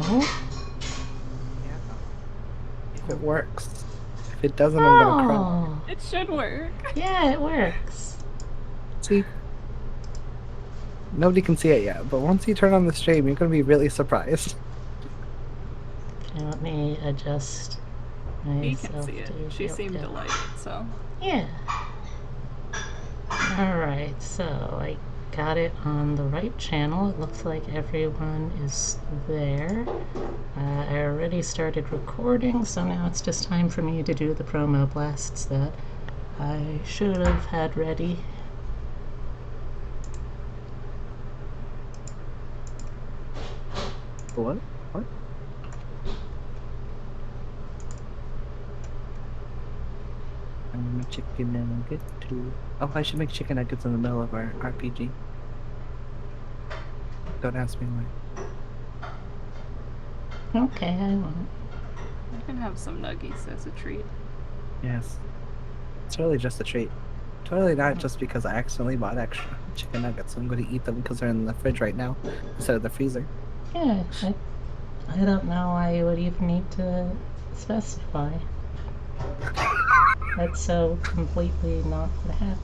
Yeah. If it works. If it doesn't, I'm gonna cry. Oh, It should work. yeah, it works. See? Nobody can see it yet, but once you turn on the stream, you're gonna be really surprised. Okay, let me adjust He can myself see it. to... She yep, seemed yep. delighted, so. Yeah. Alright, so I got it on the right channel. It looks like everyone is there. I already started recording, so now it's just time for me to do the promo blasts that I should have had ready. What? What? I'm a chicken nugget too. Oh, I should make chicken nuggets in the middle of our RPG. Don't ask me why. Okay, I won't. I can have some nuggies as a treat. Yes. It's really just a treat. Totally not just because I accidentally bought extra chicken nuggets. I'm going to eat them because they're in the fridge right now instead of the freezer. Yeah, I don't know why you would even need to specify. That's so completely not what happened.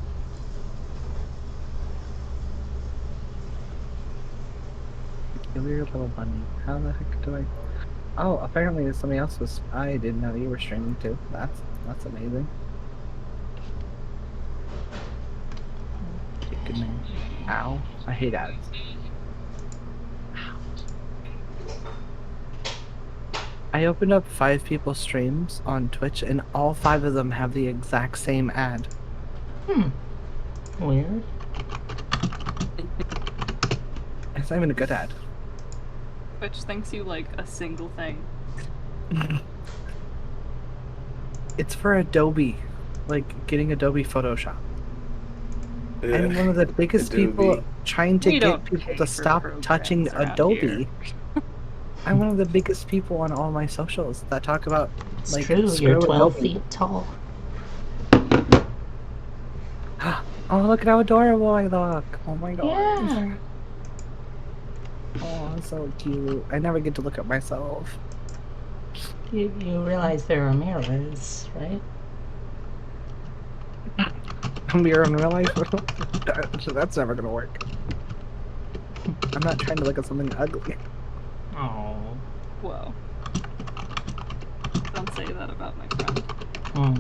Peculiar little bunny. How the heck do I... Oh, apparently somebody else was... I didn't know you were streaming too. That's amazing. Chicken nugget. Ow. I hate ads. I opened up 5 people's streams on Twitch and all 5 of them have the exact same ad. Weird. It's not even a good ad. Twitch thinks you like a single thing. It's for Adobe. Like getting Adobe Photoshop. I'm one of the biggest people trying to get people to stop touching Adobe. I'm one of the biggest people on all my socials that talk about It's like true, you're 12 Adobe. feet tall. Oh, look at how adorable I look. Oh my god. Yeah. Oh, so cute. I never get to look at myself. You realize there are mirrors, right? A mirror in real life? That's never gonna work. I'm not trying to look at something ugly. Oh. Whoa. Don't say that about my friend. Okay.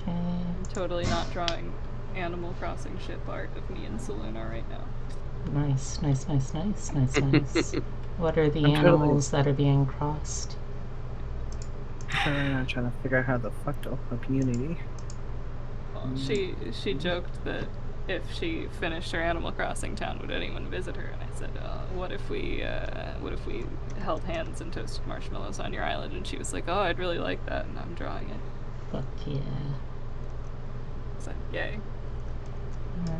I'm totally not drawing Animal Crossing ship art of me and Selena right now. Nice, nice, nice, nice, nice, nice. What are the I'm animals that are being crossed? I'm trying to figure out how the fuck to open up Unity. Well, she joked that if she finished her Animal Crossing town, would anyone visit her? And I said, what if we held hands and toasted marshmallows on your island? And she was like, oh, I'd really like that, and I'm drawing it. Fuck yeah. So, yay.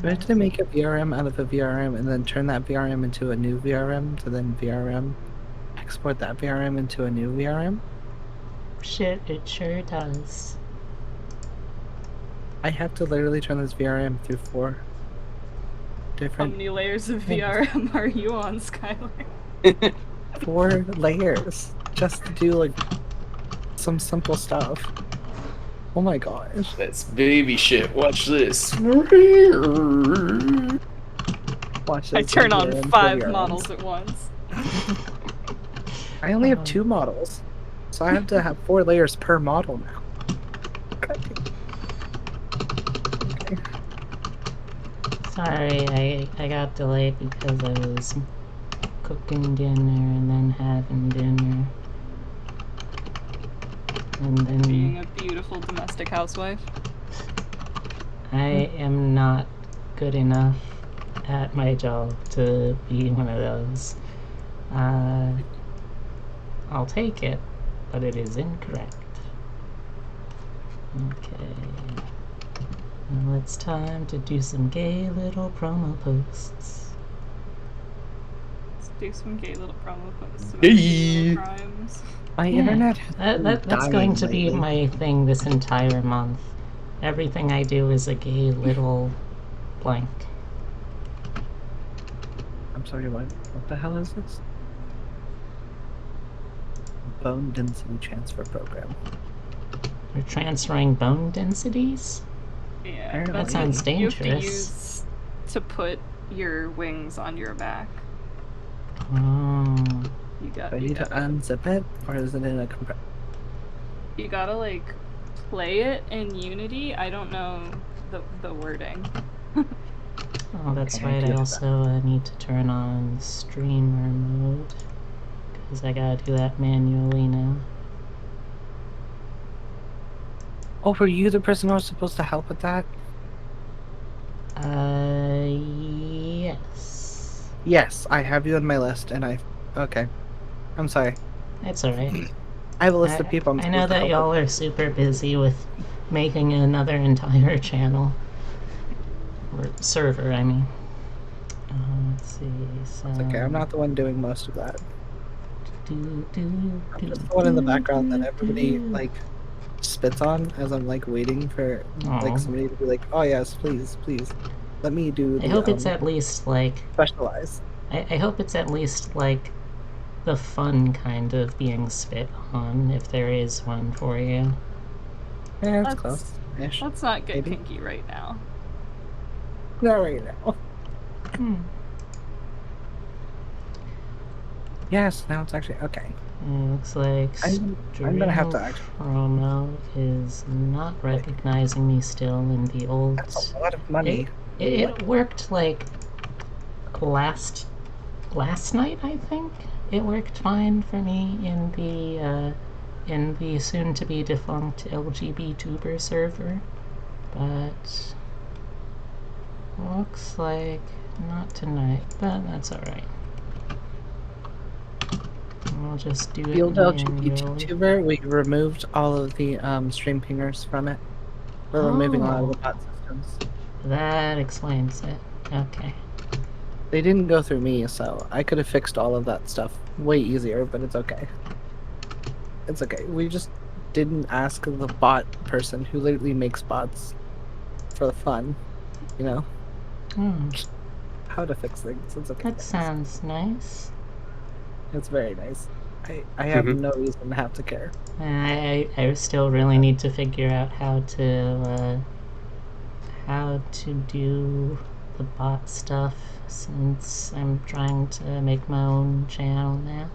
Do I have to make a VRM out of a VRM and then turn that VRM into a new VRM to then VRM export that VRM into a new VRM? Shit, it sure does. I have to literally turn this VRM through 4 different... How many layers of VRM are you on, Skylar? 4 layers just to do like some simple stuff. Oh my gosh. That's baby shit. Watch this. Watch this. I turn on 5 models at once. I only have 2 models, so I have to have 4 layers per model now. Okay. Sorry, I got delayed because I was cooking dinner and then having dinner. And then... Being a beautiful domestic housewife. I am not good enough at my job to be one of those. I'll take it, but it is incorrect. Okay. Now it's time to do some gay little promo posts. Let's do some gay little promo posts about Hey. gay little crimes. My Yeah, internet has been that's dying going to be lately. my thing this entire month. Everything I do is a gay little blank. I'm sorry, what the hell is this? Bone density transfer program. We're transferring bone densities? Yeah, Apparently. That sounds you have to dangerous. use to put your wings on your back. Oh. You got. Do I need to unzip it, or is it in a compressor? You gotta like play it in Unity. I don't know the wording. Oh, that's Okay, right. do I have also need to turn on streamer mode because I gotta do that manually now. Oh, were you the person who was supposed to help with that? Yes. Yes, I have you on my list, and okay. I'm sorry. It's alright. I have a list of people I'm I supposed know to that help y'all with. are super busy with making another entire channel. Or server, I mean. Let's see, so... It's okay, I'm not the one doing most of that. I'm I'm just the one in the background that everybody, like, spits on as I'm, like, waiting for, like, somebody to be like, oh yes, please, please. Let me do the, I hope it's at least, like... specialize. I hope it's at least, like, the fun kind of being spit on, if there is one for you. Yeah, it's close. Let's not get Maybe. kinky right now. Not right now. Yes, now it's actually okay. It looks like I'm gonna have to actually... promo is not recognizing me still in the old... That's a lot of money. It worked, like, last night, I think. It worked fine for me in the soon-to-be defunct Vtuber server, but looks like not tonight, but that's alright. I'll just do it The old manually. Vtuber, we removed all of the stream pingers from it. We're removing a lot of the bot systems. That explains it. Okay. They didn't go through me, so I could have fixed all of that stuff way easier, but it's okay. It's okay. We just didn't ask the bot person who literally makes bots for the fun, you know? How to fix things. It's okay. That sounds nice. It's very nice. I have no reason to have to care. I still really need to figure out how to do the bot stuff since I'm trying to make my own channel now.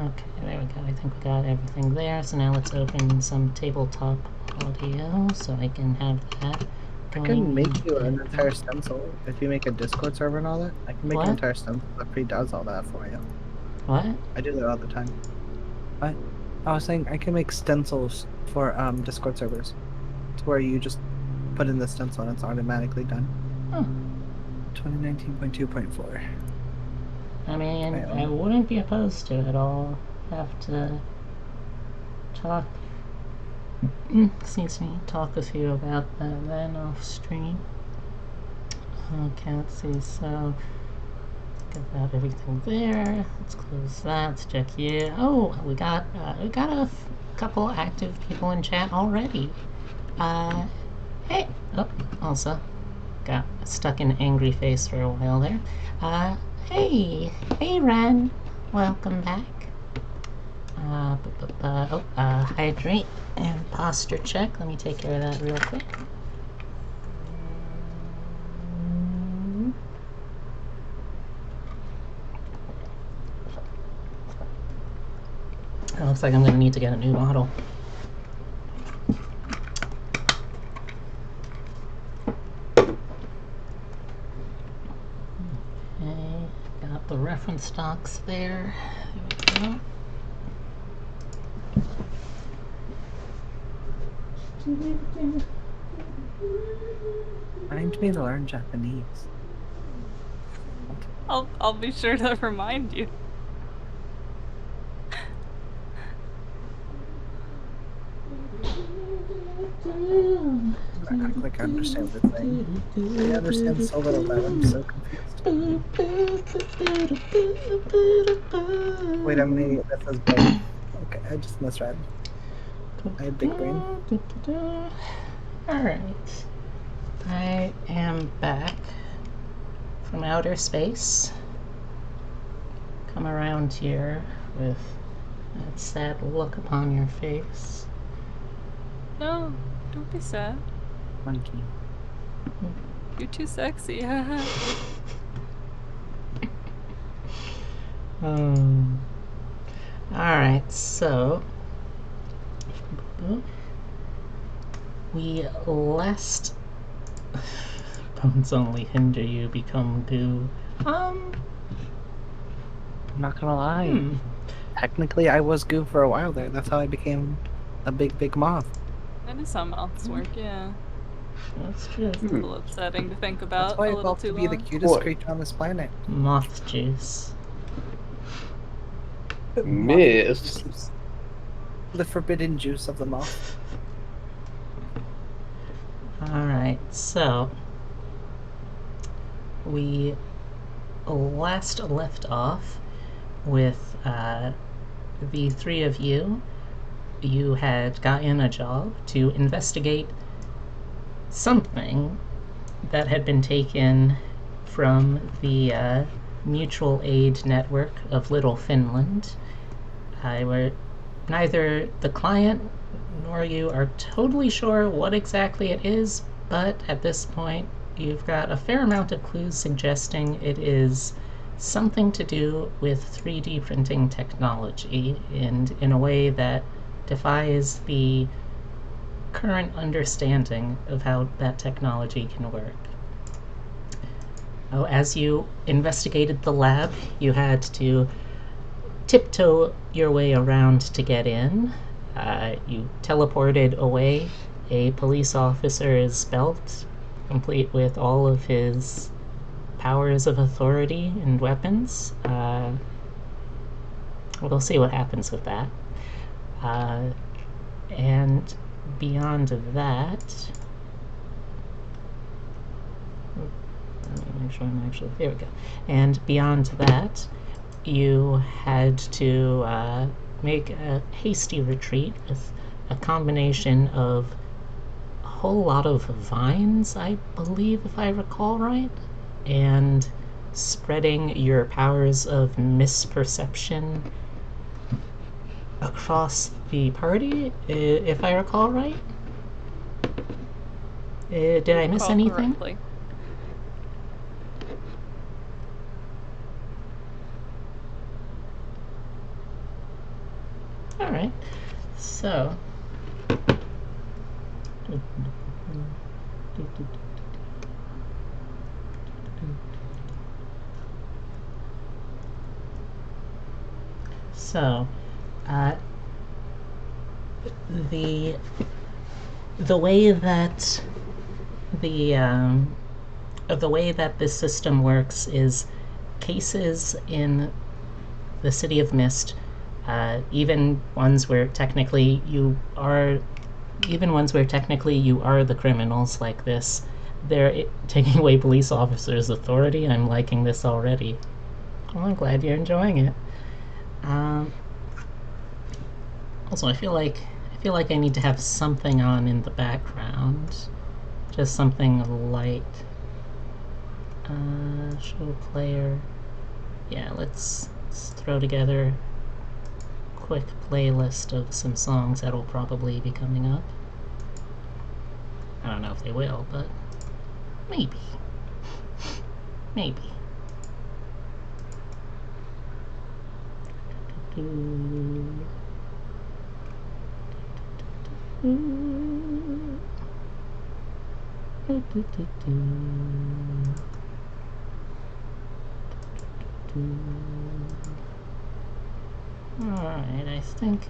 Okay, there we go. I think we got everything there. So now let's open some tabletop audio so I can have that. I can make you an entire stencil if you make a Discord server and all that. I can make an entire stencil that pre-does all that for you. What? I do that all the time. I was saying I can make stencils for Discord servers. It's where you just put in the stencil and it's automatically done. 2019.2.4. I mean, I wouldn't be opposed to it. I'll have to talk. Excuse me, talk with you about that then off stream. Okay, let's see. So, get that everything there. Let's close that. Let's check here. Oh, we got a couple active people in chat already. Hey. Oh, also got stuck in angry face for a while there. Hey, Ren. Welcome back. Hydrate and posture check. Let me take care of that real quick. It looks like I'm going to need to get a new bottle. Okay, got the reference docs there. There we go. Remind me to learn Japanese. I'll be sure to remind you. trying to act like I understand the thing. I understand so little that I'm so confused. Wait, I'm an idiot. That says brain. Okay, I just misread. I have big brain. Alright. I am back from outer space. Come around here with that sad look upon your face. No, don't be sad. Monkey. You're too sexy. Alright, so we last bones only hinder you become goo. I'm not gonna lie. Technically, I was goo for a while there. That's how I became a big moth. That is how moths work, yeah. That's true. It's a little upsetting to think about. That's why I a little evolved too to be the long. cutest What? creature on this planet. Moth juice. Miss. The forbidden juice of the moth. Alright, so we last left off with the three of you. You had gotten a job to investigate something that had been taken from the mutual aid network of Little Finland. Where neither the client nor you are totally sure what exactly it is, but at this point you've got a fair amount of clues suggesting it is something to do with 3D printing technology, and in a way that defies the current understanding of how that technology can work. Oh, as you investigated the lab, you had to tiptoe your way around to get in. You teleported away a police officer's belt, complete with all of his powers of authority and weapons. We'll see what happens with that. And beyond that, let me make sure I'm actually, there we go. And beyond that, you had to make a hasty retreat with a combination of a whole lot of vines, I believe, if I recall right, and spreading your powers of misperception across the party, if I recall right. Did I miss anything? Correctly. Alright, so the way that the way that this system works is cases in the City of Mist, even ones where technically you are the criminals, like this, they're taking away police officers' authority. I'm liking this already. Well, I'm glad you're enjoying it. Also, I feel like I need to have something on in the background, just something light. Show player. Yeah, let's throw together a quick playlist of some songs that'll probably be coming up. I don't know if they will, but maybe. Maybe. Alright, I think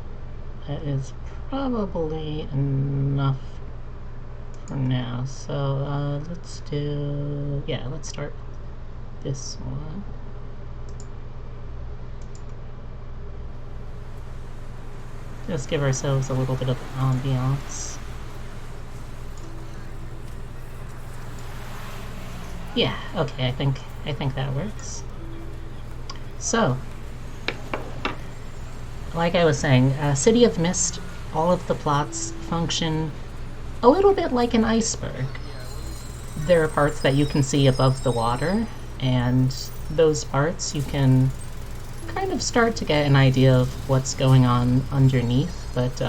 that is probably enough for now. So let's start this one. Just give ourselves a little bit of ambiance. Yeah, okay, I think that works. So, like I was saying, City of Mist, all of the plots function a little bit like an iceberg. There are parts that you can see above the water, and those parts you can kind of start to get an idea of what's going on underneath, but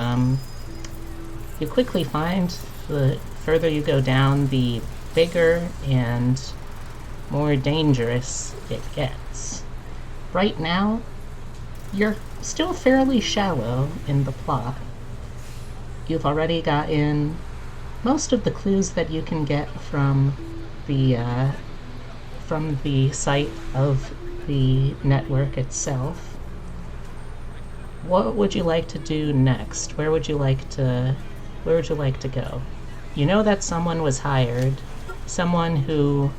you quickly find the further you go down, the bigger and more dangerous it gets. Right now, you're still fairly shallow in the plot. You've already gotten most of the clues that you can get from the site of the network itself. What would you like to do next? Where would you like to go? You know that someone was hired, someone who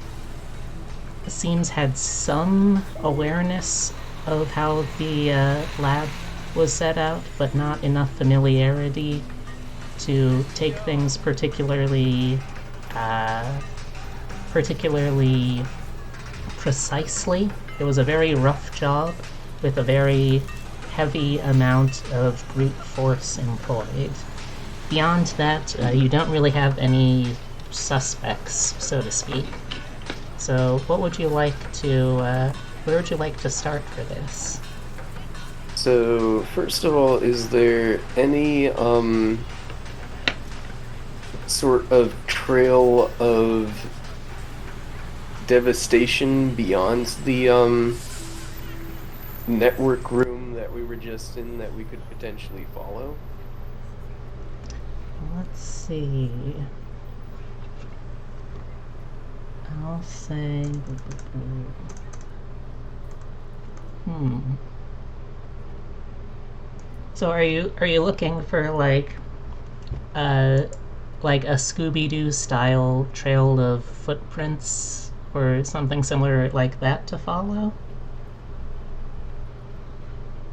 seems had some awareness of how the lab was set out, but not enough familiarity to take things particularly precisely. It was a very rough job with a very heavy amount of brute force employed. Beyond that, you don't really have any suspects, so to speak. So, what would you like to? Where would you like to start for this? So, first of all, is there any sort of trail of devastation beyond the network room that we were just in that we could potentially follow? Let's see. I'll say. So are you looking for like a Scooby-Doo style trail of footprints or something similar like that to follow?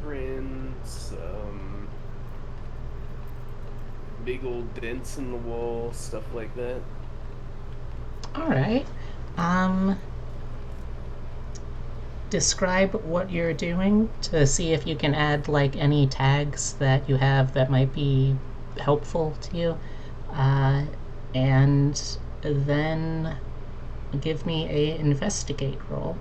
Prints, big old dents in the wall, stuff like that. Alright. Describe what you're doing to see if you can add like any tags that you have that might be helpful to you. And then give me a investigate roll.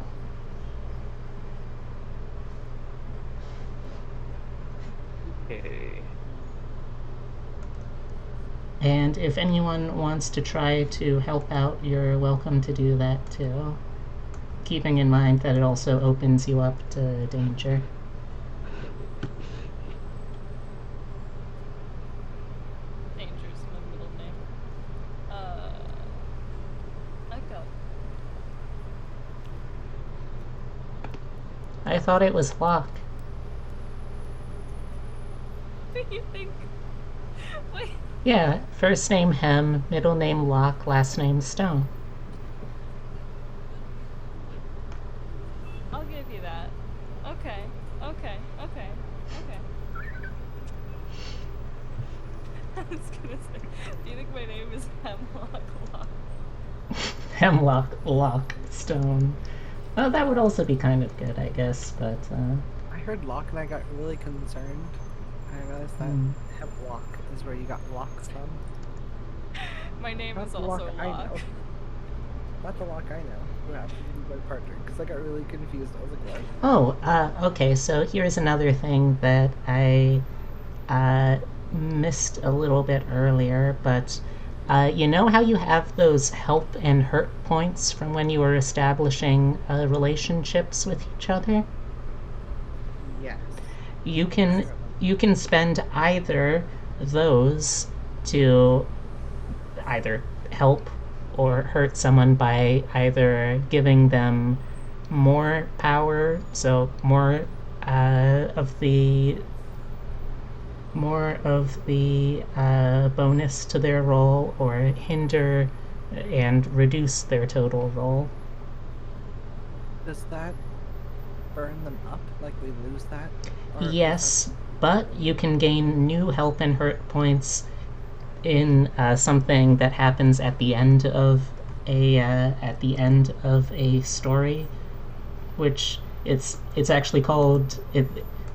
Okay. And if anyone wants to try to help out, you're welcome to do that too. Keeping in mind that it also opens you up to danger. Danger's my middle name. I go. I thought it was Locke. What do you think? Wait. Yeah, first name Hem, middle name Locke, last name Stone. I'll give you that. Okay. I was gonna say, do you think my name is Hemlock Lock? Hemlock, Locke, Stone. Oh, that would also be kind of good, I guess, but I heard lock and I got really concerned. I realized that hemlock is where you got locks from. My name Not is the also lock I Lock. know. Not the lock I know. Who happens to be my partner, because I got really confused. I was like, what? oh, okay, so here's another thing that I missed a little bit earlier, but you know how you have those help and hurt points from when you were establishing relationships with each other? Yes. You can spend either those to either help or hurt someone by either giving them more power, so more of the bonus to their roll, or hinder and reduce their total roll. Does that burn them up? Like we lose that? Or Yes, but you can gain new help and hurt points in something that happens at the end of at the end of a story, which it's actually called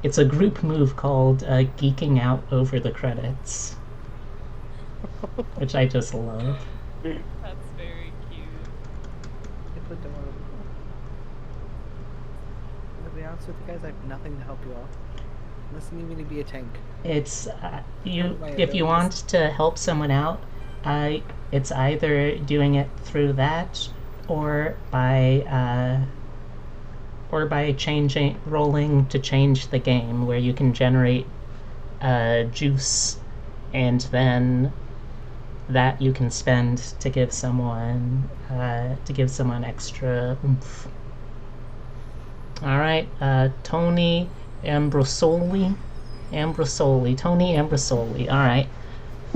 it's a group move called geeking out over the credits, which I just love. That's very cute. It's adorable. To be honest with you guys, I have nothing to help you out. Unless you need me to be a tank. It's if you want to help someone out, it's either doing it through that or by rolling to change the game, where you can generate juice, and then that you can spend to give someone extra oomph. All right, Tony Ambrosoli. Tony Ambrosoli. All right.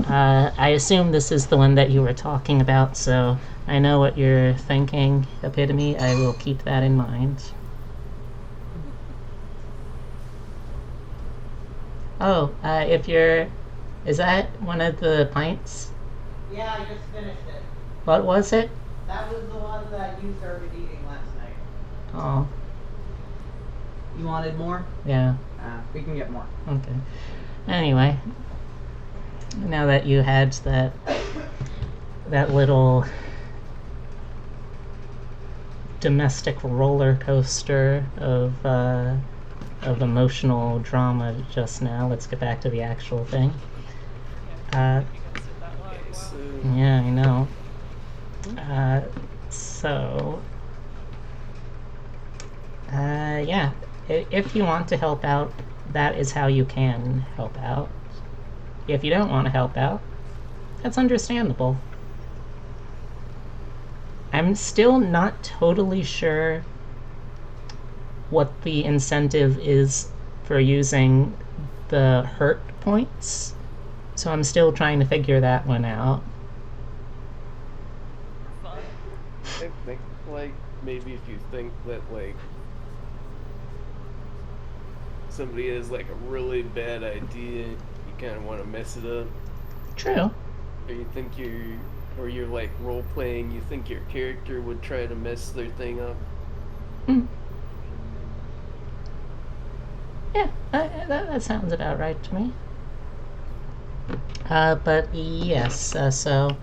I assume this is the one that you were talking about, so I know what you're thinking, Epitome. I will keep that in mind. Oh, is that one of the pints? Yeah, I just finished it. What was it? That was the one that you started eating last night. Oh, You wanted more? yeah. We can get more. Okay. Anyway, now that you had that little domestic roller coaster of emotional drama just now, let's get back to the actual thing. You guys did that well. Okay, so Yeah, I know. Yeah. If you want to help out, that is how you can help out. If you don't want to help out, that's understandable. I'm still not totally sure what the incentive is for using the hurt points, so I'm still trying to figure that one out. Fun. I think, like, maybe if you think that, like, somebody has, like, a really bad idea, you kind of want to mess it up. True. Or you think you're like role-playing, you think your character would try to mess their thing up. Yeah, that sounds about right to me. But yes, so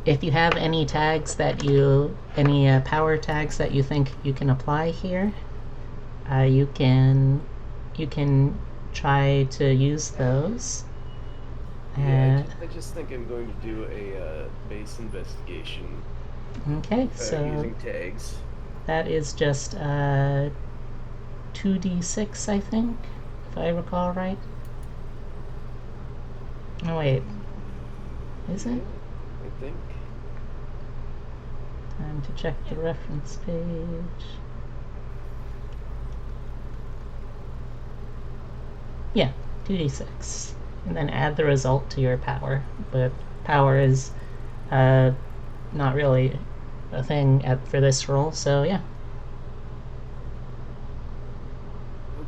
if you have any tags any power tags that you think you can apply here, you can try to use those. Yeah, I just think I'm going to do a base investigation Okay, so using tags. that is just 2d6, I think, if I recall right. Oh wait, is it? I think. Time to check the reference page. Yeah, 2d6. And then add the result to your power. But power is not really a thing for this roll, so yeah.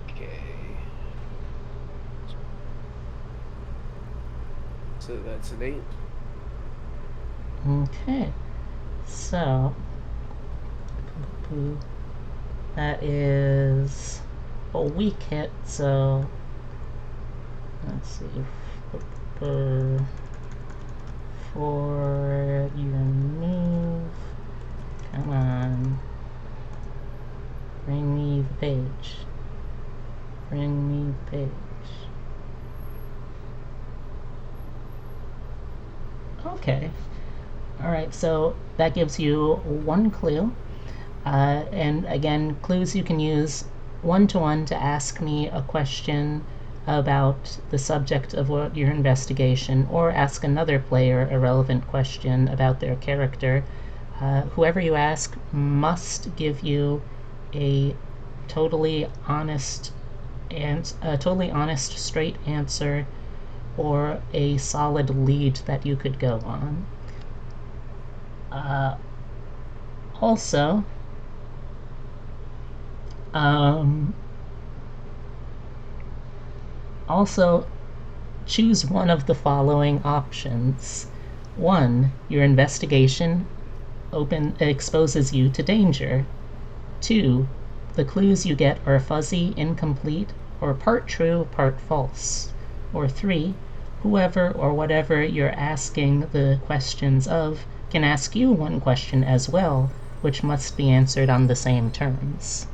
Okay. So that's an 8. Okay. So that is a weak hit, so let's see. For your move, come on. Bring me the page. Bring me the page. Okay. Alright, so that gives you one clue. And again, clues you can use one-to-one to ask me a question about the subject of what your investigation, or ask another player a relevant question about their character. Whoever you ask must give you a totally honest straight answer, or a solid lead that you could go on. Also, choose one of the following options. 1, your investigation exposes you to danger. 2. The clues you get are fuzzy, incomplete, or part true, part false. Or 3. Whoever or whatever you're asking the questions of can ask you one question as well, which must be answered on the same terms.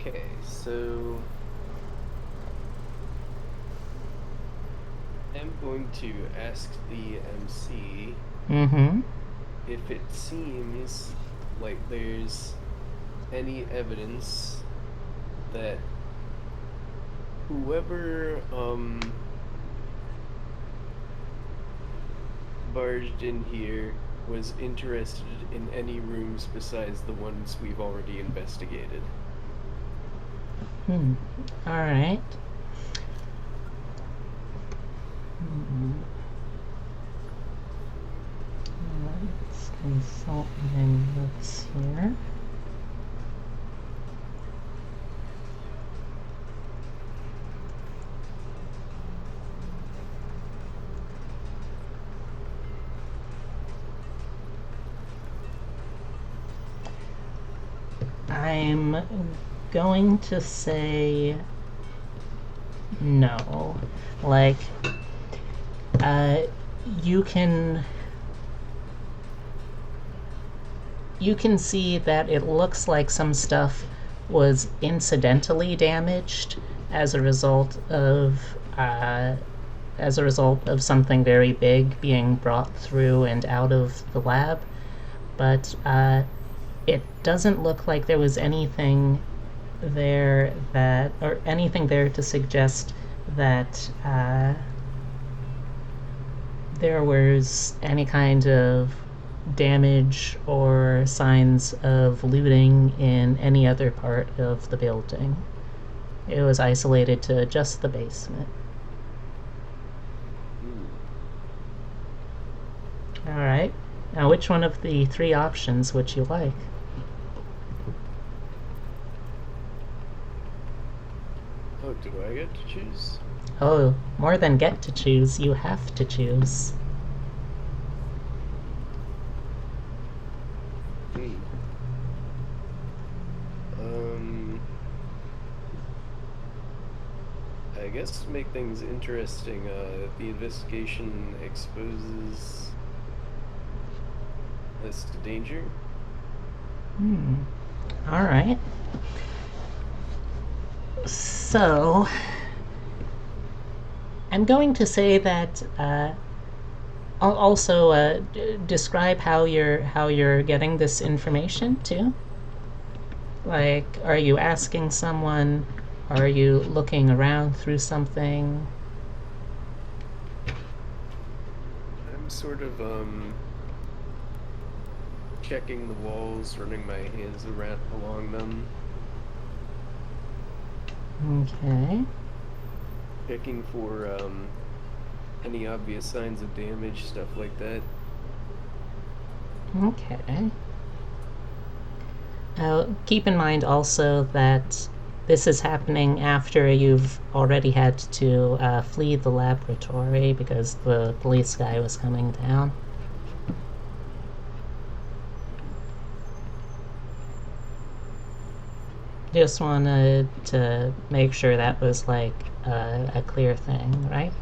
Okay, so I'm going to ask the MC if it seems like there's any evidence that whoever barged in here was interested in any rooms besides the ones we've already investigated. Alright. Let's consult my notes here. I'm going to say no. Like, you can see that it looks like some stuff was incidentally damaged as a result of something very big being brought through and out of the lab, but it doesn't look like there was anything there to suggest that there was any kind of damage or signs of looting in any other part of the building. It was isolated to just the basement. Alright, now which one of the 3 options would you like? Oh, do I get to choose? Oh, more than get to choose, you have to choose. I guess to make things interesting, the investigation exposes us to danger. Alright. So, I'm going to say that I'll also describe how you're getting this information too. Like, are you asking someone? Are you looking around through something? I'm sort of checking the walls, running my hands around along them. Okay. Checking for any obvious signs of damage, stuff like that. Okay. Keep in mind also that this is happening after you've already had to flee the laboratory because the police guy was coming down. Just wanted to make sure that was like a clear thing, right?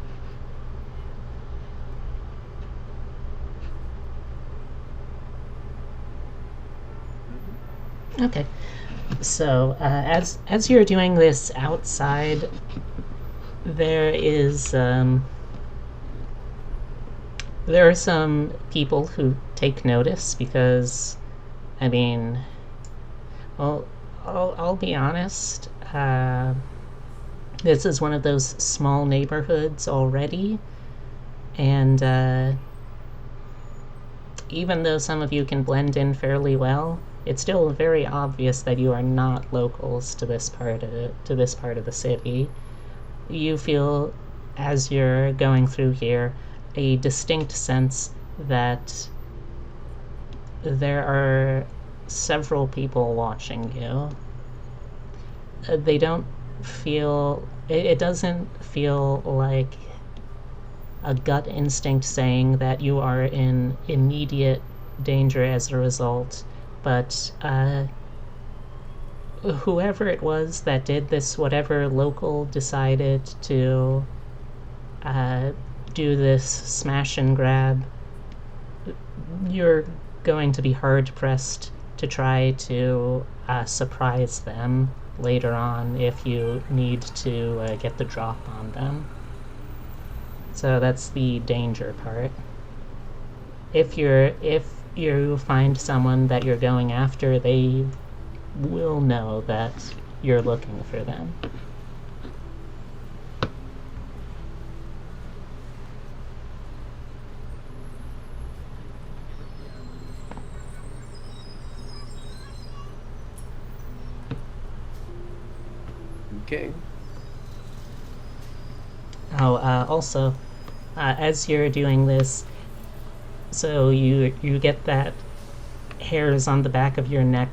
Okay. So as you're doing this outside, there are some people who take notice because, I mean, well, I'll be honest. This is one of those small neighborhoods already, and even though some of you can blend in fairly well, it's still very obvious that you are not locals to this part of the city. You feel, as you're going through here, a distinct sense that there are several people watching you. They don't feel it doesn't feel like a gut instinct saying that you are in immediate danger as a result, but whoever it was that did this, whatever local decided to do this smash and grab, you're going to be hard pressed to try to surprise them later on if you need to get the drop on them. So that's the danger part. If you find someone that you're going after, they will know that you're looking for them. Okay. Oh, also, as you're doing this, so you get that hairs on the back of your neck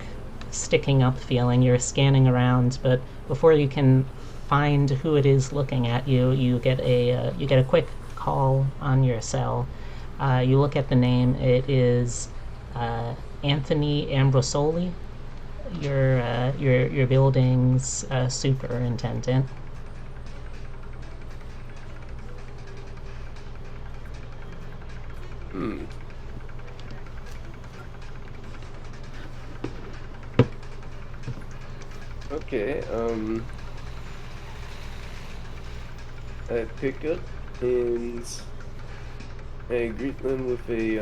sticking up feeling. You're scanning around, but before you can find who it is looking at you, you get a quick call on your cell. You look at the name. It is Anthony Ambrosoli, your building's superintendent. Okay, I pick up and I greet them with a,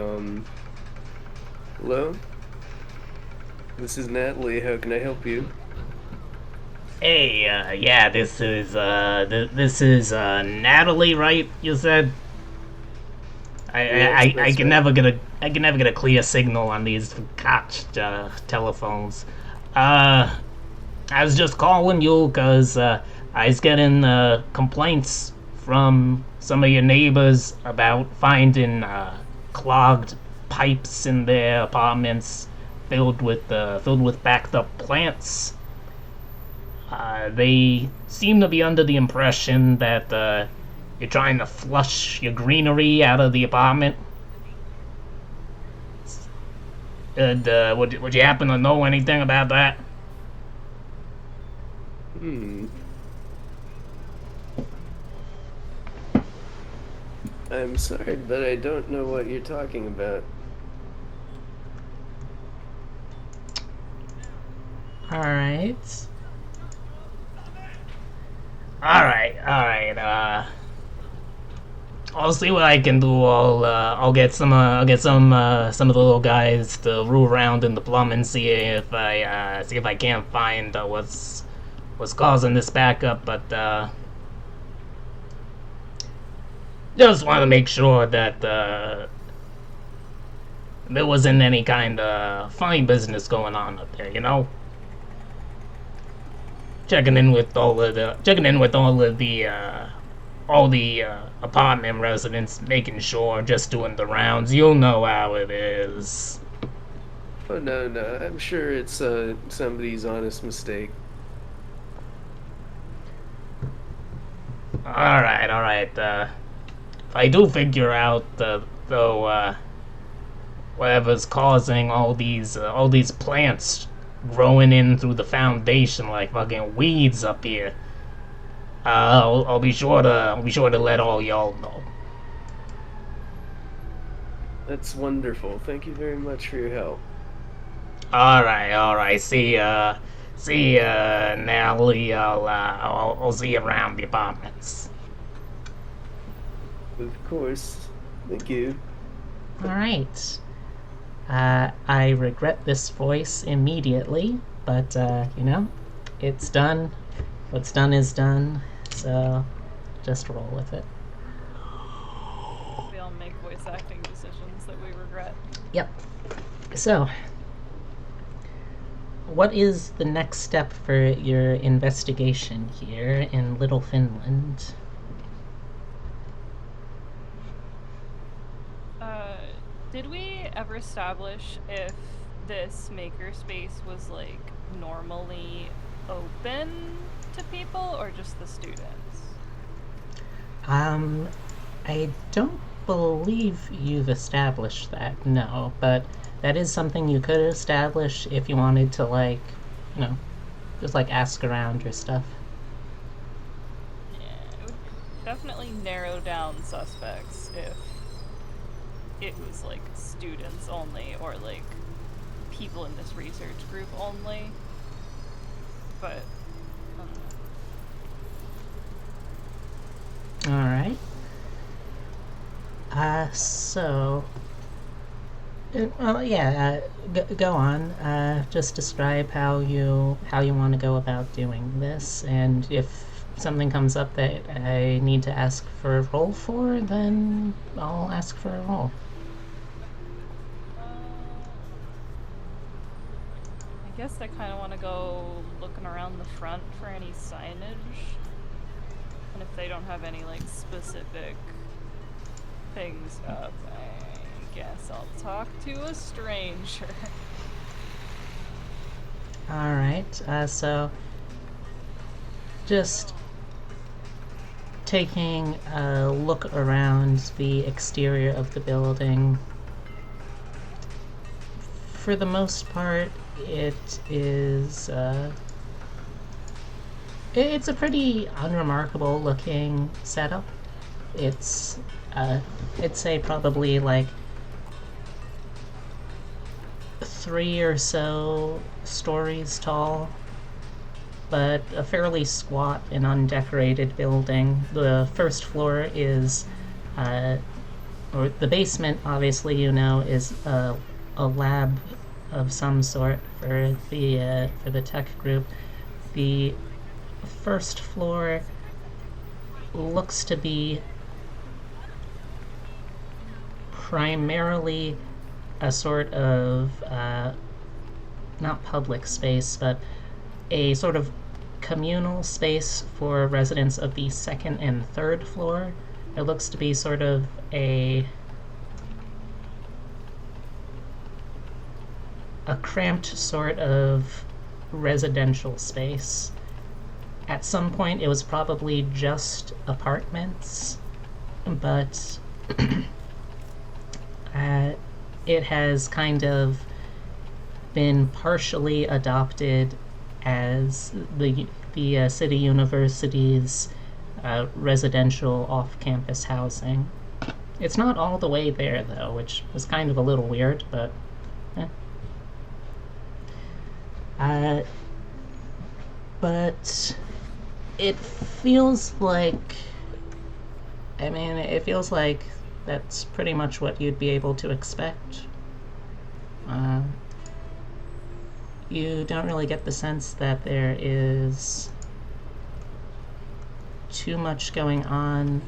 hello? This is Natalie, how can I help you? Hey, yeah, this is Natalie, right? You said. Yes, I that's can right. never get a clear signal on these cotched telephones. I was just calling you because I was getting complaints from some of your neighbors about finding clogged pipes in their apartments filled with backed up plants. They seem to be under the impression that you're trying to flush your greenery out of the apartment. And would you happen to know anything about that? I'm sorry, but I don't know what you're talking about. Alright. I'll see what I can do. I'll get some of the little guys to rule around in the plumbing, see if I can't find what's causing this backup. But just want to make sure that there wasn't any kind of funny business going on up there, you know. Checking in with all of the apartment residents, making sure, just doing the rounds. You'll know how it is. Oh, no, I'm sure it's somebody's honest mistake. Alright, if I do figure out, though, whatever's causing all these plants growing in through the foundation like fucking weeds up here, I'll be sure to let all y'all know. That's wonderful. Thank you very much for your help. Alright. See ya, Natalie. I'll see you around the apartments. Of course. Thank you. Alright. I regret this voice immediately, but, you know, it's done. What's done is done, so just roll with it. We all make voice acting decisions that we regret. Yep. So, what is the next step for your investigation here in Little Finland? Did we ever establish if this makerspace was, like, normally open to people, or just the students? I don't believe you've established that, no, but that is something you could establish if you wanted to, like, you know, just, like, ask around or stuff. Yeah, it would definitely narrow down suspects if it was, like, students only, or, like, people in this research group only. But, Alright. So... well, yeah, go on. Just describe how you want to go about doing this, and if something comes up that I need to ask for a roll for, then I'll ask for a roll. I guess I kind of want to go looking around the front for any signage. And if they don't have any, like, specific things up, I guess I'll talk to a stranger. Alright, so just taking a look around the exterior of the building. For the most part, it is, it's a pretty unremarkable looking setup. It's, I'd say probably like 3 or so stories tall, but a fairly squat and undecorated building. The first floor is, or the basement, obviously, you know, is a lab of some sort for the tech group. The first floor looks to be primarily a sort of not public space, but a sort of communal space for residents of the second and third floor. It looks to be sort of a cramped sort of residential space. At some point it was probably just apartments, but it has kind of been partially adopted as the City University's residential off-campus housing. It's not all the way there, though, which was kind of a little weird, but but it feels like, I mean, it feels like that's pretty much what you'd be able to expect. You don't really get the sense that there is too much going on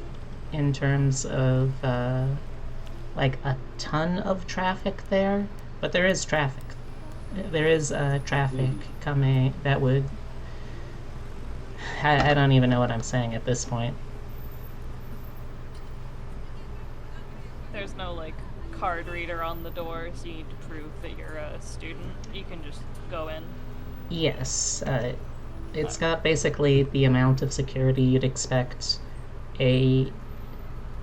in terms of, like, a ton of traffic there, but there is traffic. There is traffic coming that would... I don't even know what I'm saying at this point. There's no, like, card reader on the door, so you need to prove that you're a student. You can just go in. Yes, it's got basically the amount of security you'd expect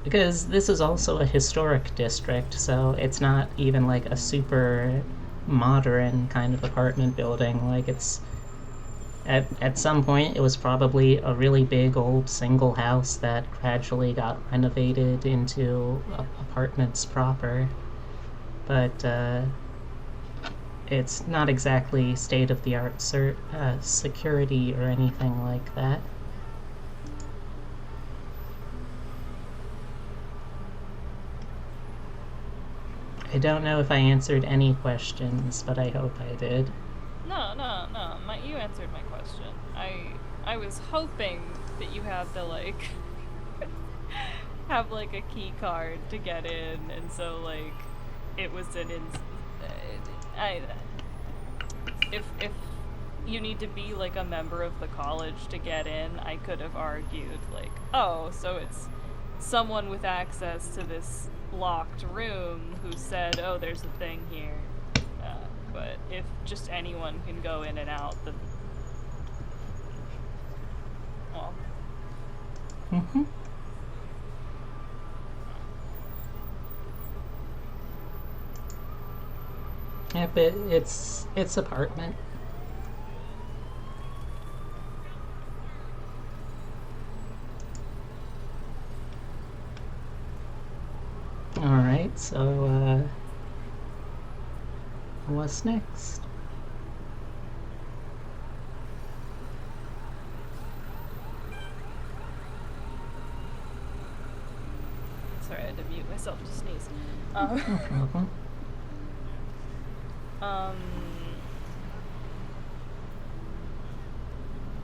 because this is also a historic district, so it's not even like a super modern kind of apartment building. Like, it's at some point it was probably a really big old single house that gradually got renovated into apartments proper, but it's not exactly state-of-the-art security or anything like that. I don't know if I answered any questions, but I hope I did. No, you answered my question. I was hoping that you had to, like, have, like, a key card to get in, and so, like, it was an if you need to be, like, a member of the college to get in, I could have argued, like, oh, so it's someone with access to this locked room who said, oh, there's a thing here. But if just anyone can go in and out, then Mm-hmm. Yep, it's apartment. Alright, so, what's next? Sorry, I had to mute myself to sneeze. Mm-hmm.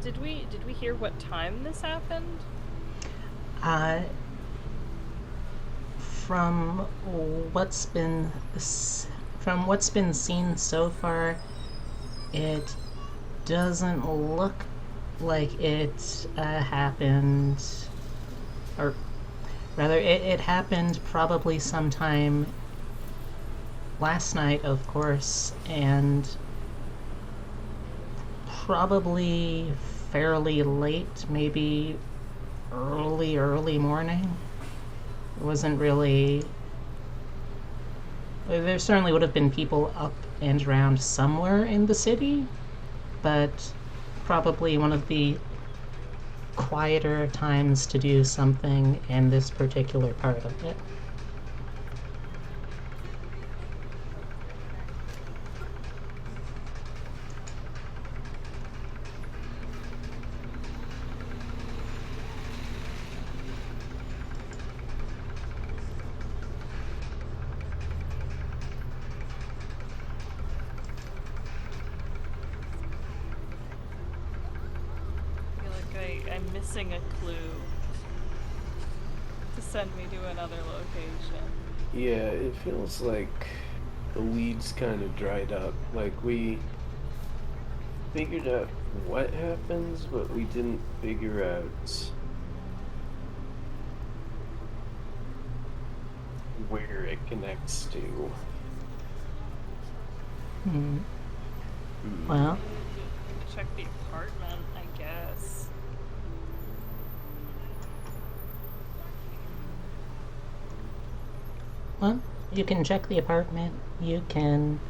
Did we hear what time this happened? From what's been seen so far, it doesn't look like it happened, or rather, it happened probably sometime last night, of course, and probably fairly late, maybe early morning. It wasn't really. There certainly would have been people up and around somewhere in the city, but probably one of the quieter times to do something in this particular part of it. I'm missing a clue to send me to another location. Yeah, it feels like the leads kind of dried up. Like, we figured out what happens, but we didn't figure out where it connects to. Well, Check the apartment, I guess. well, you can check the apartment. You can.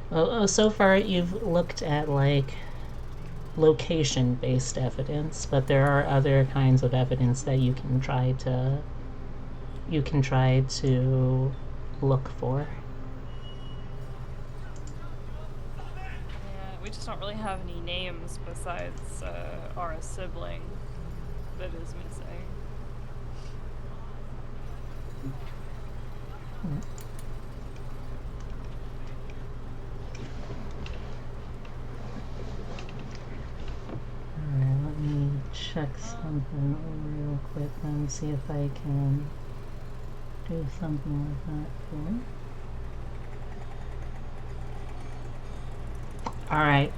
Well, so far you've looked at like location-based evidence, but there are other kinds of evidence that you can try to look for. Yeah, we just don't really have any names besides our sibling that is missing. Alright, let me check something real quick and see if I can do something like that here. Alright,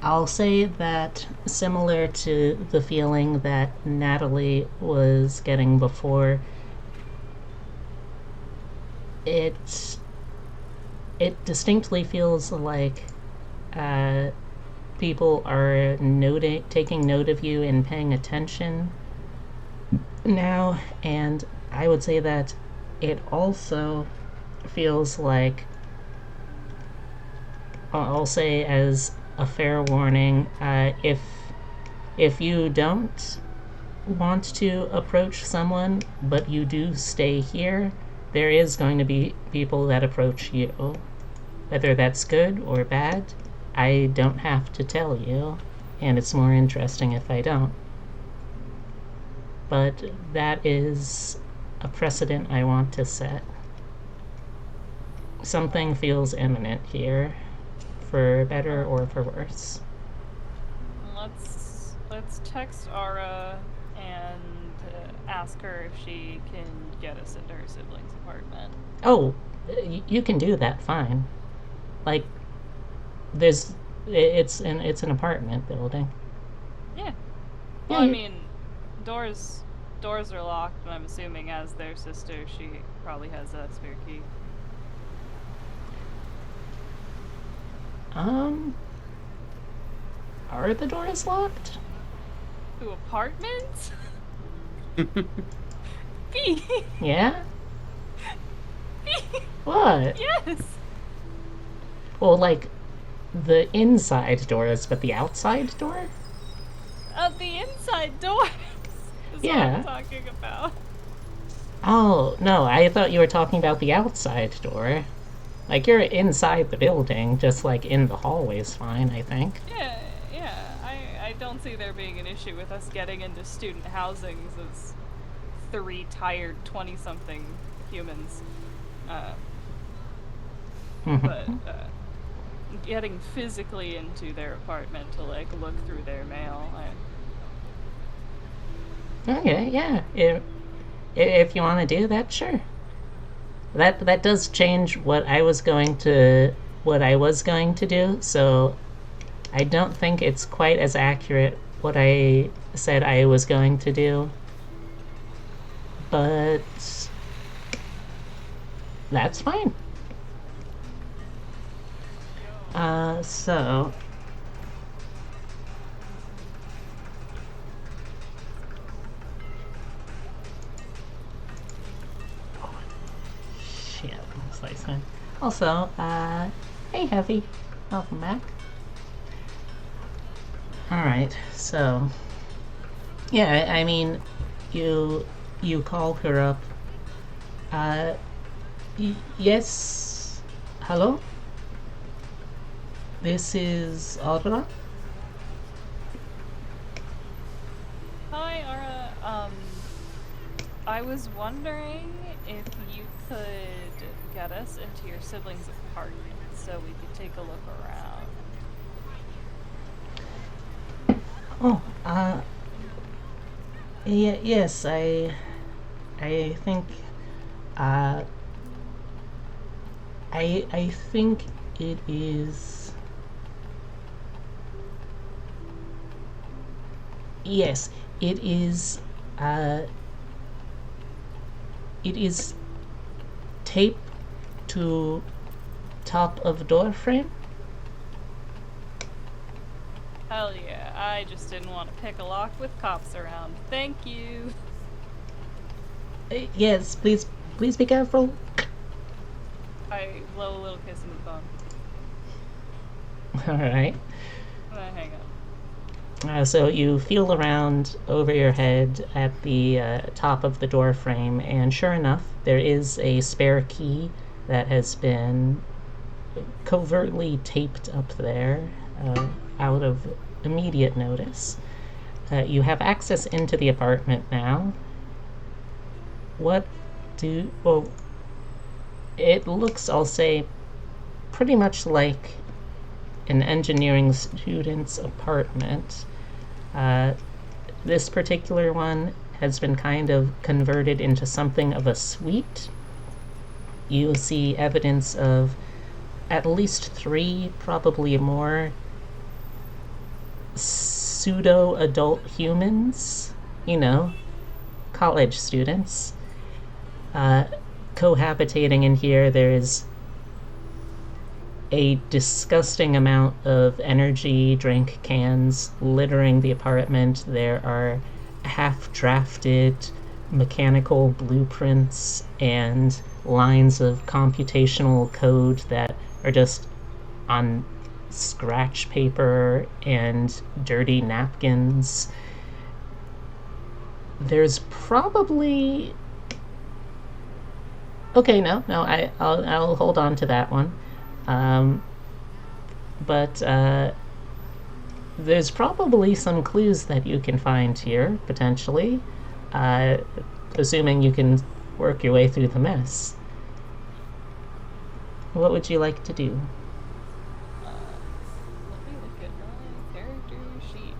I'll say that similar to the feeling that Natalie was getting before, it distinctly feels like people are taking note of you and paying attention now, and I would say that it also feels like, I'll say as a fair warning, if you don't want to approach someone but you do stay here, there is going to be people that approach you. Whether that's good or bad, I don't have to tell you, and it's more interesting if I don't. But that is a precedent I want to set. Something feels imminent here, for better or for worse. Let's text Ara and ask her if she can get us into her sibling's apartment. Oh, you can do that, fine. Like, it's an apartment building. Yeah. Yeah, Well, I mean, doors are locked, but I'm assuming as their sister, she probably has a spare key. Are the doors locked? To apartments? B. Yeah? B. What? Yes. Well, like, the inside doors, but the outside door? The inside doors is what Yeah. I'm talking about. Oh, no, I thought you were talking about the outside door. Like, you're inside the building, just like in the hallway's fine, I think. Yeah. I don't see there being an issue with us getting into student housings as 3 tired 20-something humans. But getting physically into their apartment to, like, look through their mail, Okay, yeah. If you want to do that, sure. That does change what I was going to do, so I don't think it's quite as accurate what I said I was going to do. But that's fine. So shit, slicing. Also, hey Heavy, welcome back. Alright, so yeah, I mean, you call her up. Yes, hello? This is Audra? Hi, Aura. I was wondering if you could get us into your siblings' apartment so we could take a look around. Oh, yes, I think, I think it is, yes, it is tape to top of door frame. Hell yeah, I just didn't want to pick a lock with cops around. Thank you. Yes, please be careful. I blow a little kiss into the phone. Alright. And I hang up. So you feel around over your head at the top of the door frame, and sure enough, there is a spare key that has been covertly taped up there out of immediate notice. You have access into the apartment now. Well, it looks, I'll say, pretty much like an engineering student's apartment. This particular one has been kind of converted into something of a suite. You see evidence of at least 3, probably more, pseudo-adult humans, college students, cohabitating in here. There's a disgusting amount of energy drink cans littering the apartment. There are half-drafted mechanical blueprints and lines of computational code that are just on scratch paper and dirty napkins. There's probably... Okay, no, I'll hold on to that one. But there's probably some clues that you can find here, potentially, assuming you can work your way through the mess. What would you like to do? Let me look at my character sheet.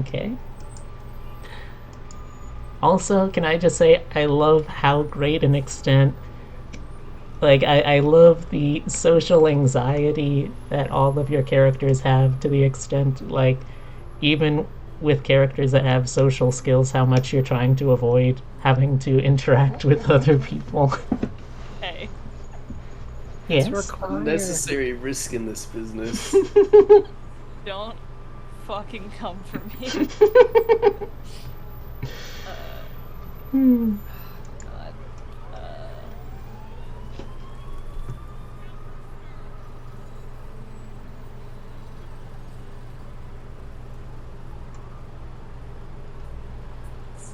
Okay. Also, can I just say, I love how great an extent... Like, I love the social anxiety that all of your characters have, to the extent, like, even with characters that have social skills, how much you're trying to avoid having to interact with other people. Hey. Yes. Unnecessary risk in this business. Don't fucking come for me. God.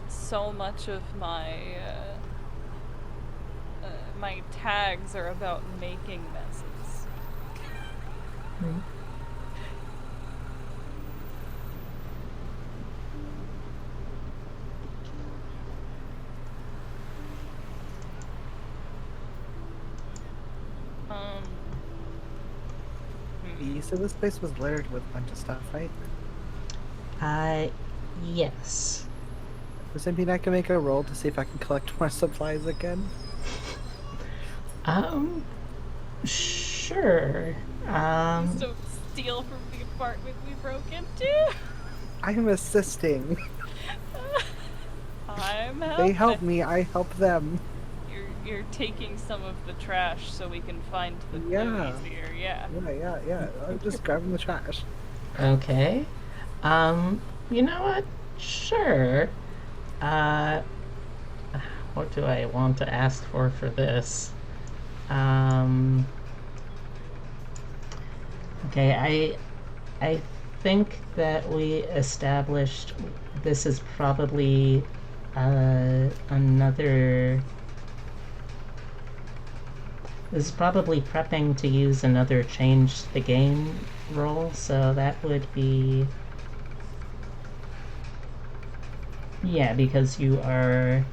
So much of my my tags are about making messes. You said this place was littered with a bunch of stuff, right? Yes. Does that mean I can make a roll to see if I can collect more supplies again? Sure. Please don't steal from the apartment we broke into. I'm assisting. I'm helping. They help me, I help them. You're taking some of the trash so we can find the clue easier. Yeah. Yeah. I'm just grabbing the trash. Okay. You know what? Sure. What do I want to ask for this? Okay, I think that we established this is probably This is probably prepping to use another change the game roll, so that would be... Yeah, because you are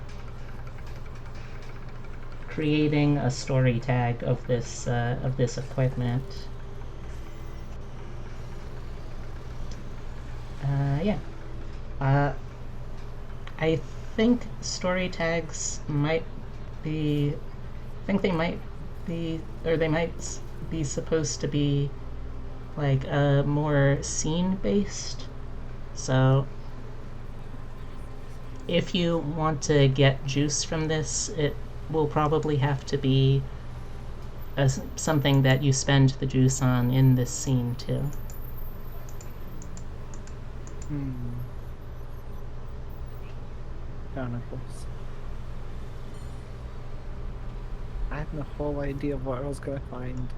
creating a story tag of this equipment. Yeah. I think story tags might be... I think they might be... Or they might be supposed to be like more scene-based. So if you want to get juice from this, it will probably have to be something that you spend the juice on in this scene too. Chronicles. I have no whole idea of what I was gonna find.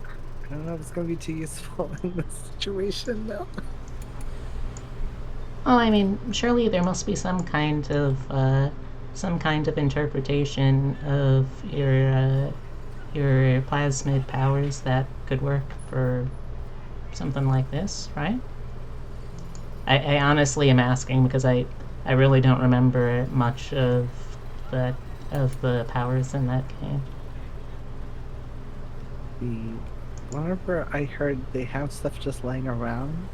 I don't know if it's gonna be too useful in this situation though. Well, I mean, surely there must be some kind of interpretation of your plasmid powers that could work for something like this, right? I honestly am asking because I really don't remember much of the powers in that game. Whenever I heard they have stuff just laying around,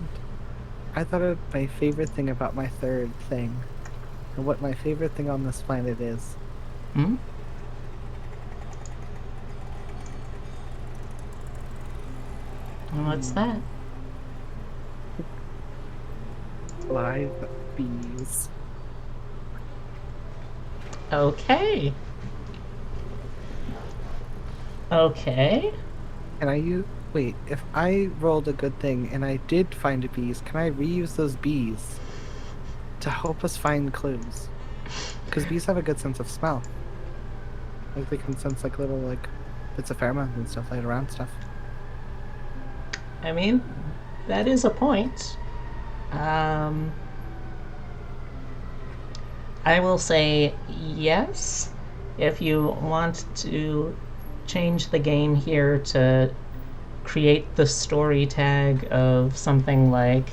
I thought of my favorite thing about my third thing, and what my favorite thing on this planet is. Hmm? And what's that? Live bees. Okay. Okay. Can I use... Wait, if I rolled a good thing and I did find bees, can I reuse those bees to help us find clues? Because bees have a good sense of smell. Like they can sense like little like bits of pheromones and stuff like around stuff. I mean, that is a point. I will say yes, if you want to change the game here to create the story tag of something like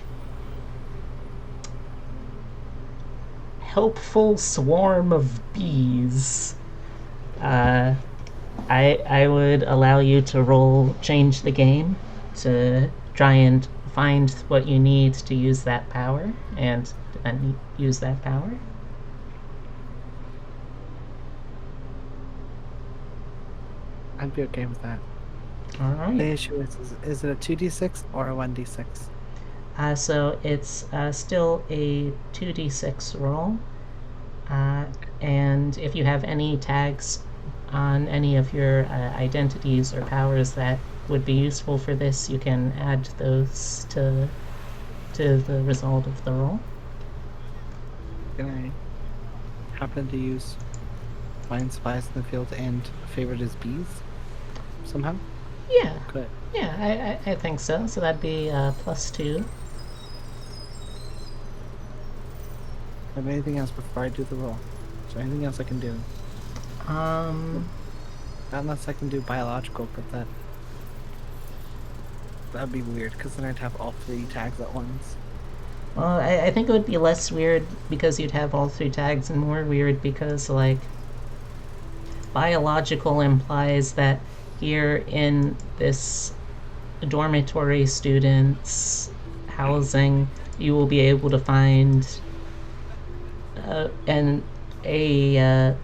helpful swarm of bees. I would allow you to change the game to try and find what you need to use that power and use that power. I'd be okay with that. Alright. The issue is it a 2d6 or a 1d6? So it's still a 2d6 roll. And if you have any tags on any of your identities or powers that would be useful for this, you can add those to the result of the roll. Can I happen to use find spies in the field and favorite is bees somehow? Yeah. Good. Yeah, I think so. So that'd be +2. Have anything else before I do the roll? Is there anything else I can do? Unless I can do biological, but that'd be weird because then I'd have all 3 tags at once. Well, I think it would be less weird because you'd have all 3 tags, and more weird because, like, biological implies that here in this dormitory students' housing, you will be able to find a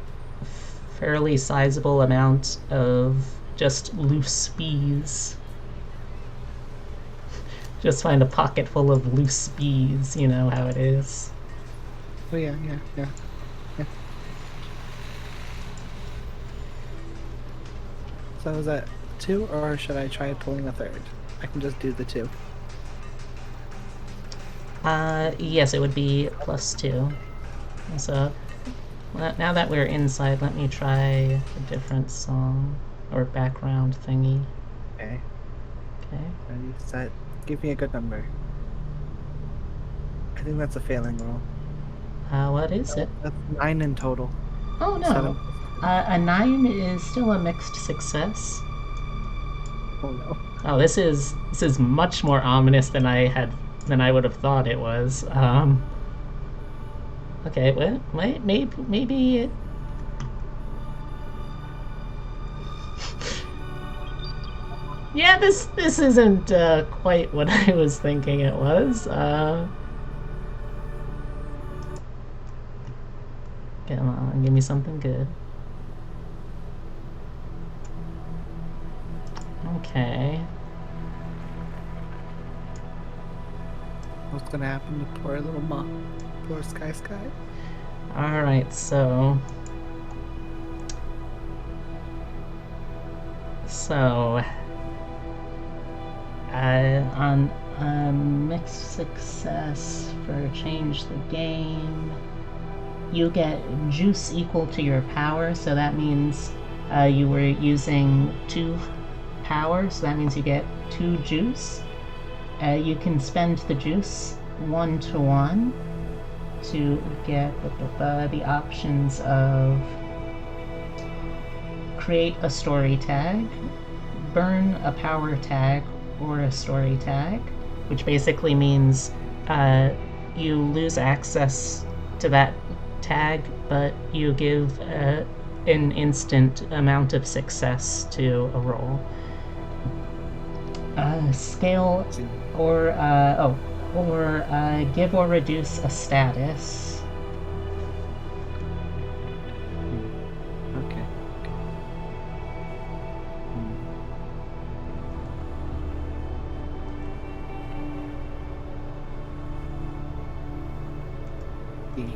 fairly sizable amount of just loose bees. Just find a pocket full of loose bees, you know how it is. Oh yeah. So is that 2, or should I try pulling a 3rd? I can just do the 2. Yes, it would be +2. So, now that we're inside, let me try a different song or background thingy. Okay. Okay. Ready, set. Give me a good number. I think that's a failing roll. What is it? That's 9 in total. Oh no. 7. A 9 is still a mixed success. Oh no. Oh, this is much more ominous than I would have thought it was. Okay, well, maybe it. Yeah, this isn't quite what I was thinking it was. Come on, give me something good. Okay. What's gonna happen to poor little poor Sky? Alright, so on a mixed success for change the game, you get juice equal to your power, so that means you were using 2 power, so that means you get 2 juice. You can spend the juice 1-to-1 to get the options of create a story tag, burn a power tag, or a story tag, which basically means you lose access to that tag, but you give an instant amount of success to a roll. Scale or give or reduce a status. Okay.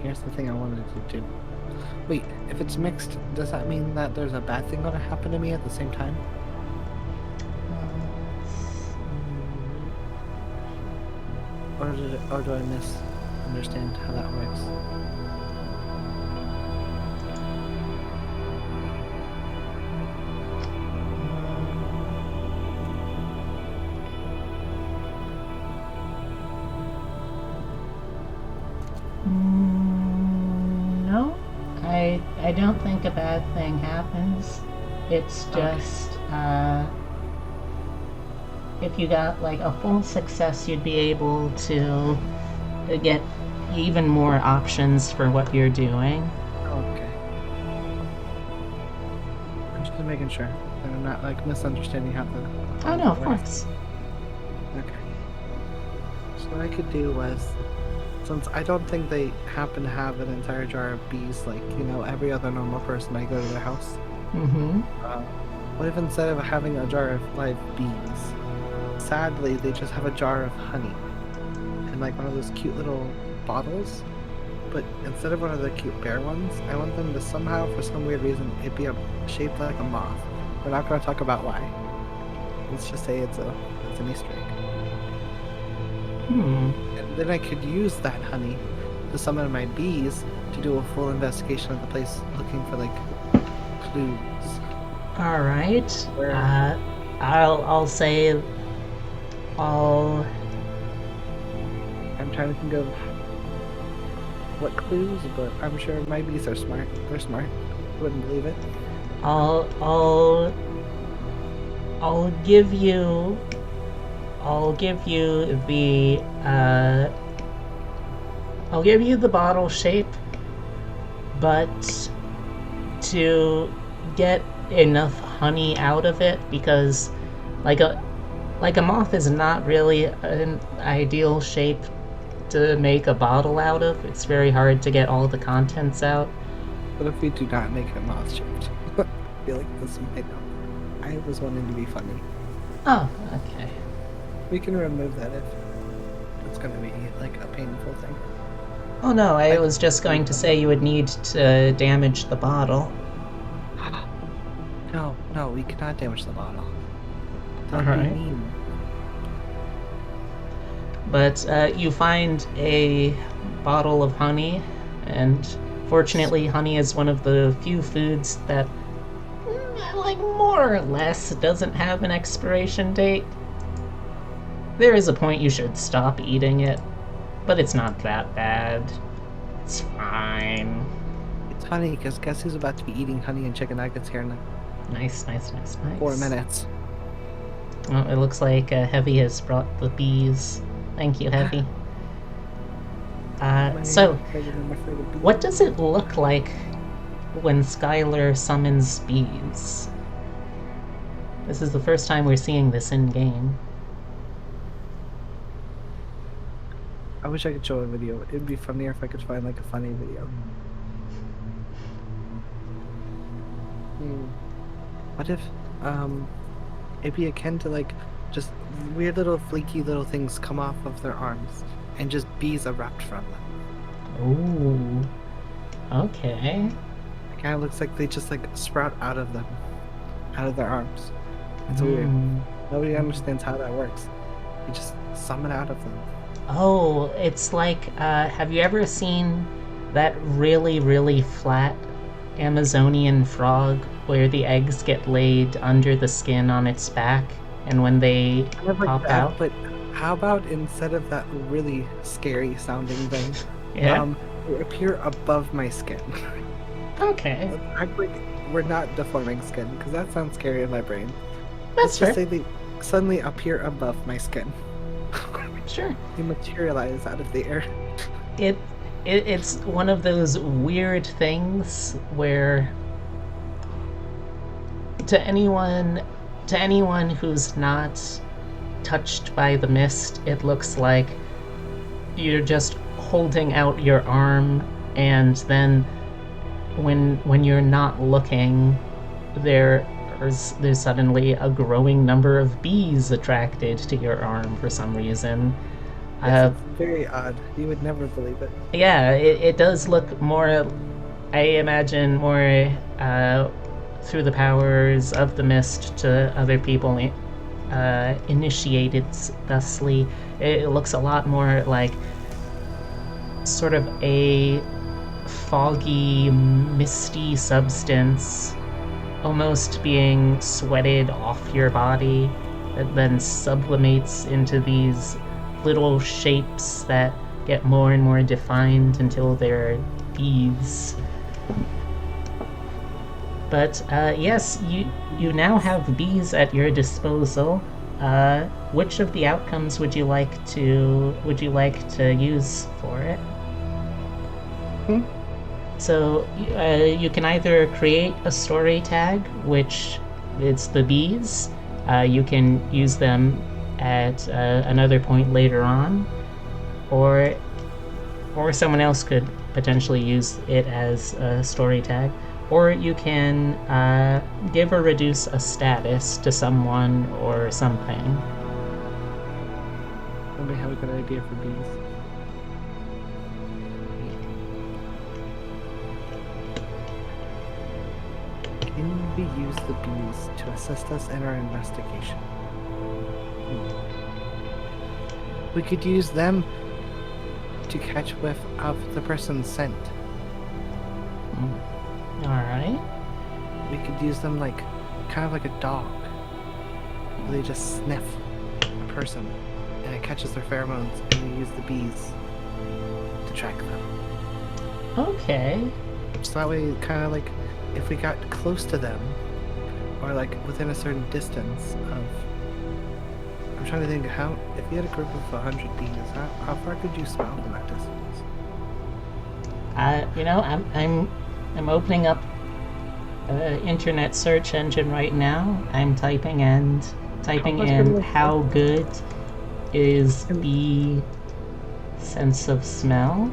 Here's the thing I wanted to do. Wait, if it's mixed, does that mean that there's a bad thing gonna happen to me at the same time? Or do I misunderstand how that works? No, I don't think a bad thing happens. It's just if you got like a full success, you'd be able to get even more options for what you're doing. Okay. I'm just making sure that I'm not like misunderstanding how the. Oh no, of course. Okay. So what I could do was, since I don't think they happen to have an entire jar of bees like, you know, every other normal person I go to their house. Mm-hmm. What if instead of having a jar of live bees, sadly they just have a jar of honey in like one of those cute little bottles? but instead of one of the cute bear ones, I want them to somehow, for some weird reason, it be shaped like a moth. We're not going to talk about why. Let's just say it's an Easter egg. And then I could use that honey to summon my bees to do a full investigation of the place, looking for like clues. All right. I'll say. I'm trying to think of what clues, but I'm sure my bees are smart. They're smart. Wouldn't believe it. I'll give you the bottle shape, but to get enough honey out of it, because like a moth is not really an ideal shape to make a bottle out of. It's very hard to get all the contents out. What if we do not make it moth shaped? I feel like this might help. I was wanting to be funny. Oh, okay. We can remove that if it's going to be like a painful thing. Oh no, I was just going to say you would need to damage the bottle. No, we cannot damage the bottle. That would Alright. be mean. But you find a bottle of honey, and fortunately honey is one of the few foods that, like, more or less doesn't have an expiration date. There is a point you should stop eating it, but it's not that bad. It's fine. It's funny because guess who's about to be eating honey and chicken nuggets here in Nice. 4 minutes. Oh, it looks like Heavy has brought the bees. Thank you, Heavy. So, what does it look like when Skylar summons bees? This is the first time we're seeing this in-game. I wish I could show a video. It'd be funnier if I could find like a funny video. What if it'd be akin to like just weird little flaky little things come off of their arms and just bees erupt from them. Ooh. Okay. It kind of looks like they just like sprout out of them, out of their arms. It's weird. Nobody understands how that works. You just summon out of them. Oh, it's like, have you ever seen that really, really flat Amazonian frog where the eggs get laid under the skin on its back, and when they pop out? But how about instead of that really scary sounding thing, Yeah. they appear above my skin? Okay. Act like we're not deforming skin, because that sounds scary in my brain. That's Let's just fair. say they suddenly appear above my skin. Sure. They materialize out of the air. It's one of those weird things where to anyone who's not touched by the mist, it looks like you're just holding out your arm, and then when you're not looking, there's suddenly a growing number of bees attracted to your arm for some reason. It's very odd. You would never believe it. Yeah, it does look more, I imagine, more through the powers of the mist to other people initiated thusly. It looks a lot more like sort of a foggy, misty substance, almost being sweated off your body, that then sublimates into these little shapes that get more and more defined until they're bees. But yes, you now have bees at your disposal. Which of the outcomes would you like to use for it? So you can either create a story tag, which it's the bees. You can use them at another point later on, or someone else could potentially use it as a story tag, or you can give or reduce a status to someone or something. Anybody have a good idea for bees? could we use the bees to assist us in our investigation? We could use them to catch whiff of the person's scent. Alright. We could use them like, kind of like a dog. Where they just sniff a person, and it catches their pheromones, and we use the bees to track them. Okay. So that way, kind of like, if we got close to them, or like within a certain distance of, I'm trying to think how, if you had a group of 100 bees, how far could you smell from that distance? You know, I'm opening up internet search engine right now. I'm typing in how good is bee sense of smell.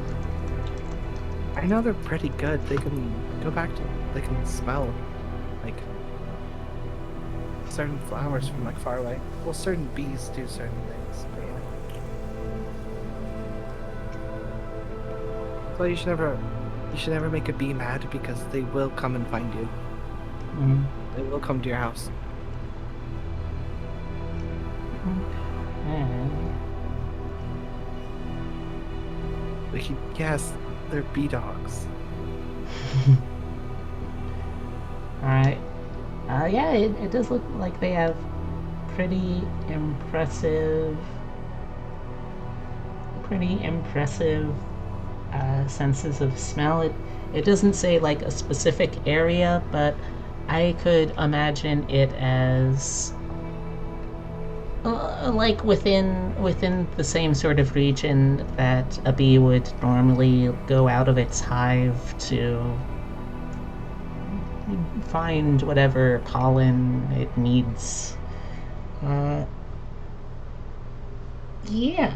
I know they're pretty good. They can go back to, they can smell like certain flowers from like far away. Well, certain bees do certain things. But yeah. So you should never make a bee mad, because they will come and find you. They will come to your house. We could guess they're bee dogs. Alright. Yeah, it does look like they have pretty impressive senses of smell. It doesn't say like a specific area, but I could imagine it as like within the same sort of region that a bee would normally go out of its hive to find whatever pollen it needs. Yeah.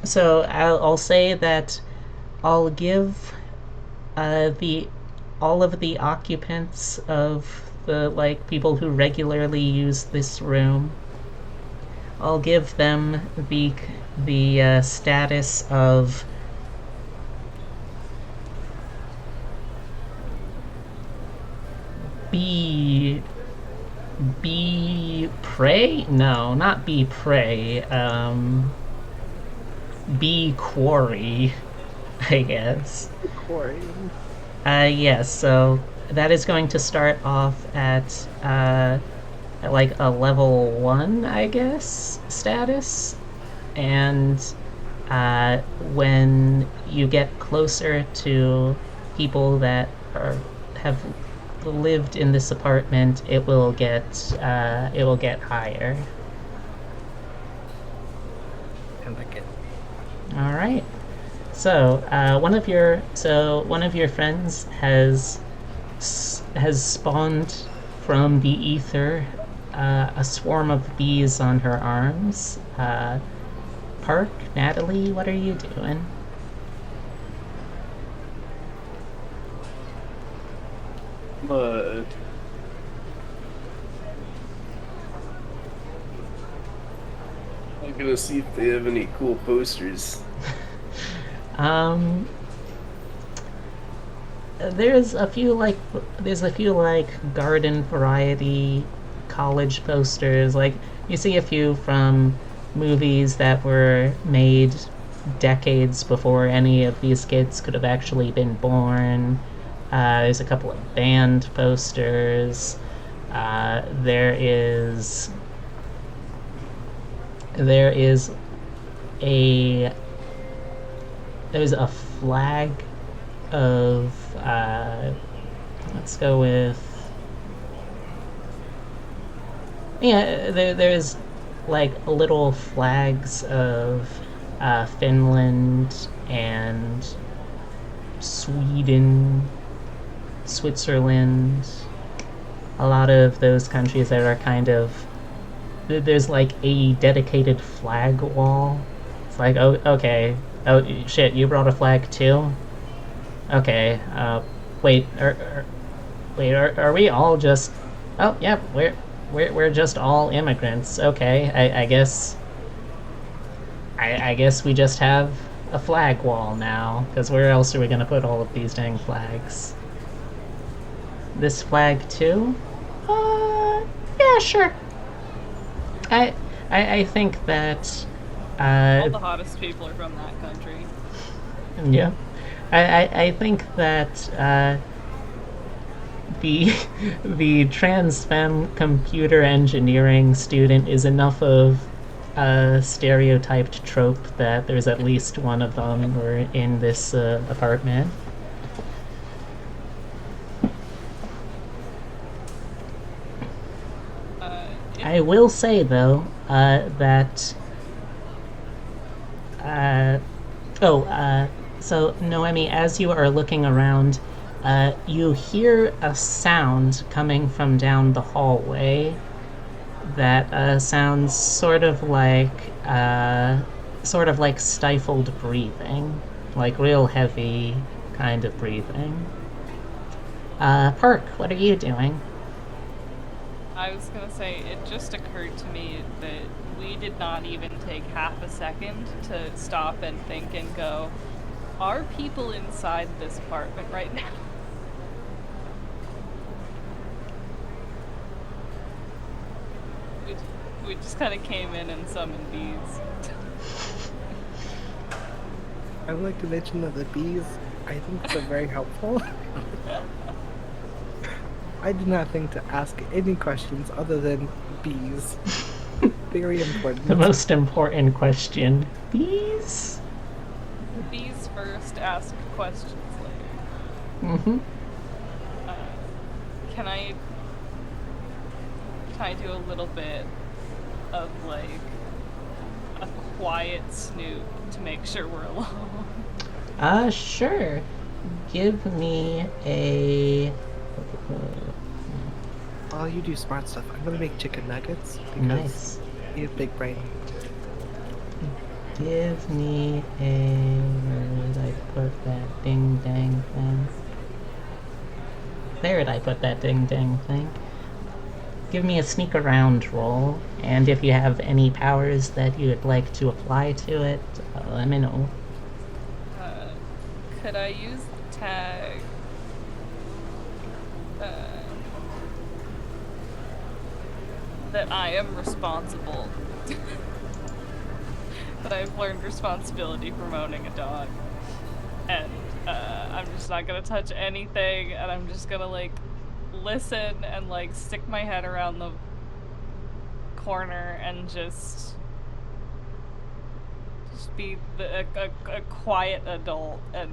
So I'll say that I'll give all of the occupants of the like people who regularly use this room, I'll give them the status of bee prey? No, not bee prey. Bee quarry, I guess. Quarry. Yes, so that is going to start off at like a level 1, I guess, status. And when you get closer to people that have lived in this apartment, it will get higher. I like it. All right. So one of your friends has spawned from the ether a swarm of bees on her arms. Park, Natalie, what are you doing? I'm gonna see if they have any cool posters. There's a few like garden variety college posters. Like you see a few from movies that were made decades before any of these kids could have actually been born. There's a couple of band posters. There's a flag of let's go with there's like little flags of Finland and Sweden, Switzerland, a lot of those countries that are kind of, there's like a dedicated flag wall. It's like, oh, okay, oh shit, you brought a flag too? Okay, wait, are we all just, oh yeah, we're just all immigrants. Okay, I guess we just have a flag wall now, because where else are we gonna put all of these dang flags? this flag too? Yeah, sure. I think that All the hottest people are from that country. yeah. I think that the the trans femme computer engineering student is enough of a stereotyped trope that there's at least one of them or in this apartment. I will say though that so Noemi, as you are looking around, you hear a sound coming from down the hallway that sounds sort of like stifled breathing, like real heavy kind of breathing. Perk, what are you doing? I was gonna say, it just occurred to me that we did not even take half a second to stop and think and go, are people inside this apartment right now? We just kind of came in and summoned bees. I would like to mention that the bees, I think, are very helpful. I did not think to ask any questions other than bees. Very important. The most important question. Bees? Bees first, ask questions later. Mm-hmm. Can I do a little bit of, like, a quiet snoop to make sure we're alone? Sure. Give me a... While you do smart stuff, I'm gonna make chicken nuggets. Because Nice. you have big brain. Give me a... Where did I put that ding-dang thing? There did I put that ding-dang thing. Give me a sneak around roll, and if you have any powers that you would like to apply to it, let me know. Could I use the tag? That I am responsible. That I've learned responsibility from owning a dog. And I'm just not gonna touch anything, and I'm just gonna, like, listen and, like, stick my head around the corner and just be a quiet adult and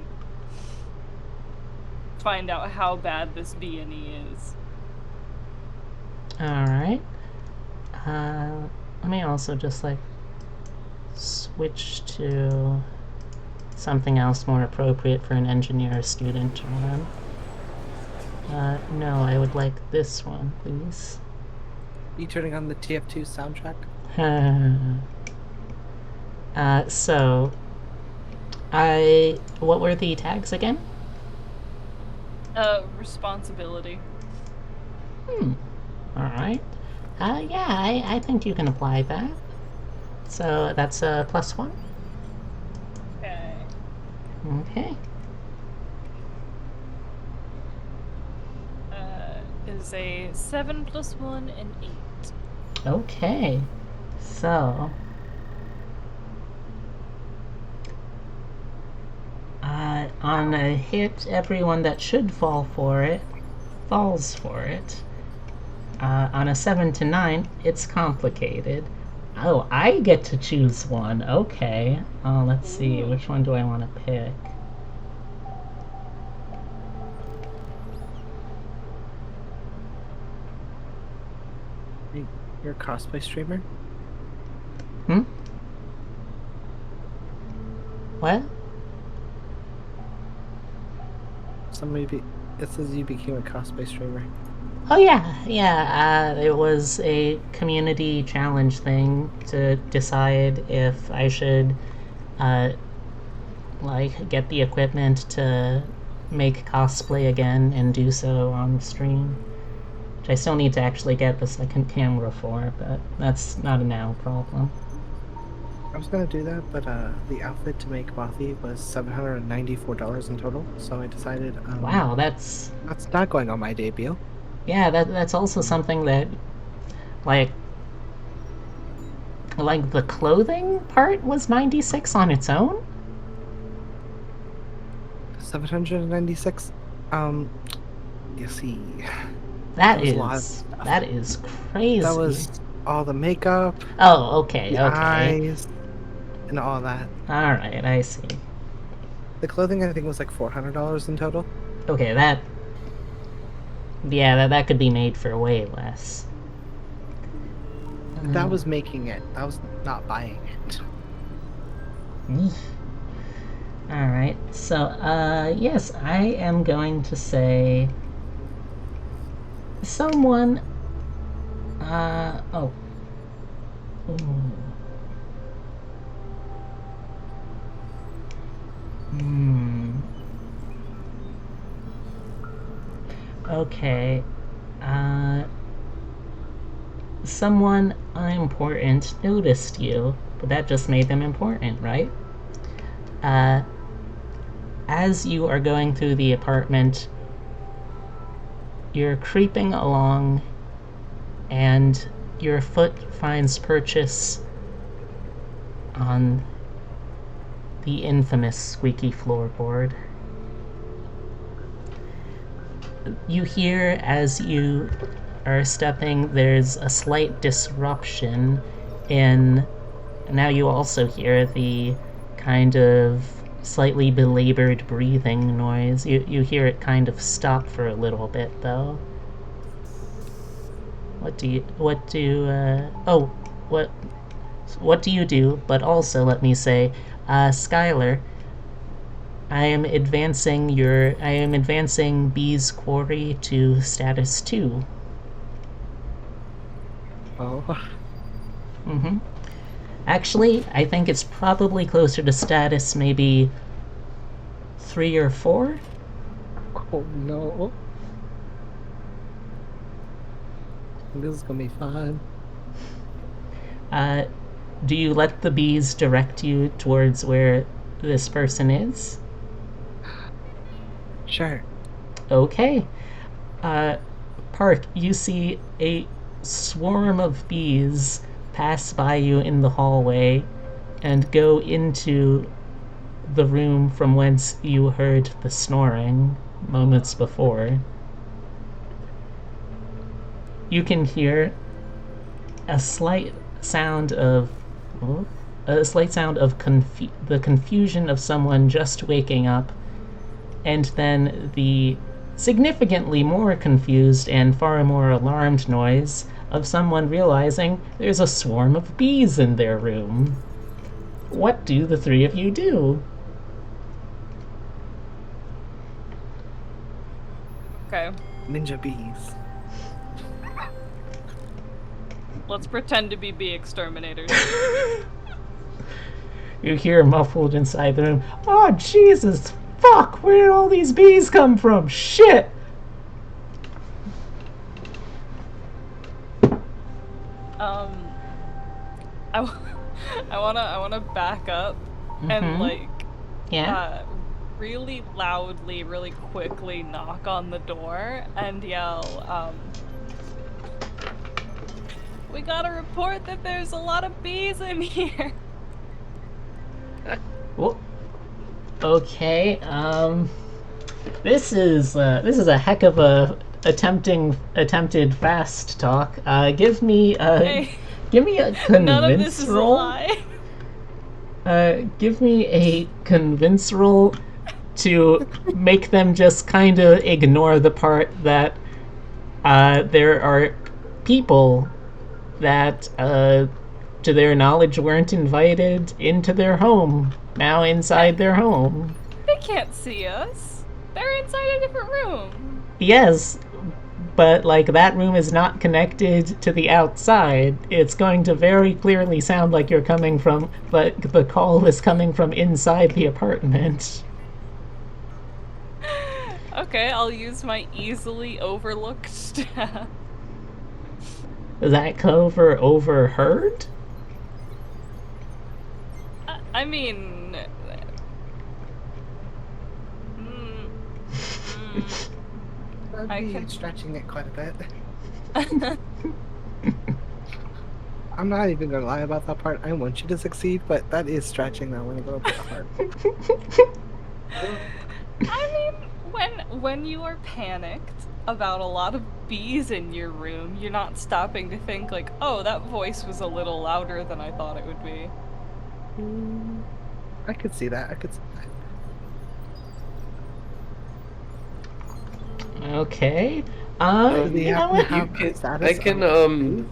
find out how bad this B&E is. Alright. Let me also just, like, switch to something else more appropriate for an engineer student to run. No, I would like this one, please. You turning on the TF2 soundtrack? So, what were the tags again? Responsibility. Alright. Yeah, I think you can apply that. So, that's a +1. Okay. Okay. Is a 7 + 1 and 8. Okay. So... on a hit, everyone that should fall for it falls for it. On a 7 to 9, it's complicated. Oh, I get to choose one. Okay. Let's see. Which one do I want to pick? Hey, you're a cosplay streamer? What? It says you became a cosplay streamer. Oh yeah. It was a community challenge thing to decide if I should, like, get the equipment to make cosplay again and do so on stream. Which I still need to actually get the second camera for, but that's not a now problem. I was gonna do that, but the outfit to make Bothy was $794 in total, so I decided Wow, that's not going on my debut. yeah, that's also something that like the clothing part was 96 on its own. 796. You see, That was a lot of is stuff. that is crazy. That was all the makeup, Oh, okay, the okay. eyes, and all that. All right, I see. The clothing I think was like $400 in total. Okay, that could be made for way less. That was making it. That was not buying it. All right. So, yes, I am going to say someone. Oh. Ooh. Okay. Someone unimportant noticed you, but that just made them important, right? As you are going through the apartment, you're creeping along, and your foot finds purchase on the infamous squeaky floorboard. You hear as you are stepping, there's a slight disruption in. Now you also hear the kind of slightly belabored breathing noise. You hear it kind of stop for a little bit, though. What do you do? But also, let me say, Skylar, I am advancing B's quarry to status 2. Oh. Mm-hmm. Actually, I think it's probably closer to status maybe 3 or 4. Oh no. This is gonna be fun. Do you let the bees direct you towards where this person is? Sure. Okay. Park, you see a swarm of bees pass by you in the hallway and go into the room from whence you heard the snoring moments before. You can hear a slight sound of the confusion of someone just waking up, and then the significantly more confused and far more alarmed noise of someone realizing there's a swarm of bees in their room. What do the three of you do? Okay. Ninja bees. Let's pretend to be bee exterminators. You hear muffled inside the room, "Oh, Jesus, fuck, where did all these bees come from? Shit!" I wanna back up and like, really loudly, really quickly knock on the door and yell, "We got a report that there's a lot of bees in here." Well, okay, this is a heck of a attempted fast talk. Give me a convince None of this is roll. a lie. Give me a convince roll to make them just kind of ignore the part that there are people that, to their knowledge, weren't invited into their home, now inside their home. They can't see us. They're inside a different room. Yes, but, like, that room is not connected to the outside. It's going to very clearly sound like you're coming from, like, the call is coming from inside the apartment. Okay, I'll use my easily overlooked stat. Is that cover overheard? I mean, That'd I be can- stretching it quite a bit. I'm not even gonna lie about that part. I want you to succeed, but that is stretching that one a little bit hard. I mean, when you are panicked about a lot of bees in your room, you're not stopping to think like, oh, that voice was a little louder than I thought it would be. I could see that. I could see that. Okay. Do they You know happen to what? have a status I can, of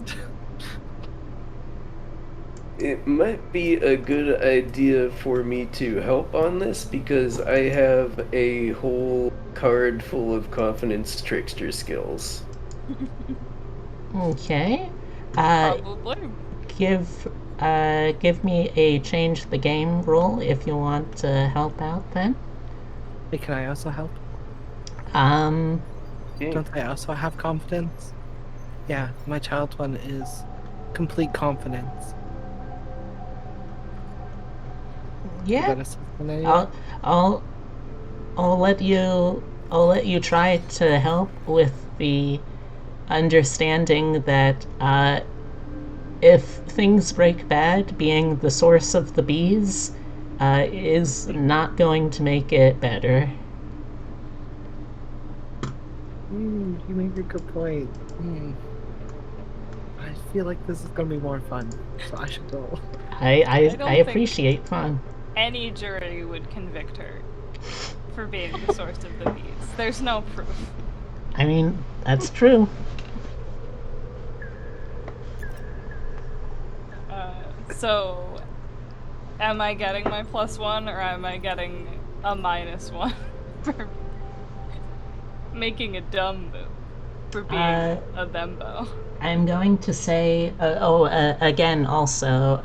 it might be a good idea for me to help on this because I have a whole card full of confidence trickster skills. Okay. Probably. Give me a change the game roll if you want to help out then. Hey, can I also help? Um, Don't I also have confidence? Yeah, my child one is complete confidence. yeah. That assist in any way? I'll I'll let you try to help with the understanding that if things break bad, being the source of the bees is not going to make it better. You make a good point. I feel like this is gonna be more fun, so I should roll. I don't think- appreciate fun. Any jury would convict her for being the source of the bees. There's no proof. I mean, that's true. So, am I getting my +1 or am I getting a -1 for making a dumb move? For being a thembo? I'm going to say, again, also,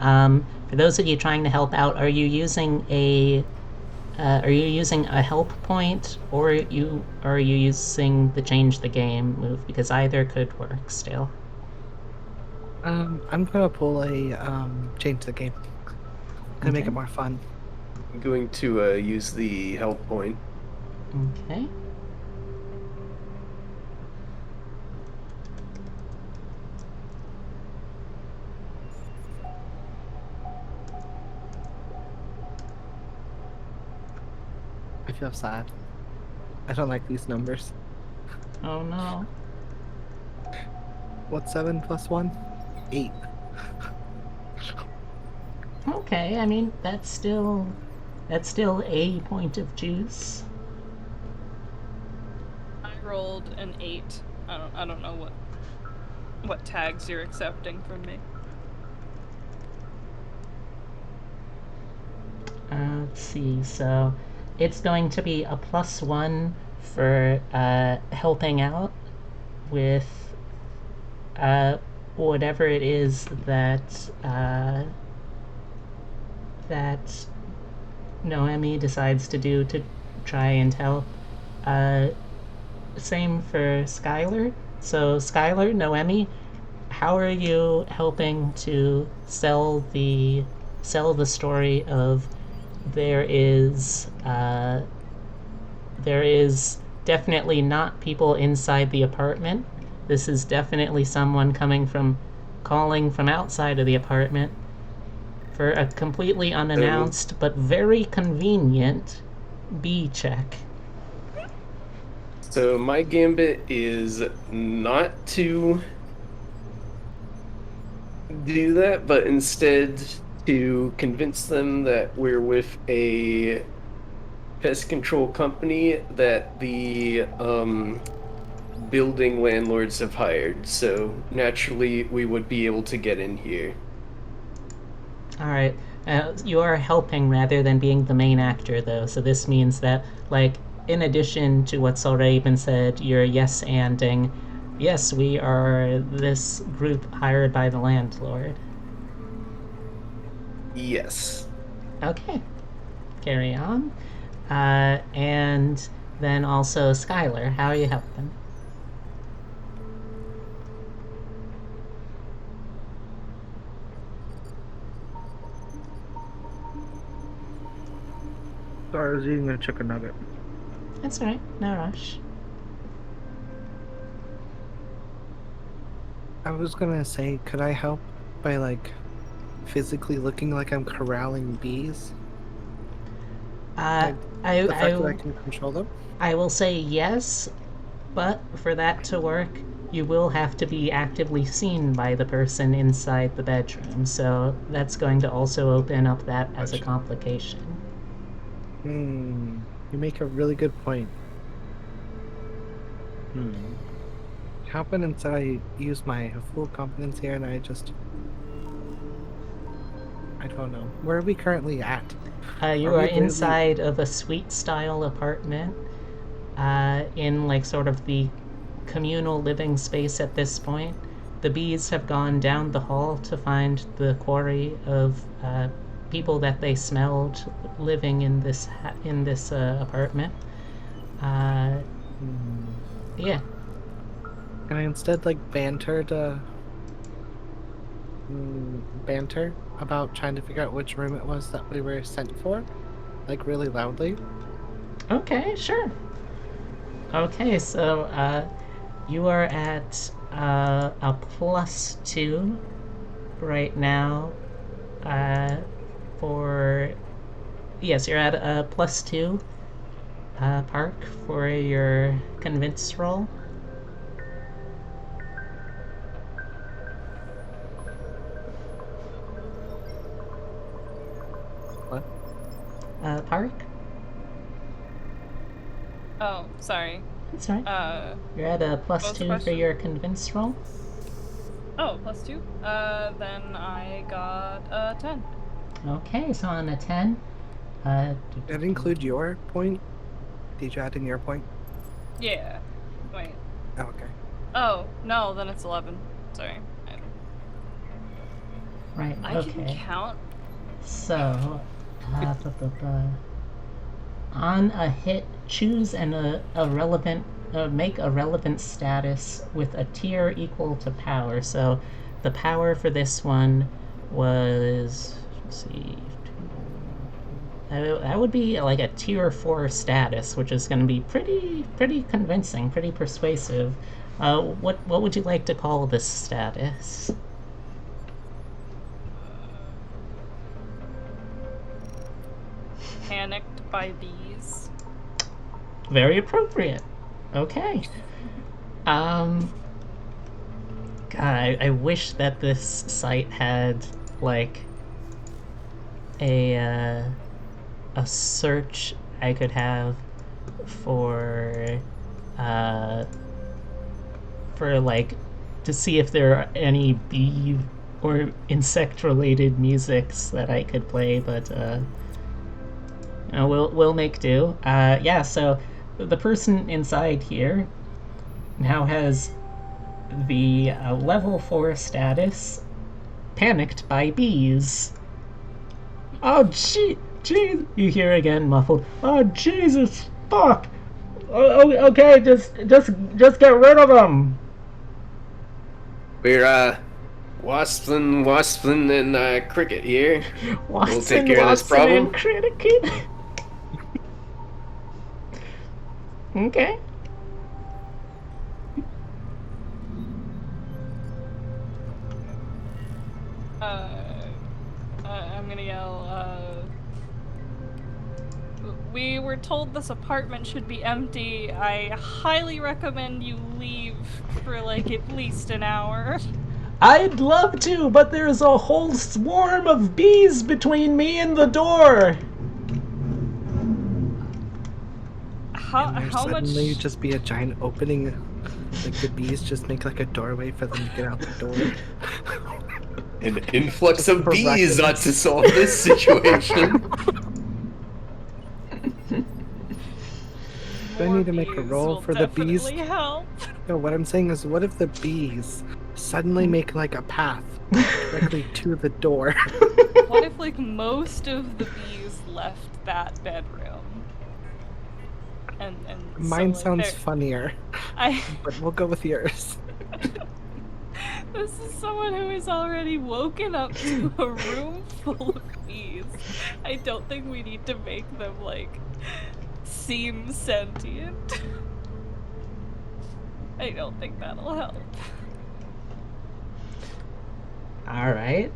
for those of you trying to help out, are you using a help point, or are you using the change the game move? Because either could work still. I'm gonna pull a change the game. Gonna make Okay. it more fun. I'm going to use the help point. Okay. I feel sad. I don't like these numbers. Oh no. What's 7 plus 1? 8. Okay, I mean that's still a point of juice. I rolled an 8. I don't know what tags you're accepting from me. Let's see. So it's going to be a +1 for helping out with whatever it is that that Noemi decides to do to try and help. Same for Skylar. So Skylar, Noemi, how are you helping to sell the story of there is definitely not people inside the apartment. This is definitely someone calling from outside of the apartment for a completely unannounced but very convenient bee check. So my gambit is not to do that, but instead to convince them that we're with a pest control company that the building landlords have hired. So naturally, we would be able to get in here. All right. You are helping rather than being the main actor, though. So this means that, like, in addition to what's already been said, you're yes-anding. Yes, we are this group hired by the landlord. Yes. Okay. Carry on. And then also Skylar, how are you helping? Sorry, I was eating a chicken nugget. That's all right. No rush. I was gonna say, could I help by, like, physically looking like I'm corralling bees? I, The fact that I I, can control them? I will say yes, but for that to work, you will have to be actively seen by the person inside the bedroom, so that's going to also open up that as a complication. You make a really good point. How about instead I use my full competence here and I don't know. Where are we currently at? You Are are we really- inside of a suite-style apartment, in like sort of the communal living space at this point. The bees have gone down the hall to find the quarry of people that they smelled living in this apartment. Yeah. Can I instead like banter about trying to figure out which room it was that we were sent for? Like really loudly? Okay, sure. Okay, so you are at a +2 right now. Yes, you're at a +2 Park for your convince roll. What? Park? Oh, sorry. That's right. You're at a what was the +2 for question? your convince roll. Oh, +2? Then I got a 10. Okay, so on a 10. Did that include your point? Did you add in your point? Yeah. Wait. Oh, okay. Oh, no, then it's 11. Sorry. Right, I okay. can count. So, on a hit, choose make a relevant status with a tier equal to power. So, the power for this one was, let's see, that would be like a tier 4 status, which is going to be pretty convincing, pretty persuasive. What would you like to call this status? Panicked by bees. Very appropriate. Okay. God, I wish that this site had like a search I could have for like to see if there are any bee or insect related musics that I could play, but we'll make do. Yeah, so the person inside here now has the level 4 status, panicked by bees. Oh, gee, you hear again muffled. Oh, Jesus, fuck. Oh, okay, just get rid of them. We're Waspin and Cricket here. We'll take care of this Watson problem. and Cricket. Okay. I'm gonna yell, we were told this apartment should be empty. I highly recommend you leave for like at least an hour. I'd love to, but there's a whole swarm of bees between me and the door. How And there much? suddenly just be a giant opening, like the bees just make like a doorway for them to get out the door. An influx of For bees ought records. to solve this situation. Do I need to make a roll will for the bees? definitely help. No, what I'm saying is, what if the bees suddenly make like a path directly to the door? What if like most of the bees left that bedroom? And Mine so, like, sounds they're- funnier, but we'll go with yours. This is someone who is already woken up to a room full of bees. I don't think we need to make them, like, seem sentient. I don't think that'll help. Alright.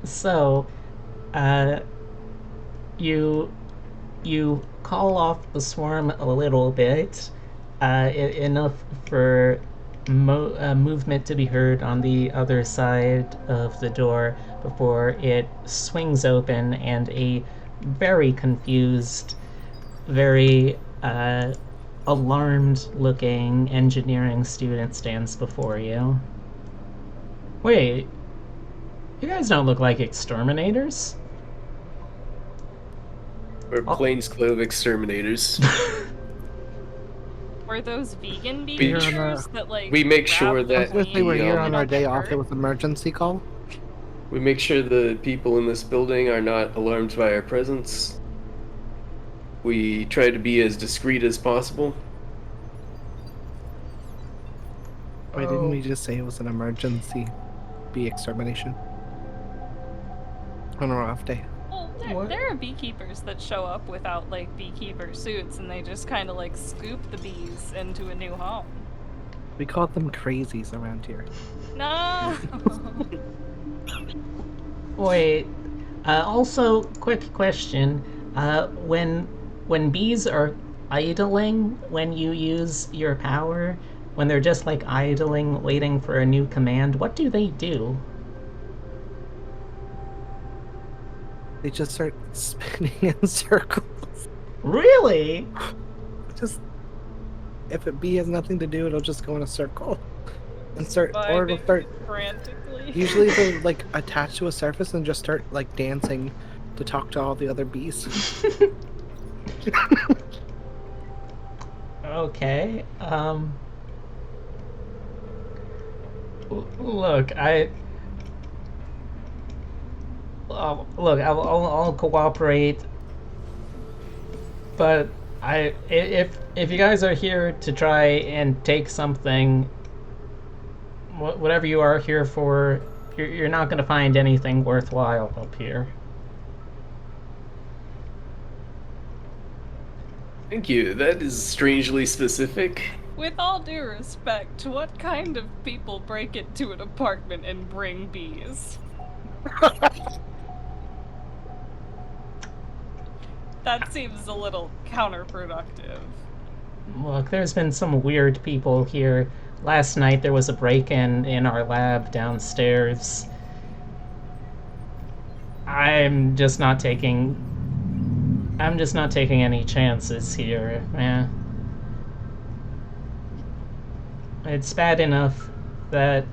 So, you call off the swarm a little bit, enough for movement to be heard on the other side of the door before it swings open and a very confused, very alarmed looking engineering student stands before you. Wait, you guys don't look like exterminators. We're plainclothes exterminators. Were those vegan We- beavers that, like, we make sure wrap that- the If they were wings here in on our the day off, dirt? it was emergency call. We make sure the people in this building are not alarmed by our presence. We try to be as discreet as possible. Wait, didn't we just say it was an emergency bee extermination? On our off day. Well, What? there are beekeepers that show up without, like, beekeeper suits, and they just kind of, like, scoop the bees into a new home. We call them crazies around here. No! Wait. Also, quick question. When bees are idling, when you use your power, when they're just like idling, waiting for a new command, what do they do? They just start spinning in circles. Really? Just if a bee has nothing to do, it'll just go in a circle and start, or it'll Vibing start. frantically. Usually they'll like attach to a surface and just start like dancing to talk to all the other bees. Okay. Look, I'll cooperate, but if you guys are here to try and take something, whatever you are here for, you're not going to find anything worthwhile up here. Thank you. That is strangely specific. With all due respect, what kind of people break into an apartment and bring bees? That seems a little counterproductive. Look, there's been some weird people here. Last night there was a break-in in our lab downstairs. I'm just not taking any chances here, man. It's bad enough that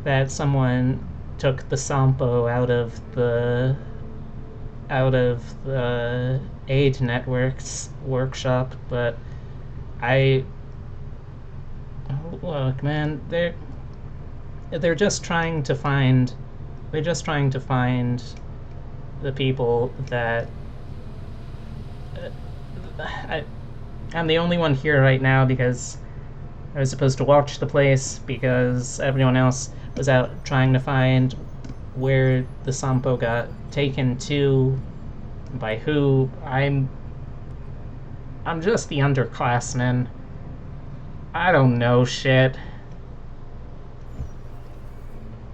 that someone took the Sampo out of the Aid Network's workshop, but look, man, they're just trying to find the people that I'm the only one here right now because I was supposed to watch the place because everyone else was out trying to find where the Sampo got taken to, by who. I'm just the underclassman. I don't know shit.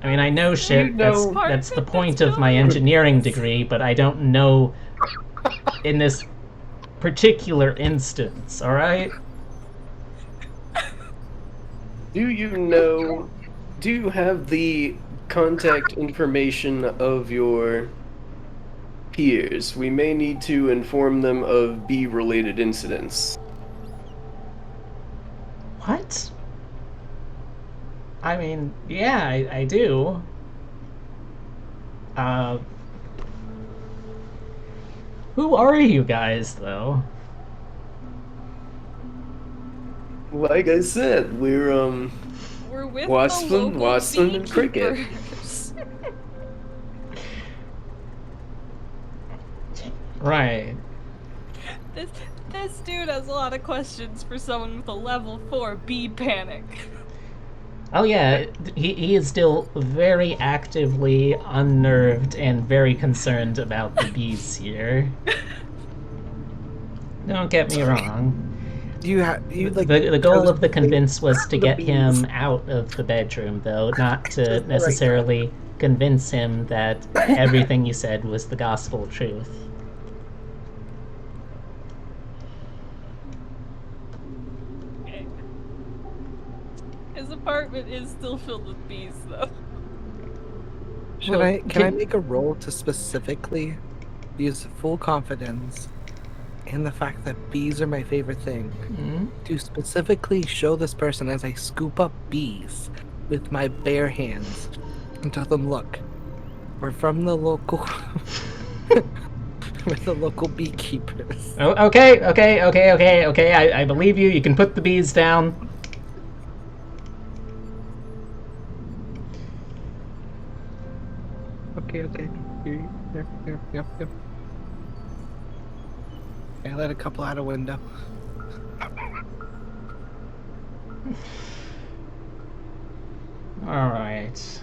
I mean, I know shit. That's the point of my engineering degree, but I don't know in this particular instance, alright? Do you have the contact information of your peers? We may need to inform them of bee-related incidents. What? I mean, yeah, I do. Who are you guys, though? Like I said, we're with Watson, the local Watson, and Cricket. beekeepers. Right. This dude has a lot of questions for someone with a level 4 bee panic. Oh yeah, he is still very actively unnerved and very concerned about the bees here. Don't get me wrong. You like The goal chose of the convince was to the get bees. him out of the bedroom, though, not to Just the right time. necessarily convince him that everything you said was the gospel truth. Okay. His apartment is still filled with bees, though. Can I make a roll to specifically use full confidence in the fact that bees are my favorite thing to specifically show this person as I scoop up bees with my bare hands and tell them, look, we're from the local with the local beekeepers. Oh, okay. I believe you. You can put the bees down. Okay. Yep. I let a couple out a window. All right.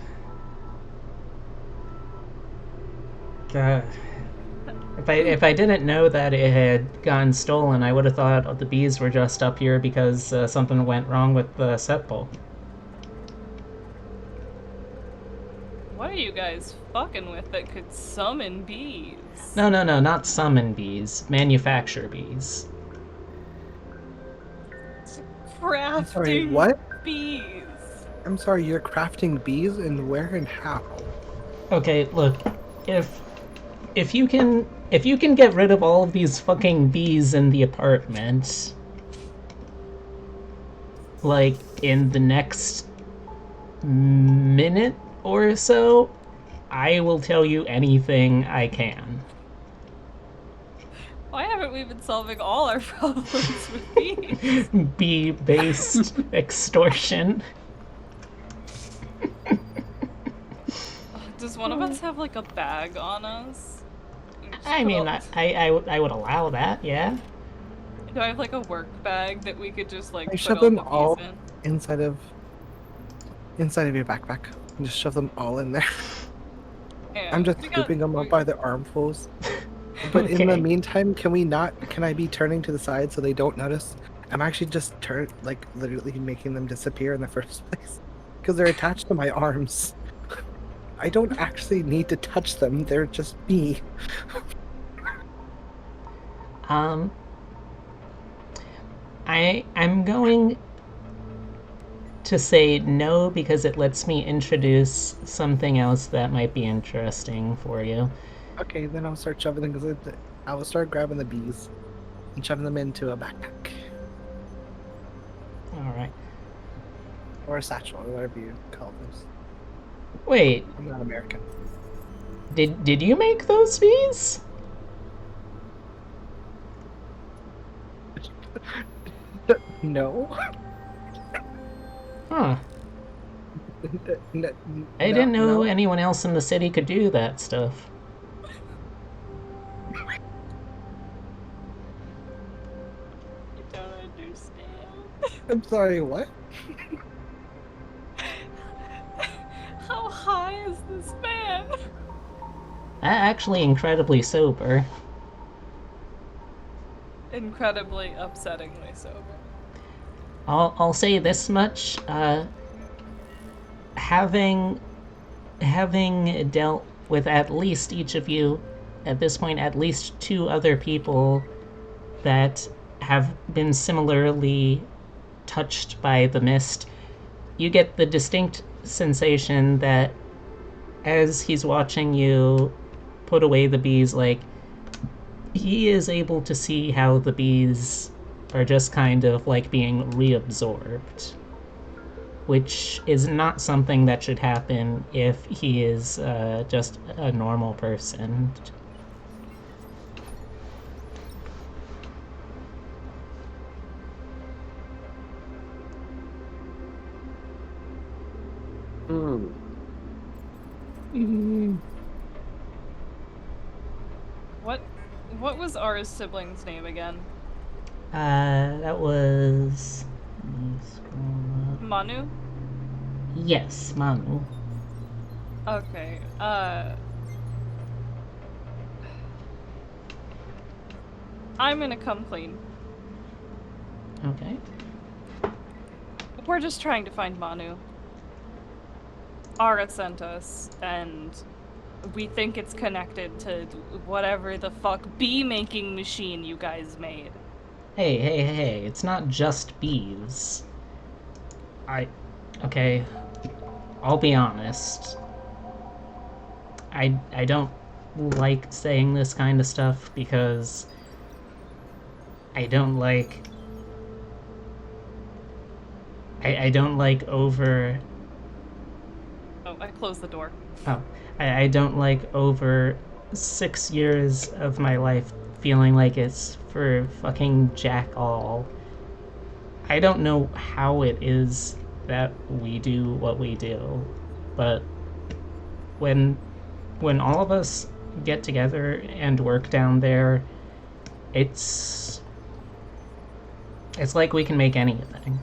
If I didn't know that it had gotten stolen, I would have thought the bees were just up here because something went wrong with the set bowl. What are you guys fucking with that could summon bees? No, not summon bees. Manufacture bees. Crafting I'm sorry, what? bees. I'm sorry, you're crafting bees, and where and how? Okay, look, if you can get rid of all of these fucking bees in the apartment, like in the next minute or so, I will tell you anything I can. Why haven't we been solving all our problems with bees? Bee-based extortion. Does one of us have like a bag on us? I mean, I would allow that, yeah. Do I have like a work bag that we could just like I put shove all them the bees all in? inside of your backpack. And just shove them all in there. Yeah, I'm just we scooping them up by the armfuls. But in the Okay. meantime, can I be turning to the side so they don't notice? I'm actually just literally making them disappear in the first place. Because they're attached to my arms. I don't actually need to touch them, they're just me. I'm going to say no because it lets me introduce something else that might be interesting for you. Okay, then I'll start shoving them, I will start grabbing the bees and shoving them into a backpack. Alright. Or a satchel, or whatever you call those. Wait, I'm not American. did you make those bees? No. Huh. I didn't know anyone else in the city could do that stuff. I don't understand. I'm sorry, what? How high is this man? Actually, incredibly sober. Incredibly upsettingly sober. I'll say this much. Having dealt with at least each of you, at this point, at least 2 other people that have been similarly touched by the mist, you get the distinct sensation that as he's watching you put away the bees, like, he is able to see how the bees are just kind of like being reabsorbed, which is not something that should happen if he is just a normal person. What was our sibling's name again? That was... Let me scroll up. Manu? Yes, Manu. Okay, I'm gonna come clean. Okay. We're just trying to find Manu. Ara sent us, and we think it's connected to whatever the fuck bee-making machine you guys made. Hey, it's not just bees. Okay, I'll be honest. I don't like saying this kind of stuff because I don't like I don't like over Oh, I closed the door. I don't like over 6 years of my life feeling like it's for fucking jack all. I don't know how it is that we do what we do, but when all of us get together and work down there, it's like we can make anything.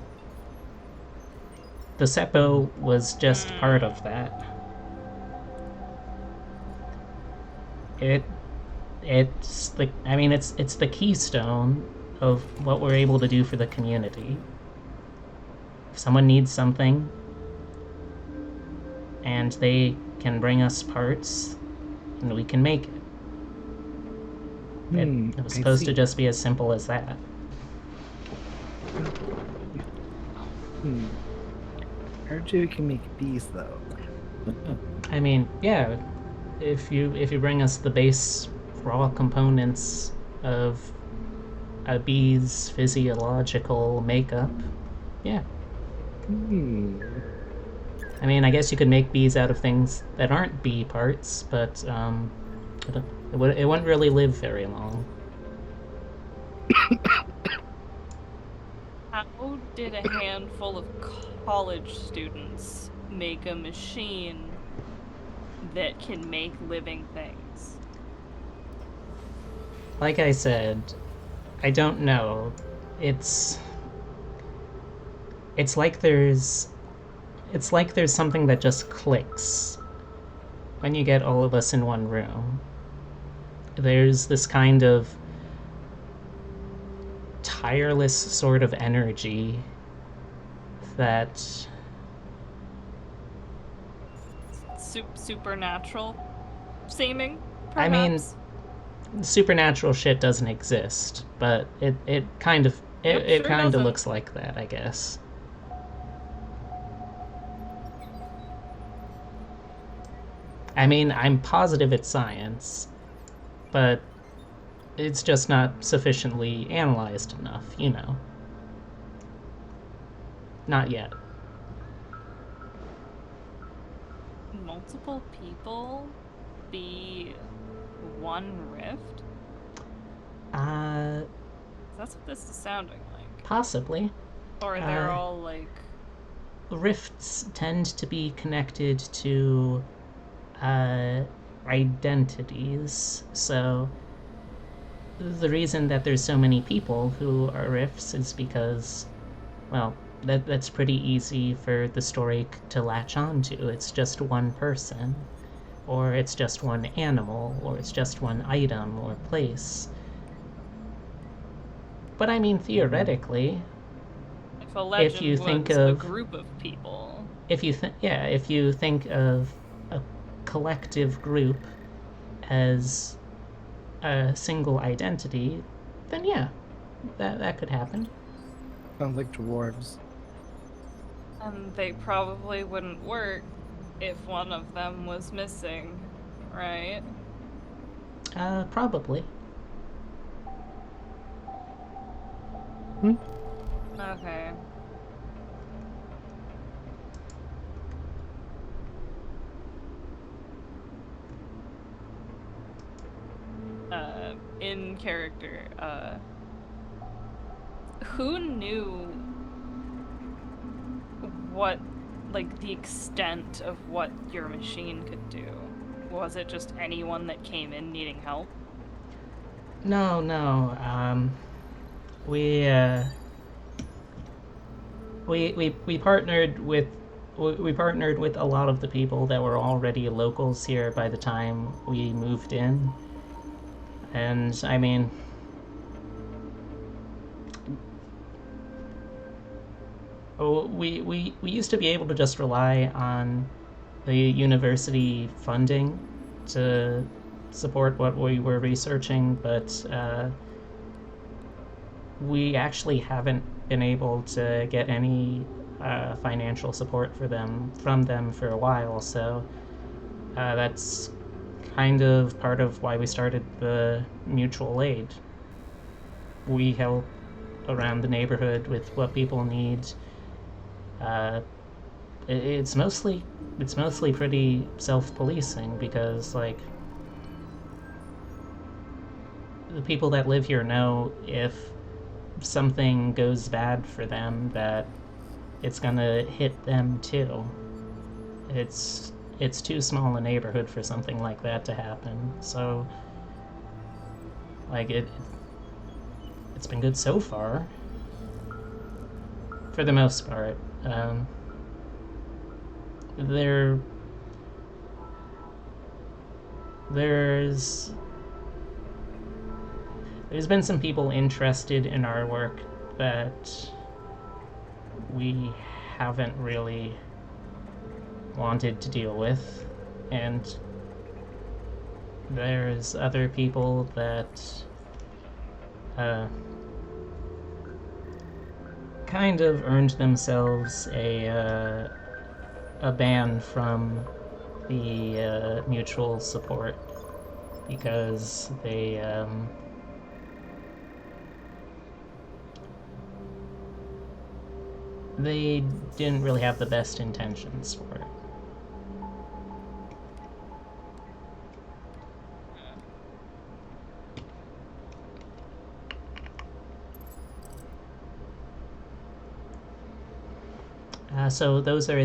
The Seppo was just part of that. It's the keystone of what we're able to do for the community. If someone needs something and they can bring us parts, and we can make it. It was supposed to just be as simple as that. Heard you can make bees though. I mean, yeah, if you bring us the base raw components of a bee's physiological makeup, yeah. I mean, I guess you could make bees out of things that aren't bee parts, but it wouldn't really live very long. How did a handful of college students make a machine that can make living things? Like I said, I don't know. It's like there's something that just clicks when you get all of us in one room. There's this kind of tireless sort of energy that Supernatural seeming, perhaps? I mean, supernatural shit doesn't exist, but it kind of looks like that, I guess. I mean, I'm positive it's science, but it's just not sufficiently analyzed enough, you know. Not yet. Multiple people be one rift? That's what this is sounding like. Possibly. Or they're all like... Rifts tend to be connected to identities, so the reason that there's so many people who are rifts is because, well, that's pretty easy for the story to latch onto. It's just one person, or it's just one animal, or it's just one item or place. But I mean, theoretically, if a legend if you think was of a group of people, if you think of a collective group as a single identity, then yeah, that could happen. Sounds like dwarves. and they probably wouldn't work if one of them was missing, right? Probably. Okay. In character, who knew what, like, the extent of what your machine could do? Was it just anyone that came in needing help? No. We partnered with we partnered with a lot of the people that were already locals here by the time we moved in. And, I mean, we used to be able to just rely on the university funding to support what we were researching, but we actually haven't been able to get any financial support from them for a while, so that's kind of part of why we started the mutual aid. We help around the neighborhood with what people need. It's mostly pretty self-policing because, like, the people that live here know if something goes bad for them that it's gonna hit them too. It's too small a neighborhood for something like that to happen. So, like, it's been good so far, for the most part. There's been some people interested in our work that we haven't really wanted to deal with, and there's other people that kind of earned themselves a ban from the mutual support because they didn't really have the best intentions for it. So those are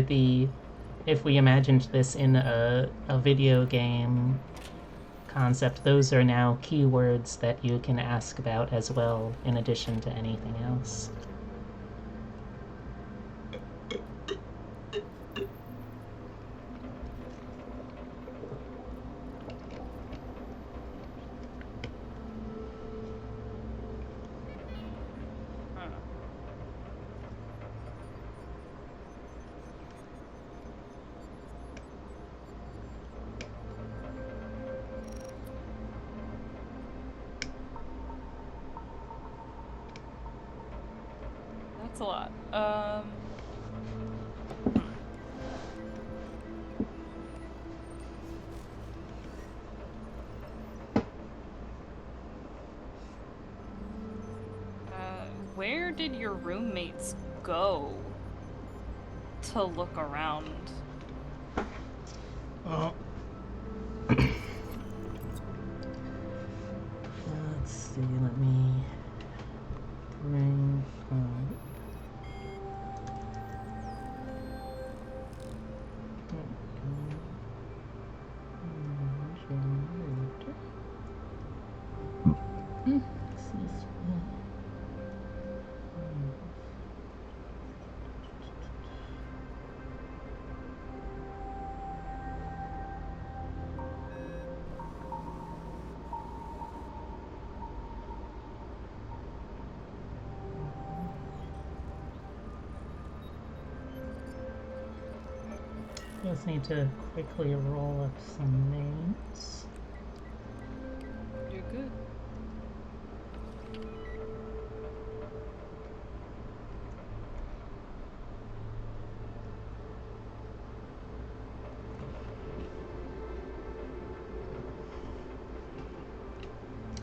if we imagined this in a video game concept, those are now keywords that you can ask about as well, in addition to anything else. That's a lot. Where did your roommates go to look around? Oh. Let's see, let me bring just need to quickly roll up some names. You're good.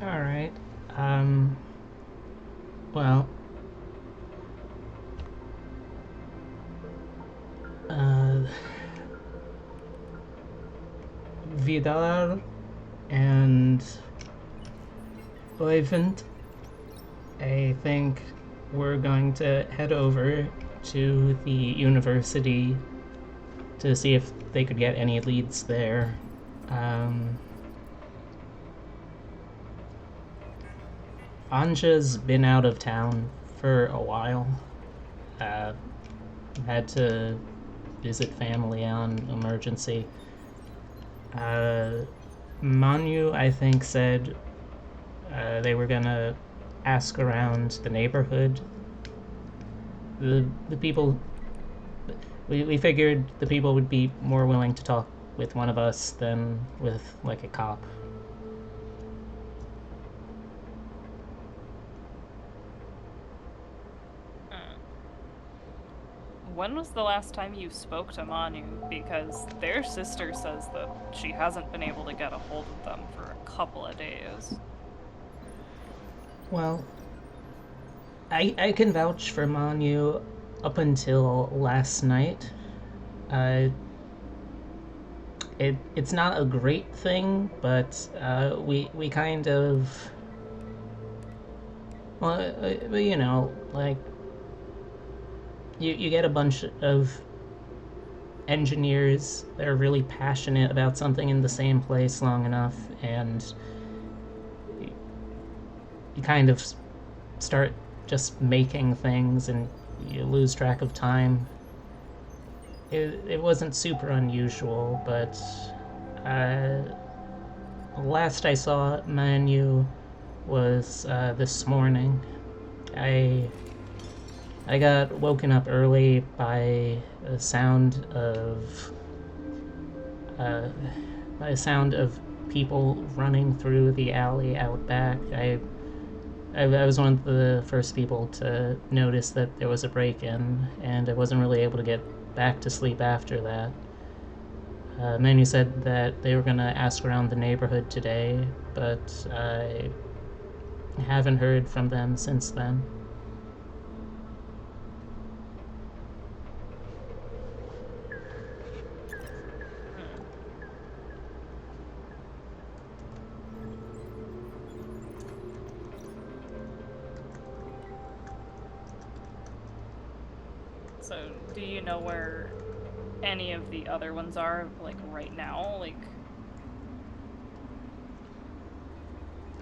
Alright, well, Vidal and Oyvind, I think we're going to head over to the university to see if they could get any leads there. Anja's been out of town for a while. Had to visit family on emergency. Manu, I think, said they were gonna ask around the neighborhood. The people, we figured the people would be more willing to talk with one of us than with, like, a cop. When was the last time you spoke to Manu? Because their sister says that she hasn't been able to get a hold of them for a couple of days. Well, I can vouch for Manu up until last night. It's not a great thing, but we kind of, well, you know, like, you get a bunch of engineers that are really passionate about something in the same place long enough, and you kind of start just making things, and you lose track of time. It wasn't super unusual, but last I saw Manu was this morning. I got woken up early by a sound of people running through the alley out back. I was one of the first people to notice that there was a break-in, and I wasn't really able to get back to sleep after that. Manu said that they were going to ask around the neighborhood today, but I haven't heard from them since then. So, do you know where any of the other ones are, like, right now? Like...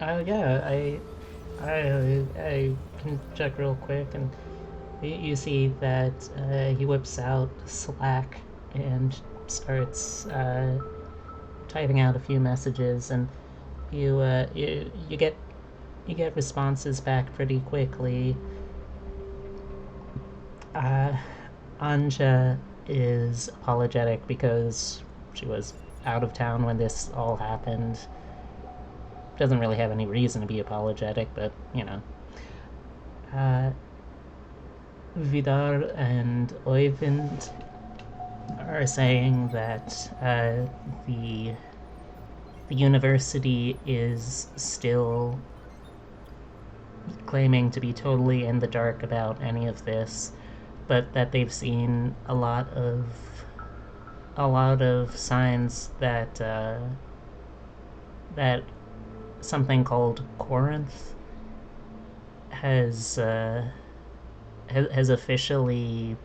Yeah, I can check real quick, and you see that he whips out Slack and starts typing out a few messages, and you get responses back pretty quickly. Anja is apologetic because she was out of town when this all happened. Doesn't really have any reason to be apologetic, but, you know. Vidar and Oyvind are saying that the university is still claiming to be totally in the dark about any of this, but that they've seen a lot of signs that that something called Corinth has officially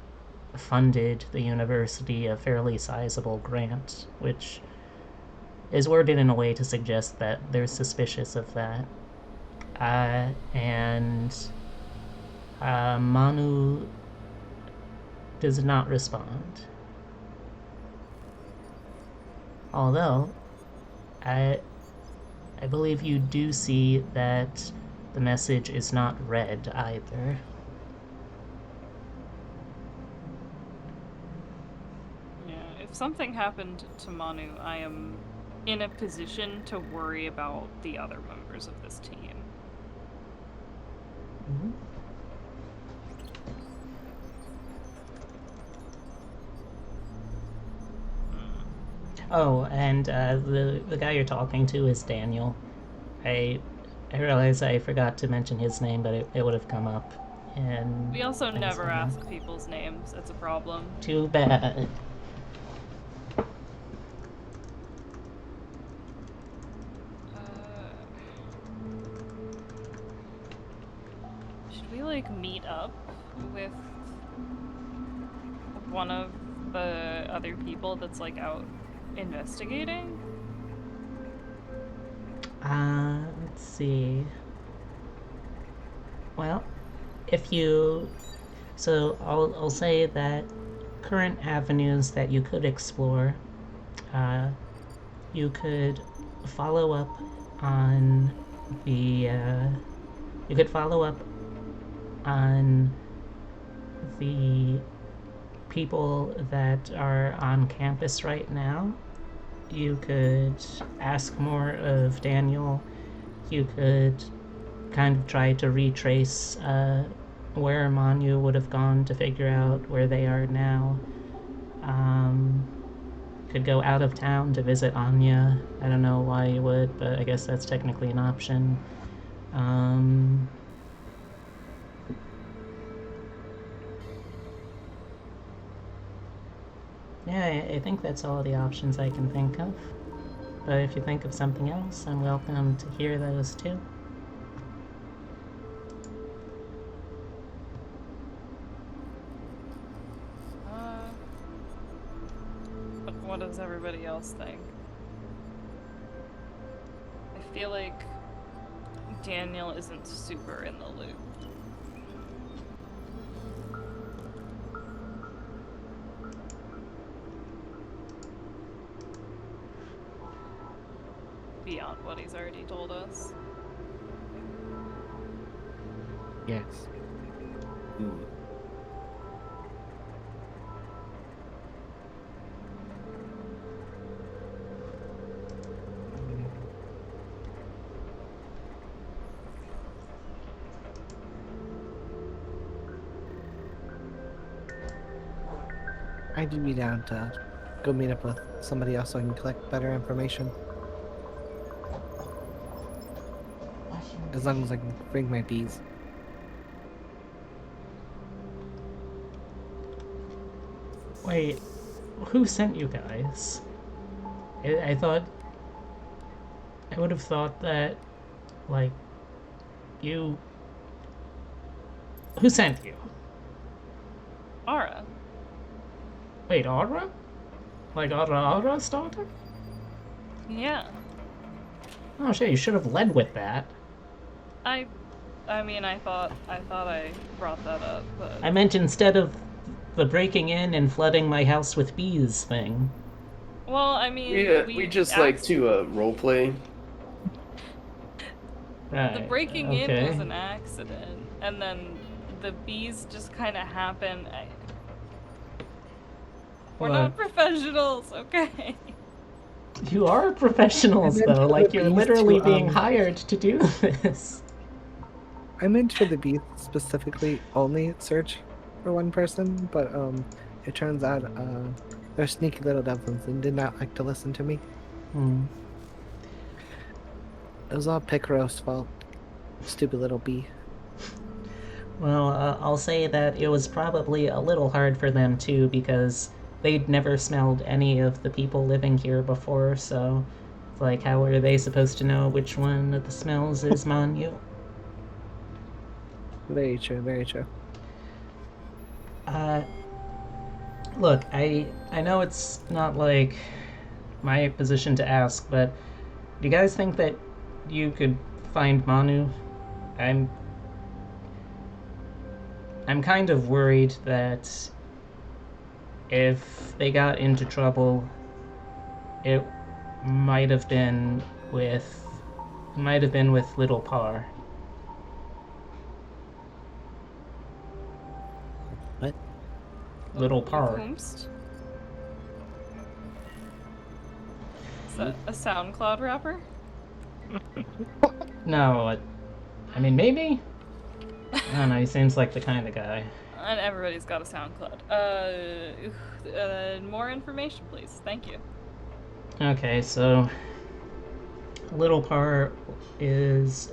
funded the university a fairly sizable grant, which is worded in a way to suggest that they're suspicious of that. And Manu does not respond. Although, I believe you do see that the message is not read either. Yeah, if something happened to Manu, I am in a position to worry about the other members of this team. Mm-hmm. Oh, and the guy you're talking to is Daniel. I realize I forgot to mention his name, but it would have come up. And we also never ask people's names. It's a problem. Too bad. Should we, like, meet up with one of the other people that's, like, out investigating? Let's see. Well, if you... So, I'll say that current avenues that you could explore. You could follow up on the you could follow up on the people that are on campus right now. You could ask more of Daniel. You could kind of try to retrace where Manu would have gone to figure out where they are now. Could go out of town to visit Anya. I don't know why you would, but I guess that's technically an option. Yeah, I think that's all the options I can think of. But if you think of something else, I'm welcome to hear those too. What does everybody else think? I feel like Daniel isn't super in the loop. Beyond what he's already told us. Yes. I'd be down to go meet up with somebody else so I can collect better information. As long as I can bring my bees. Wait, who sent you guys? I thought... I would have thought that, like, you... Who sent you? Ara. Wait, Aura? Like Ara's daughter? Yeah. Oh shit, you should have led with that. I mean, I thought I brought that up, but... I meant instead of the breaking in and flooding my house with bees thing. Well, I mean... Yeah, we just like to roleplay. Right, The breaking in okay. was an accident, and then the bees just kind of happened. We're not professionals, okay? You are professionals, I meant though. for Like, the you're bees literally to, being hired to do this. I meant for the bees specifically only search for one person, but it turns out they're sneaky little devils and did not like to listen to me. It was all Picaro's fault. Stupid little bee. Well, I'll say that it was probably a little hard for them, too, because they'd never smelled any of the people living here before, so... Like, how are they supposed to know which one of the smells is Manu? Very true, very true. Look, I know it's not, like, my position to ask, but do you guys think that you could find Manu? I'm kind of worried that if they got into trouble, it might have been with Little Par. What? Little Par. Is that a SoundCloud rapper? No, I mean, maybe? I don't know, he seems like the kind of guy. And everybody's got a SoundCloud. More information, please. Thank you. Okay, so Little Par is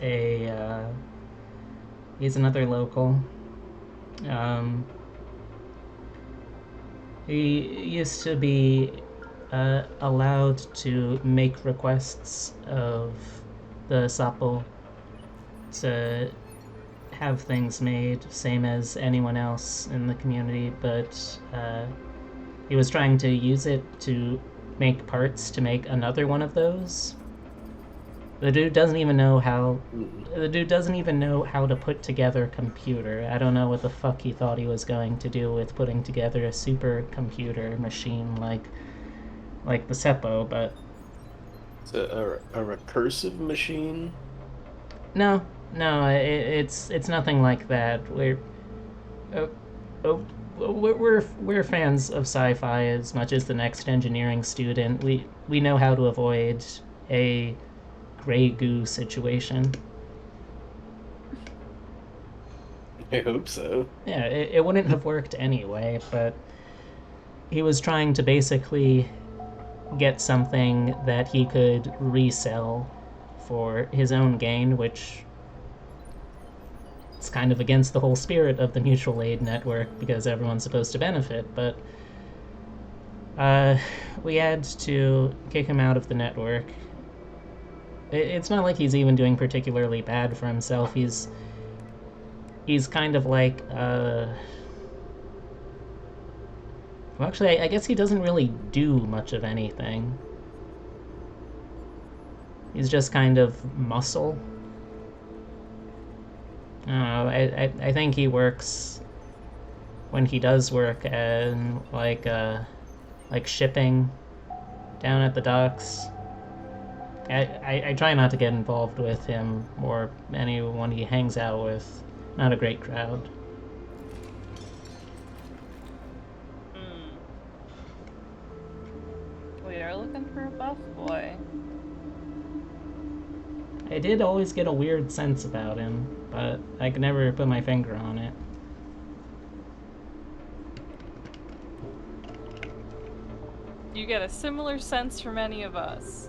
he's another local. He used to be allowed to make requests of the Sapo to have things made, same as anyone else in the community, but he was trying to use it to make parts to make another one of those. The dude doesn't even know how. Mm. The dude doesn't even know how to put together a computer. I don't know what the fuck he thought he was going to do with putting together a supercomputer machine like the Seppo, but It's a recursive machine. no, it's nothing like that. Uh, oh, we're fans of sci-fi as much as the next engineering student. We know how to avoid a gray goo situation. I hope so. Yeah, it wouldn't have worked anyway, but he was trying to basically get something that he could resell for his own gain, which it's kind of against the whole spirit of the mutual aid network because everyone's supposed to benefit, but we had to kick him out of the network. It's not like he's even doing particularly bad for himself. He's kind of like well, actually, I guess he doesn't really do much of anything. He's just kind of muscle. I don't know. I think he works when he does work and like shipping down at the docks. I try not to get involved with him or anyone he hangs out with. Not a great crowd. We are looking for a buff boy. I did always get a weird sense about him, but I could never put my finger on it. You get a similar sense from any of us.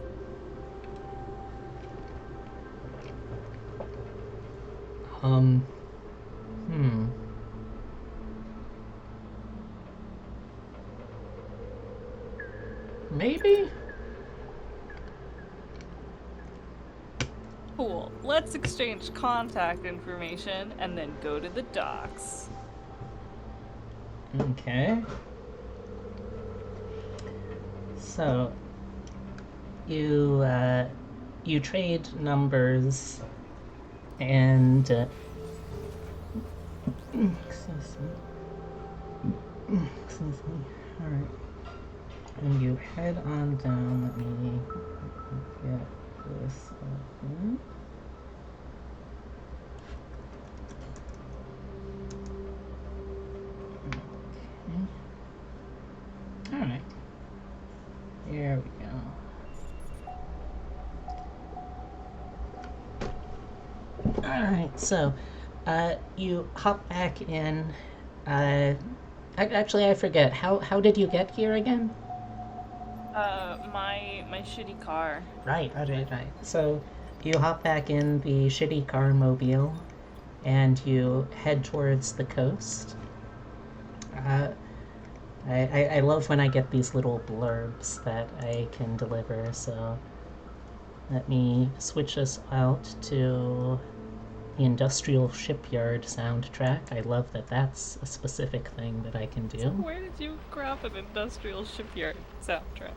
Maybe? Cool. Let's exchange contact information and then go to the docks. Okay. So, you trade numbers and excuse me. All right. And you head on down. Let me get this open. Okay. All right. Here we go. Alright, so, you hop back in. Actually, I forget. How did you get here again? My shitty car. Right. So, you hop back in the shitty car mobile, and you head towards the coast. I love when I get these little blurbs that I can deliver, so let me switch us out to the industrial shipyard soundtrack. I love that that's a specific thing that I can do. So where did you grab an industrial shipyard soundtrack?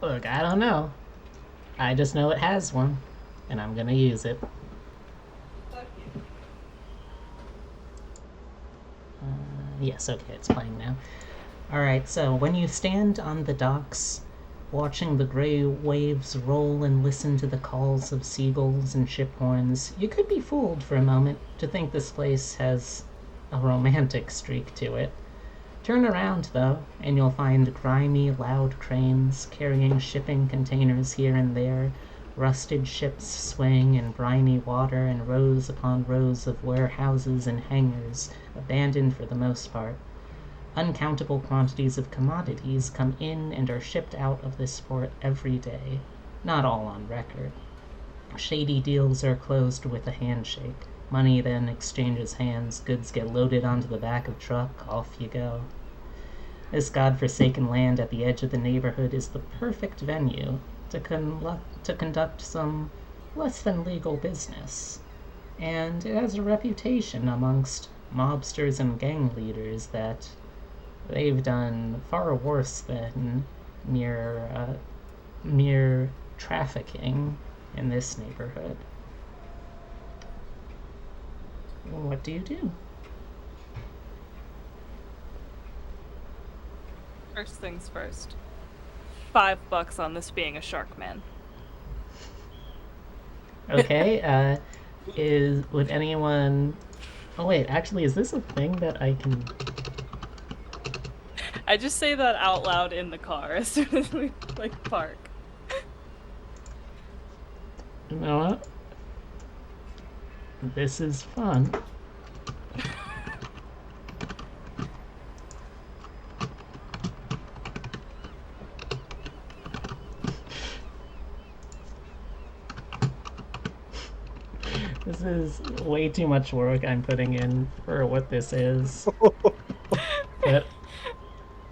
Look, I don't know. I just know it has one, and I'm gonna use it. Yes, okay, it's playing now. Alright, so when you stand on the docks, watching the gray waves roll and listen to the calls of seagulls and ship horns, you could be fooled for a moment to think this place has a romantic streak to it. Turn around, though, and you'll find grimy, loud cranes carrying shipping containers here and there, rusted ships swaying in briny water, and rows upon rows of warehouses and hangars, abandoned for the most part. Uncountable quantities of commodities come in and are shipped out of this port every day, not all on record. Shady deals are closed with a handshake. Money then exchanges hands, goods get loaded onto the back of truck, off you go. This godforsaken land at the edge of the neighborhood is the perfect venue to conduct some less than legal business. And it has a reputation amongst mobsters and gang leaders that they've done far worse than mere trafficking in this neighborhood. What do you do? First things first. $5 on this being a shark man. Okay, would anyone... Oh wait, actually, is this a thing that I can... I just say that out loud in the car as soon as we, park. You know what? This is fun. This is way too much work I'm putting in for what this is. But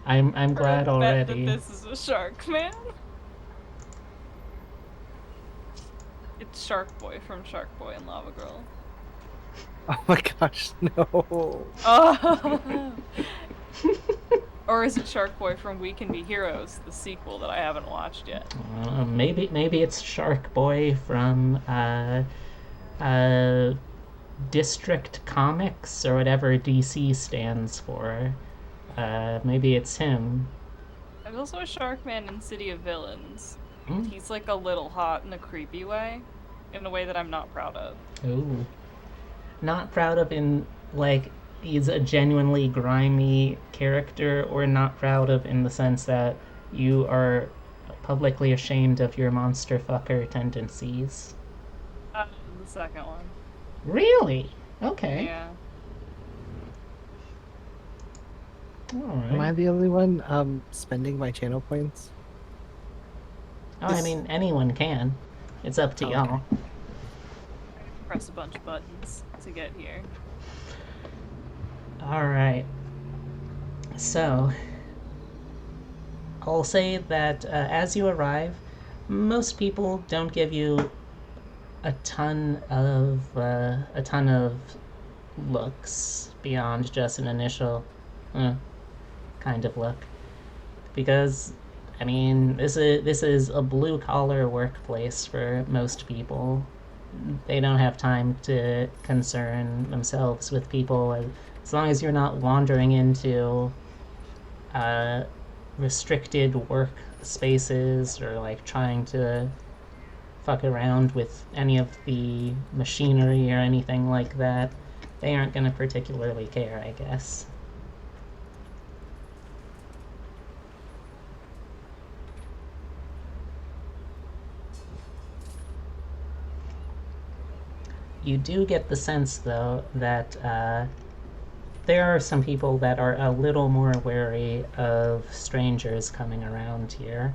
I'm glad already. That this is a shark man. It's Shark Boy from Shark Boy and Lava Girl. Oh my gosh, no. Oh. Or is it Shark Boy from We Can Be Heroes, the sequel that I haven't watched yet? Maybe it's Shark Boy from District Comics or whatever DC stands for. Maybe it's him. There's also a Shark Man in City of Villains. Mm. He's like a little hot in a creepy way, in a way that I'm not proud of. Ooh. Not proud of in, like, he's a genuinely grimy character, or not proud of in the sense that you are publicly ashamed of your monster fucker tendencies? The second one. Really? Okay. Yeah. Alright. Am I the only one spending my channel points? Oh, I mean, anyone can. It's up to y'all. Okay. Press a bunch of buttons to get here. Alright. So, I'll say that as you arrive, most people don't give you a ton of looks beyond just an initial kind of look, because I mean this is a blue collar workplace for most people. They don't have time to concern themselves with people as long as you're not wandering into restricted work spaces or like trying to fuck around with any of the machinery or anything like that. They aren't going to particularly care, I guess. You do get the sense, though, that there are some people that are a little more wary of strangers coming around here.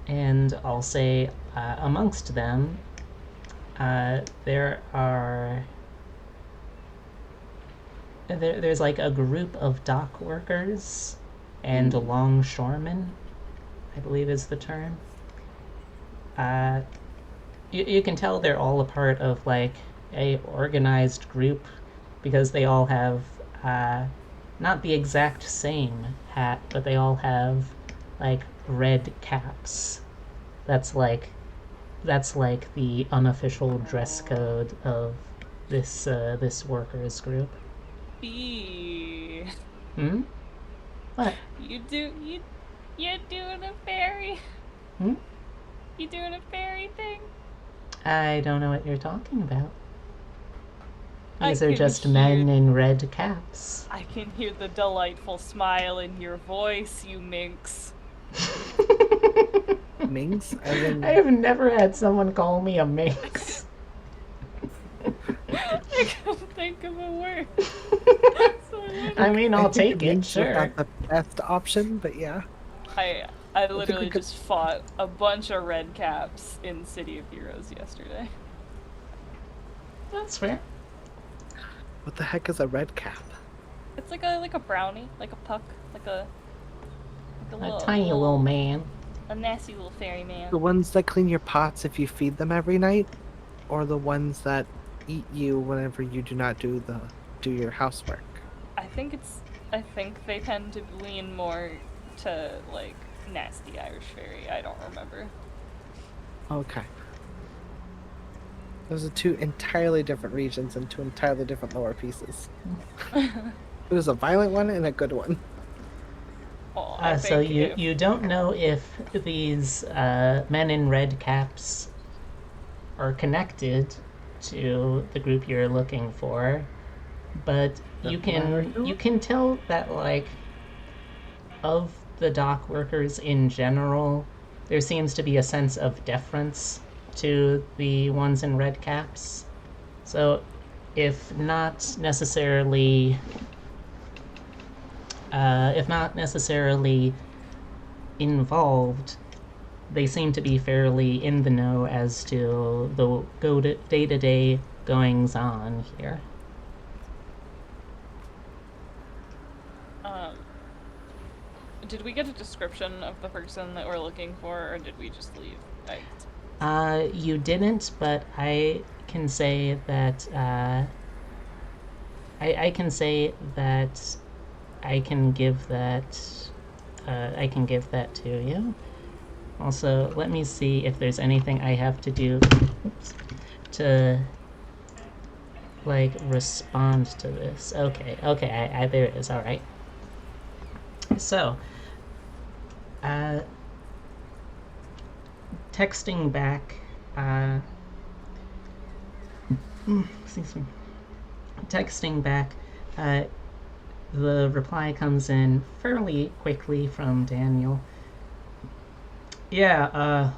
And I'll say, amongst them, there's like a group of dock workers and longshoremen, I believe is the term. You can tell they're all a part of like a organized group because they all have not the exact same hat, but they all have like red caps. That's like the unofficial dress code of this workers group. Hmm? What? You doing a fairy? Hmm? You doing a fairy thing? I don't know what you're talking about. I These are can just hear- men in red caps. I can hear the delightful smile in your voice, you minx. Minx? As in... I have never had someone call me a minx. I couldn't think of a word. I mean, I'll take it, minx was sure. not the best option, but yeah. I literally just fought a bunch of red caps in City of Heroes yesterday. That's fair. What the heck is a red cap? It's like a brownie, like a puck, like a A tiny little man. a nasty little fairy man. The ones that clean your pots if you feed them every night, or the ones that eat you whenever you do not do your housework? I think they tend to lean more to like nasty Irish fairy. I don't remember. Okay. Those are two entirely different regions and two entirely different lore pieces. It was a violent one and a good one. I So think if you don't know if these men in red caps are connected to the group you're looking for, but you can tell that, like, of the dock workers in general, there seems to be a sense of deference to the ones in red caps. So, if not necessarily involved, they seem to be fairly in the know as to the day-to-day goings on here. Did we get a description of the person that we're looking for, or did we just leave? You didn't, but I can say that I can say that I can give that to you. Also, let me see if there's anything I have to do to, like, respond to this. Okay, I there it is. All right. So, texting back, excuse me. Texting back, the reply comes in fairly quickly from Daniel. Yeah,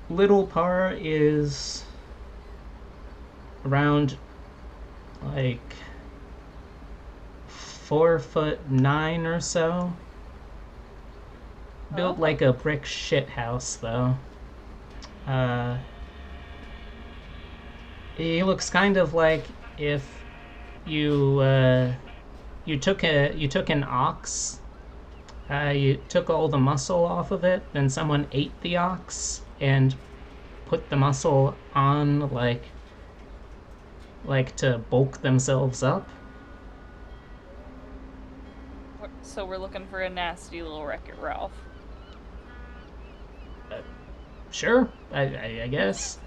Little Par is around, like, 4'9" or so. Built like a brick shit house, though. He looks kind of like if you took an ox, you took all the muscle off of it, then someone ate the ox and put the muscle on, like to bulk themselves up. So we're looking for a nasty little Wreck-It Ralph. Sure, I guess.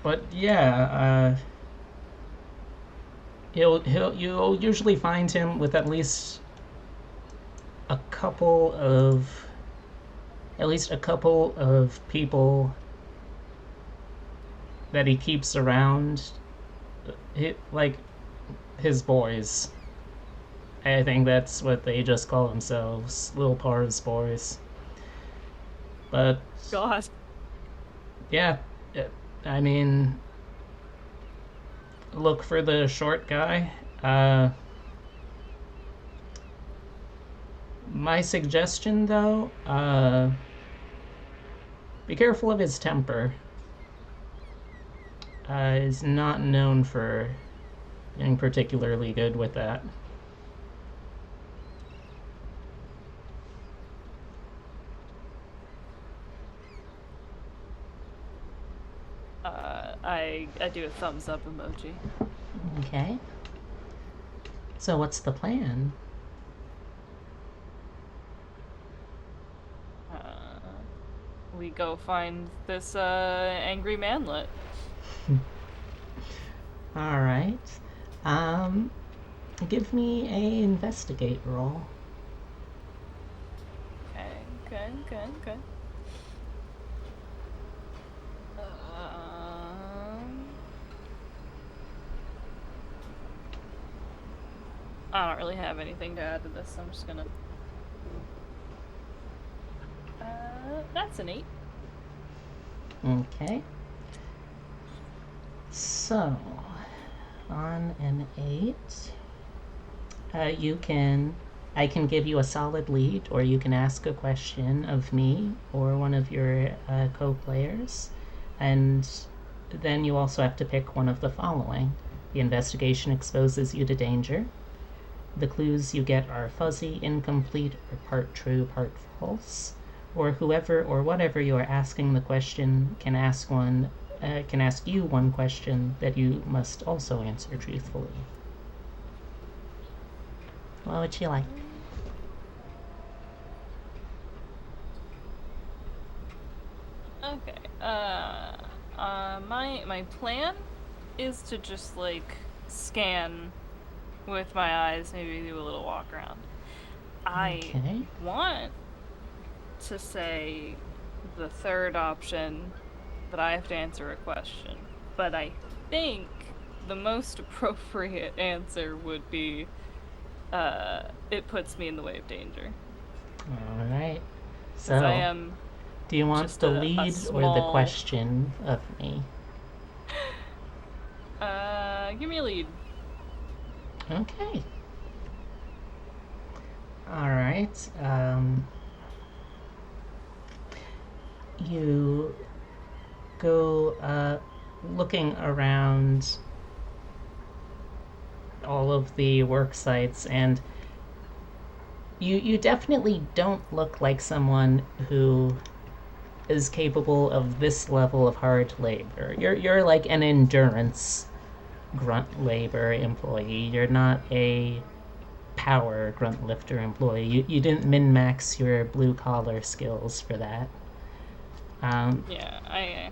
But yeah, you'll usually find him with at least a couple of people that he keeps around, like his boys. I think that's what they just call themselves, Lil Par's boys. But God. Yeah, I mean, look for the short guy. My suggestion, though, be careful of his temper. He's not known for being particularly good with that. I do a thumbs up emoji. Okay. So what's the plan? We go find this angry manlet. All right. Give me a investigate roll. Okay. I don't really have anything to add to this, so I'm just gonna... that's an 8. Okay. So, on an 8, I can give you a solid lead, or you can ask a question of me or one of your co-players, and then you also have to pick one of the following. The investigation exposes you to danger. The clues you get are fuzzy, incomplete, or part true, part false. Or whoever or whatever you are asking the question can ask you one question that you must also answer truthfully. What would you like? Okay. My plan is to just like scan with my eyes, maybe do a little walk around. Okay. I want to say the third option, but I have to answer a question. But I think the most appropriate answer would be, it puts me in the way of danger. All right. Because I So, am do you want just the a lead small... or the question of me? Give me a lead. Okay. All right. You go looking around all of the work sites, and you definitely don't look like someone who is capable of this level of hard labor. You're like an endurance grunt labor employee. You're not a power grunt lifter employee. You didn't min max your blue collar skills for that. Yeah,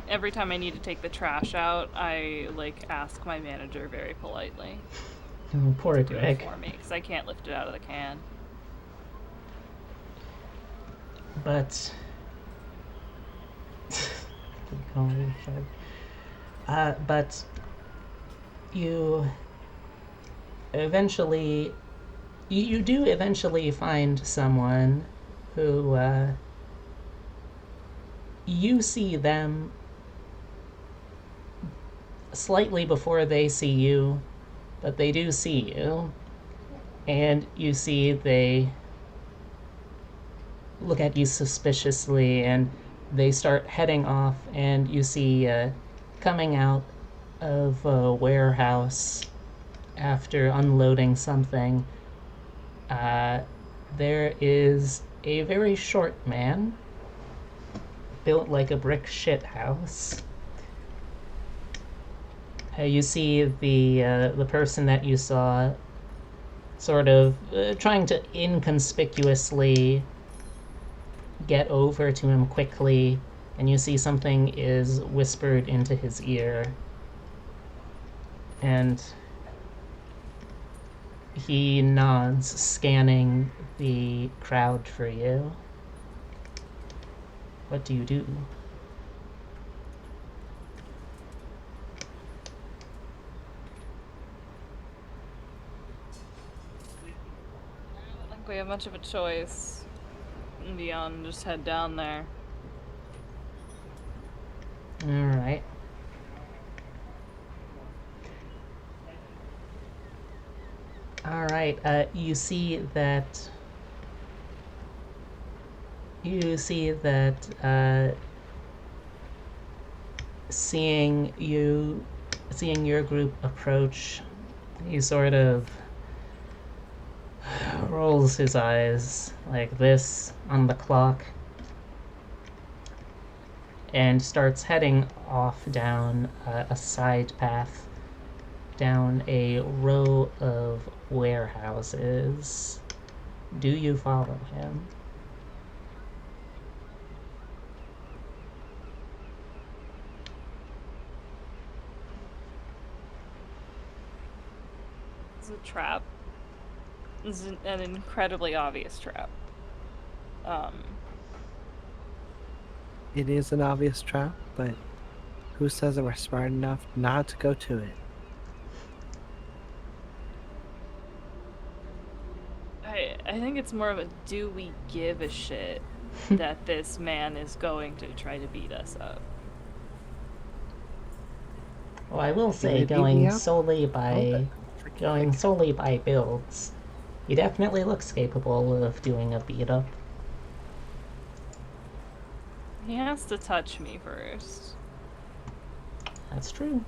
every time I need to take the trash out, I like ask my manager very politely Poor to do it Greg. for me because I can't lift it out of the can. But but you eventually you do eventually find someone who you see them slightly before they see you, but they do see you, and you see they look at you suspiciously, and they start heading off, and you see coming out of a warehouse after unloading something, there is a very short man built like a brick shit house. You see the person that you saw sort of trying to inconspicuously get over to him quickly, and you see something is whispered into his ear, and he nods, scanning the crowd for you. What do you do? I don't think we have much of a choice beyond just head down there. Alright. Alright, you see that seeing your group approach, he sort of rolls his eyes like this on the clock and starts heading off down a side path down a row of warehouses. Do you follow him? It's a trap. It's an incredibly obvious trap. It is an obvious trap, but who says that we're smart enough not to go to it? I think it's more of a do we give a shit that this man is going to try to beat us up. Well, I will say, Did he beat me going up? solely by builds, he definitely looks capable of doing a beat up. He has to touch me first. That's true.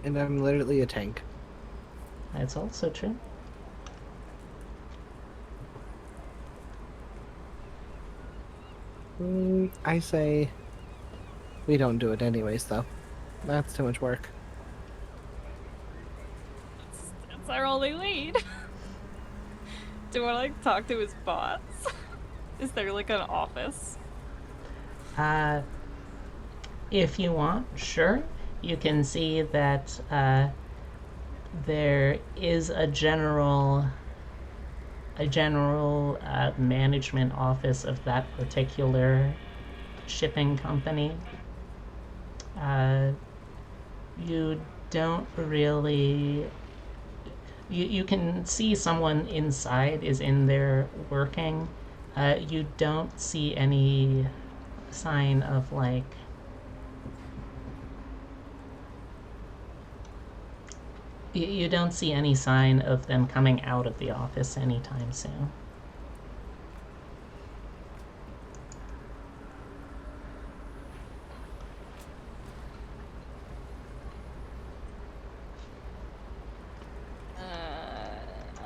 And I'm literally a tank. That's also true. I say we don't do it anyways, though. That's too much work. It's our only lead. Do you want to like talk to his boss? Is there like an office? If you want, sure. You can see that there is a general management office of that particular shipping company. You don't really. You can see someone inside is in there working. You don't see any sign of like. You don't see any sign of them coming out of the office anytime soon.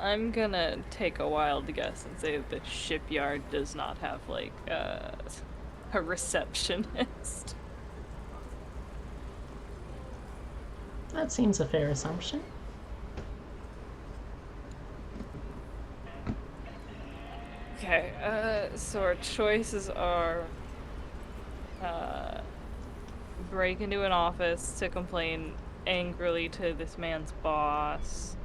I'm gonna take a wild guess and say that the shipyard does not have, like, a receptionist. That seems a fair assumption. Okay, so our choices are, break into an office to complain angrily to this man's boss,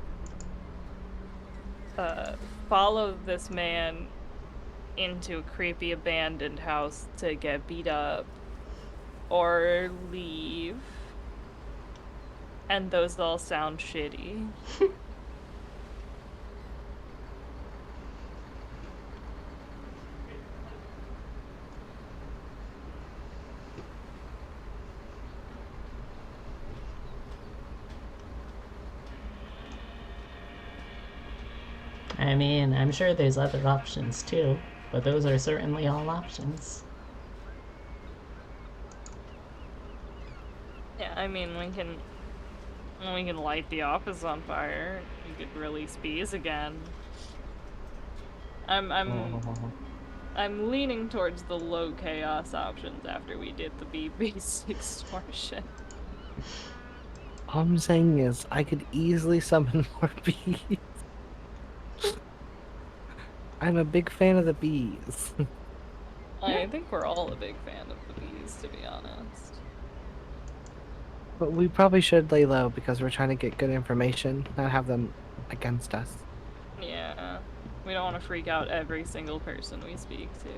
follow this man into a creepy abandoned house to get beat up, or leave. And those all sound shitty. I mean, I'm sure there's other options too, but those are certainly all options. Yeah, I mean, we can light the office on fire. We could release bees again. I'm leaning towards the low chaos options after we did the bee-based extortion. All I'm saying is I could easily summon more bees. I'm a big fan of the bees. I think we're all a big fan of the bees, to be honest. But we probably should lay low because we're trying to get good information, not have them against us. Yeah. We don't want to freak out every single person we speak to.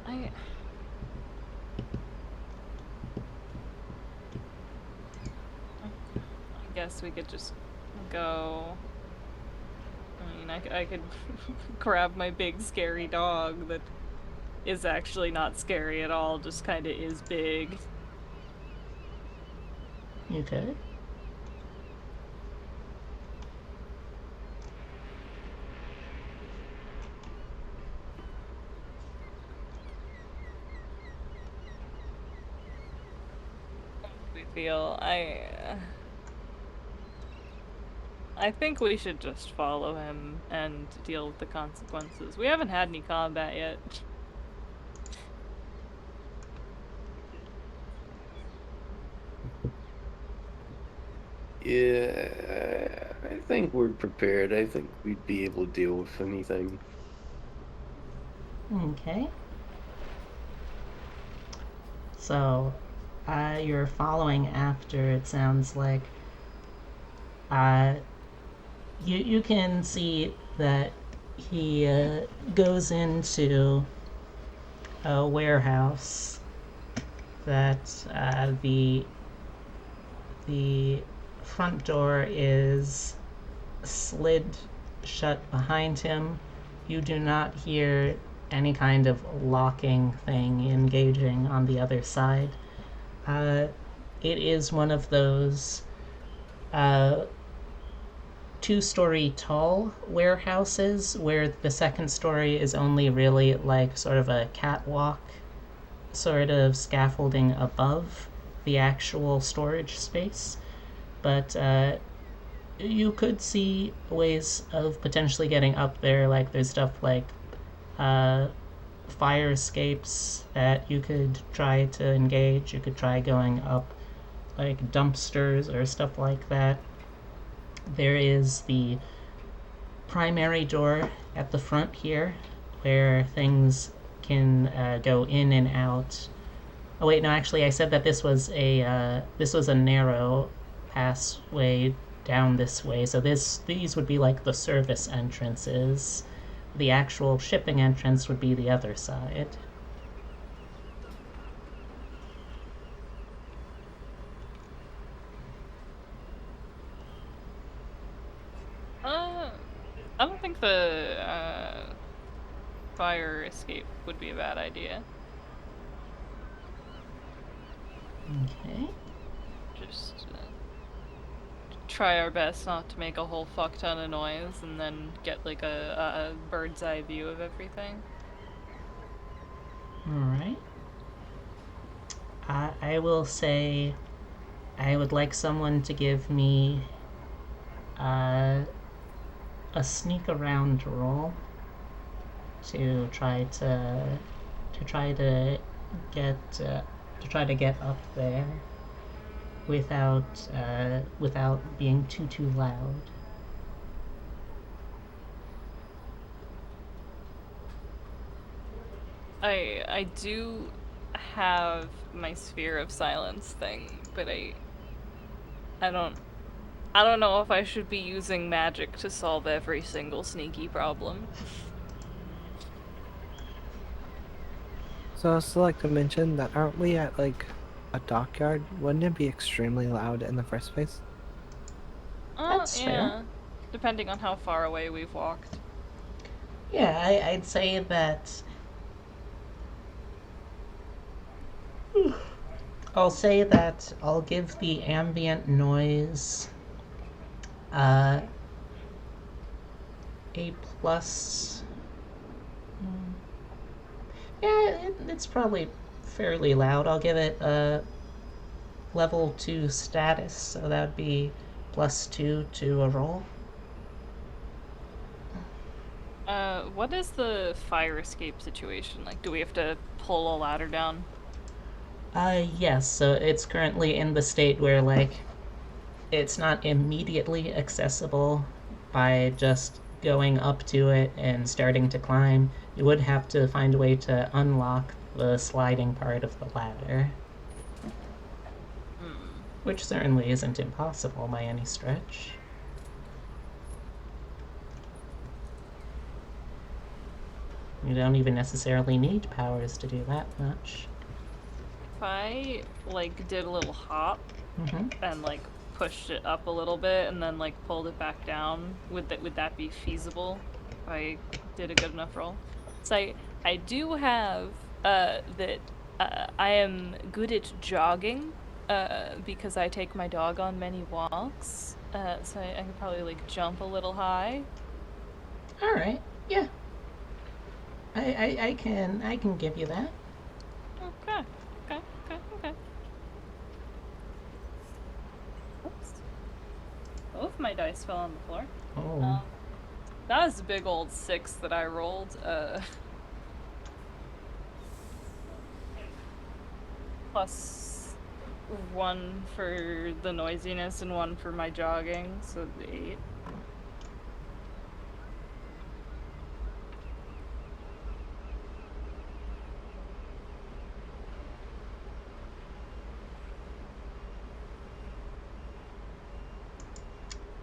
I guess we could just go. I mean, I could grab my big scary dog that is actually not scary at all, just kind of is big. You could. We feel I think we should just follow him and deal with the consequences. We haven't had any combat yet. Yeah, I think we're prepared. I think we'd be able to deal with anything. Okay. So, you're following after, it sounds like. You can see that he goes into a warehouse that the front door is slid shut behind him. You do not hear any kind of locking thing engaging on the other side. It is one of those 2-story tall warehouses where the second story is only really like sort of a catwalk sort of scaffolding above the actual storage space. But you could see ways of potentially getting up there. Like there's stuff like fire escapes that you could try to engage. You could try going up like dumpsters or stuff like that. there is the primary door at the front here, where things can go in and out. Oh wait, no, actually, I said that this was a narrow passway down this way. So these would be like the service entrances. The actual shipping entrance would be the other side. I don't think the fire escape would be a bad idea. Okay. Just try our best not to make a whole fuck ton of noise, and then get like a bird's eye view of everything. Alright. I will say I would like someone to give me a sneak around roll to try to get up there without being too loud. I do have my sphere of silence thing, but I don't know if I should be using magic to solve every single sneaky problem. So I also like to mention that aren't we at like a dockyard? Wouldn't it be extremely loud in the first place? That's yeah. fair. Depending on how far away we've walked. Yeah, I'd say that. I'll say that I'll give the ambient noise a plus. Yeah, it's probably fairly loud. I'll give it a level 2 status, so that would be +2 to a roll. What is the fire escape situation? Like, do we have to pull a ladder down? Yes, so it's currently in the state where, like, it's not immediately accessible by just going up to it and starting to climb. You would have to find a way to unlock the sliding part of the ladder. Which certainly isn't impossible by any stretch. You don't even necessarily need powers to do that much. If I, like, did a little hop Mm-hmm. and, like, pushed it up a little bit and then, like, pulled it back down, would that be feasible if I did a good enough roll? So I do have that I am good at jogging because I take my dog on many walks, so I could probably, like, jump a little high. Alright, yeah. I can give you that. Okay. Oops. Both my dice fell on the floor. Oh. That was a big old 6 that I rolled. +1 for the noisiness and 1 for my jogging, so 8.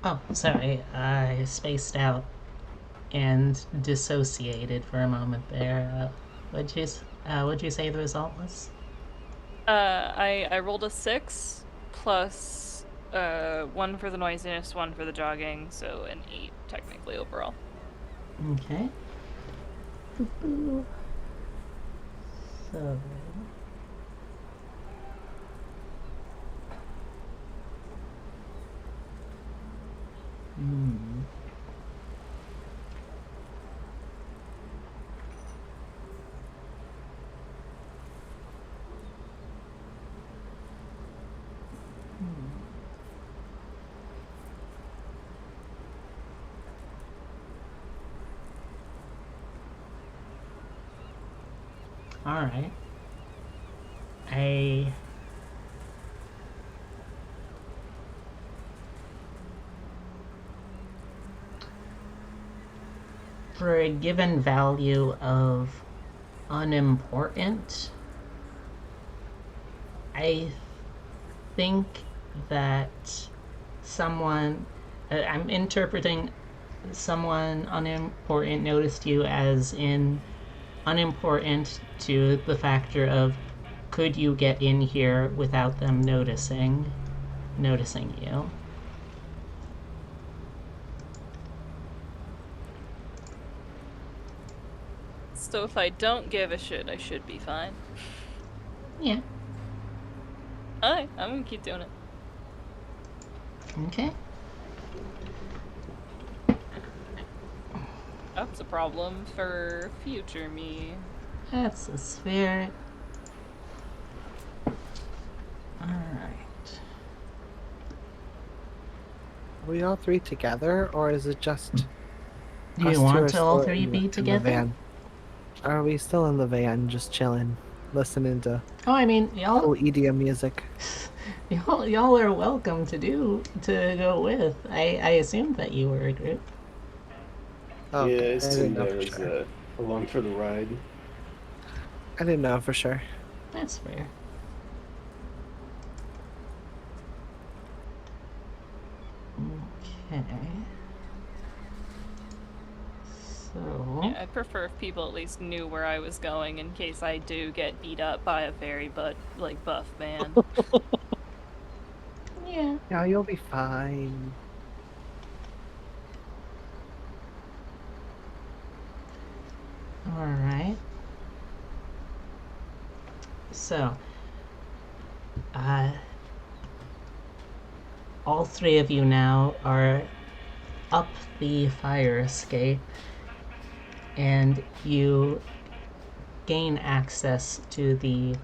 Oh, sorry. I spaced out and dissociated for a moment there. What'd you say the result was? I rolled a 6 plus 1 for the noisiness, 1 for the jogging, so an 8 technically overall. Okay. So. Alright. for a given value of unimportant, I think that someone, I'm interpreting someone unimportant noticed you as in unimportant to the factor of could you get in here without them noticing you. So if I don't give a shit, I should be fine. Yeah. Alright, I'm gonna keep doing it. Okay. That's a problem for future me. That's a spirit. Alright. Are we all three together, or is it just Do us you two want are to all still three in be the together? van? Are we still in the van, just chilling, listening to Oh, I mean, y'all cool EDM music? y'all are welcome to go with. I assumed that you were a group. Oh, Yeah, I okay. I didn't assumed know I for was sure. along for the ride. I didn't know for sure. That's fair. Okay. So Yeah, I'd prefer if people at least knew where I was going in case I do get beat up by a very buff man. yeah. Yeah, you'll be fine. All right. So, all three of you now are up the fire escape, and you gain access to the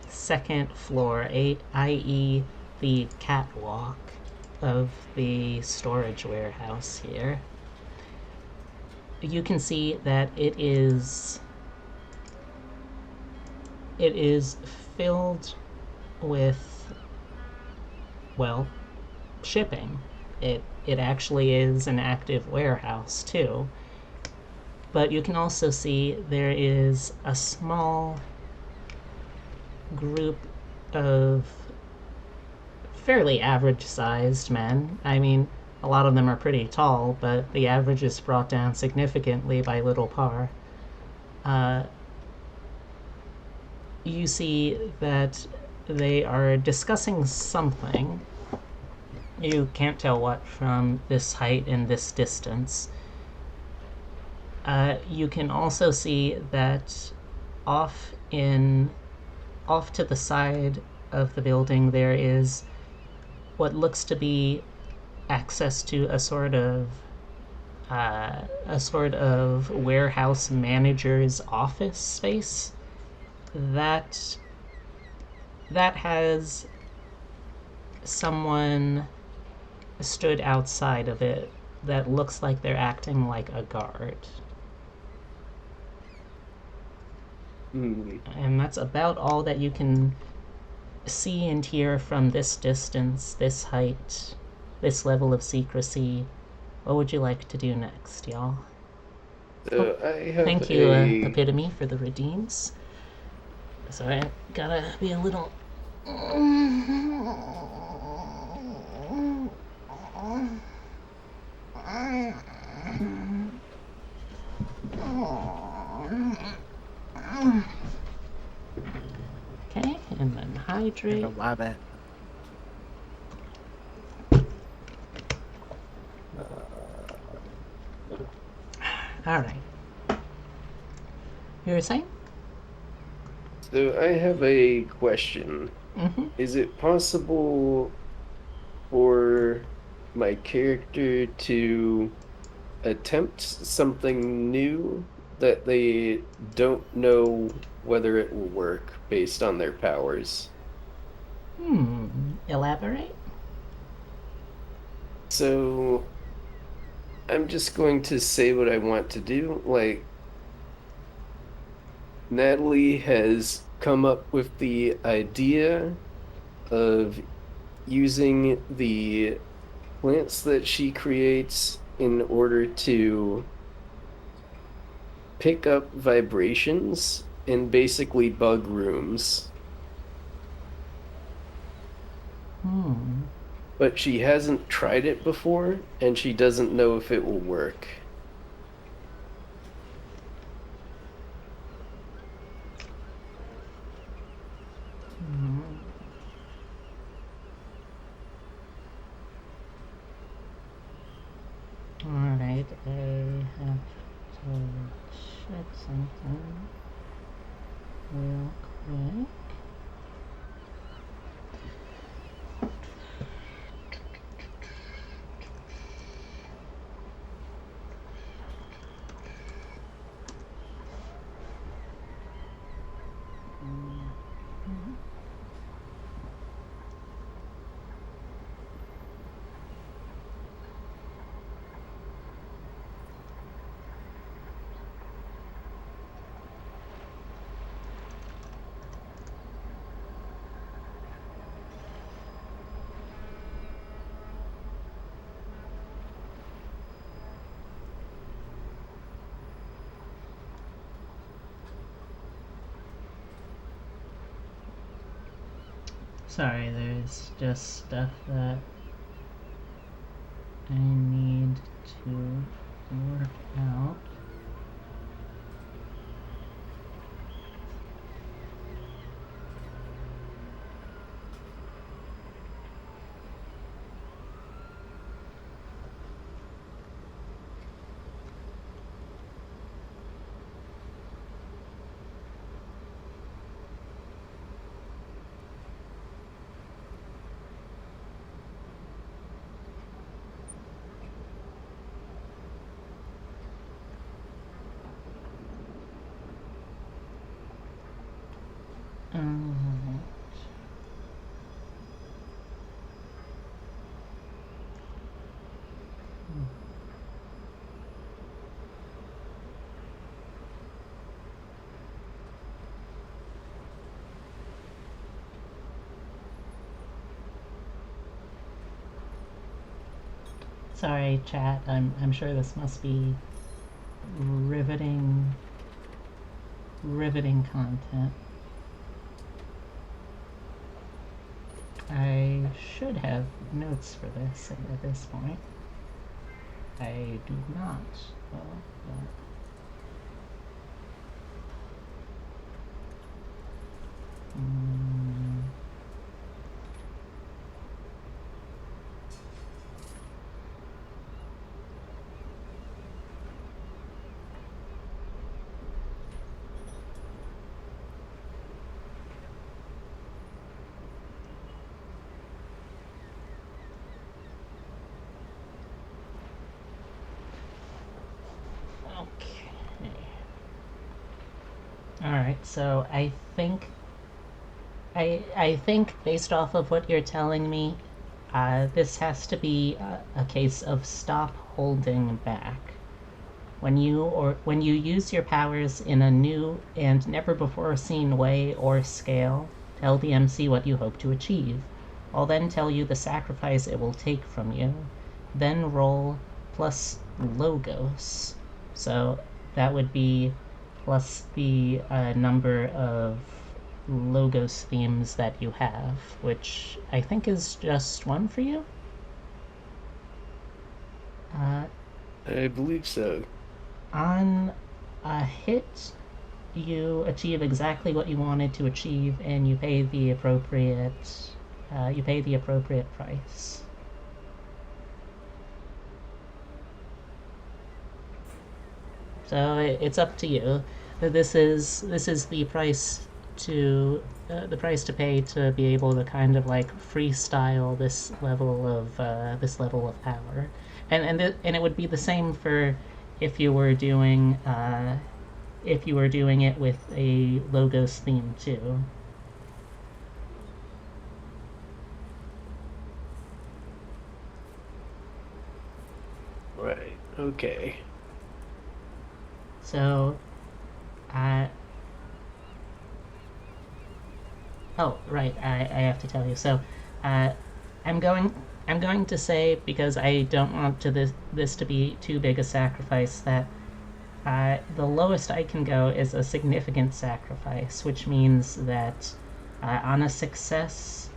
second floor, i.e., the catwalk of the storage warehouse here. You can see that it is filled with, well, shipping. It actually is an active warehouse too. But you can also see there is a small group of fairly average sized men. I mean, a lot of them are pretty tall, but the average is brought down significantly by little par. You see that they are discussing something. You can't tell what from this height and this distance. You can also see that off to the side of the building there is what looks to be access to a sort of warehouse manager's office space that has someone stood outside of it that looks like they're acting like a guard. And that's about all that you can see and hear from this distance, this height, this level of secrecy. What would you like to do next, y'all? So I have Thank you, Epitome, for the redeems. So I gotta be a little... Okay, and then hydrate. I love it. Alright. You were saying? So I have a question. Mm-hmm. Is it possible for my character to attempt something new that they don't know whether it will work based on their powers? Elaborate? So I'm just going to say what I want to do. Like, Natalie has come up with the idea of using the plants that she creates in order to pick up vibrations and basically bug rooms. But she hasn't tried it before, and she doesn't know if it will work. Alright, I have to check something real quick. Sorry, there's just stuff that I need to work out. Sorry, chat. I'm sure this must be riveting content. I should have notes for this at this point. I do not, though. Alright, so I think based off of what you're telling me, this has to be a case of stop holding back. When you use your powers in a new and never before seen way or scale, tell the MC what you hope to achieve. I'll then tell you the sacrifice it will take from you. Then roll plus logos. So that would be plus the number of logos themes that you have, which I think is just one for you? I believe so. On a hit, you achieve exactly what you wanted to achieve, and you pay the appropriate price. So it's up to you. This is the price to pay to be able to kind of like freestyle this level of power, and it would be the same for if you were doing it with a logos theme too. Right. Okay. So, oh, right, I have to tell you. So, I'm going to say, because I don't want this to be too big a sacrifice, that The lowest I can go is a significant sacrifice, which means that on a success,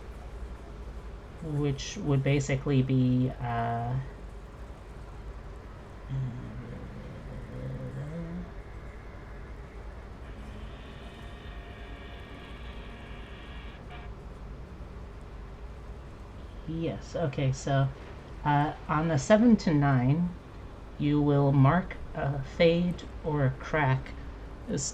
which would basically be yes, okay, so on a 7 to 9, you will mark a fade or a crack.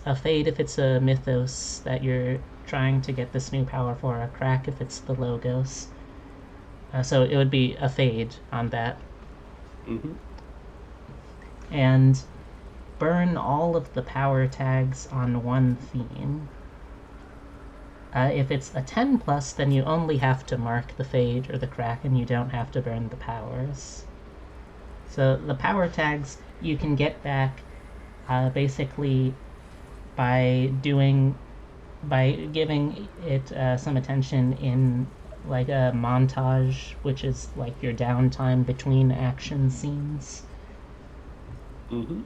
A fade if it's a mythos that you're trying to get this new power for, a crack if it's the logos. So it would be a fade on that. Mm-hmm. And burn all of the power tags on one theme. If it's a 10 plus, then you only have to mark the fade or the crack and you don't have to burn the powers. So the power tags you can get back basically by giving it some attention in like a montage, which is like your downtime between action scenes. Mm-hmm.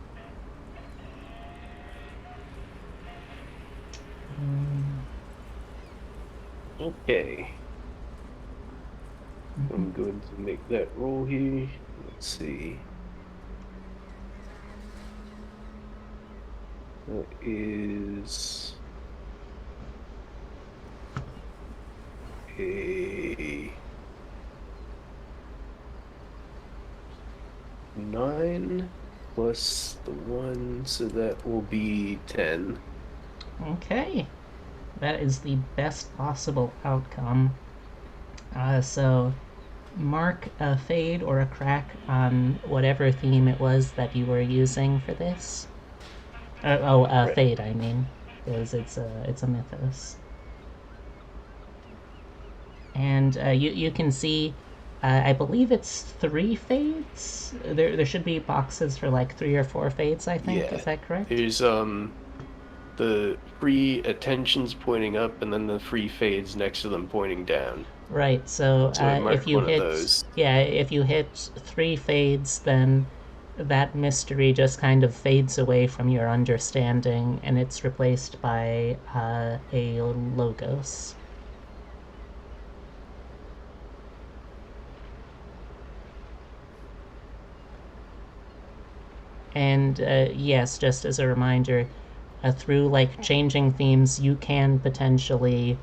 Okay. I'm going to make that roll here. Let's see. That is a 9 plus the 1, so that will be 10. Okay. That is the best possible outcome. So mark a fade or a crack on whatever theme it was that you were using for this. Right. Fade, I mean, because it's a mythos. And you can see, I believe it's 3 fades. There should be boxes for like 3 or 4 fades. I think Yeah. Is that correct? There's the free attentions pointing up, and then the free fades next to them pointing down. Right. So I marked if you one hit, of those. yeah, if you hit 3 fades, then that mystery just kind of fades away from your understanding, and it's replaced by a logos. And yes, just as a reminder, through like changing themes, you can potentially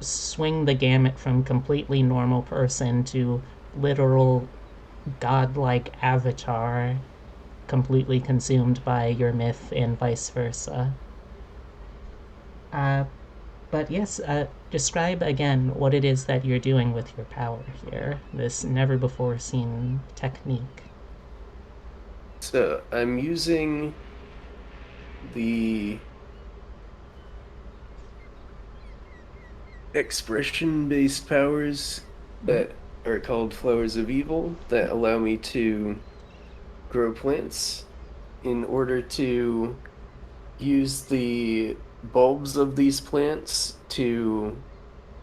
swing the gamut from completely normal person to literal godlike avatar, completely consumed by your myth, and vice versa. But yes, describe again what it is that you're doing with your power here, this never before seen technique. So I'm using the expression-based powers that are called flowers of evil that allow me to grow plants in order to use the bulbs of these plants to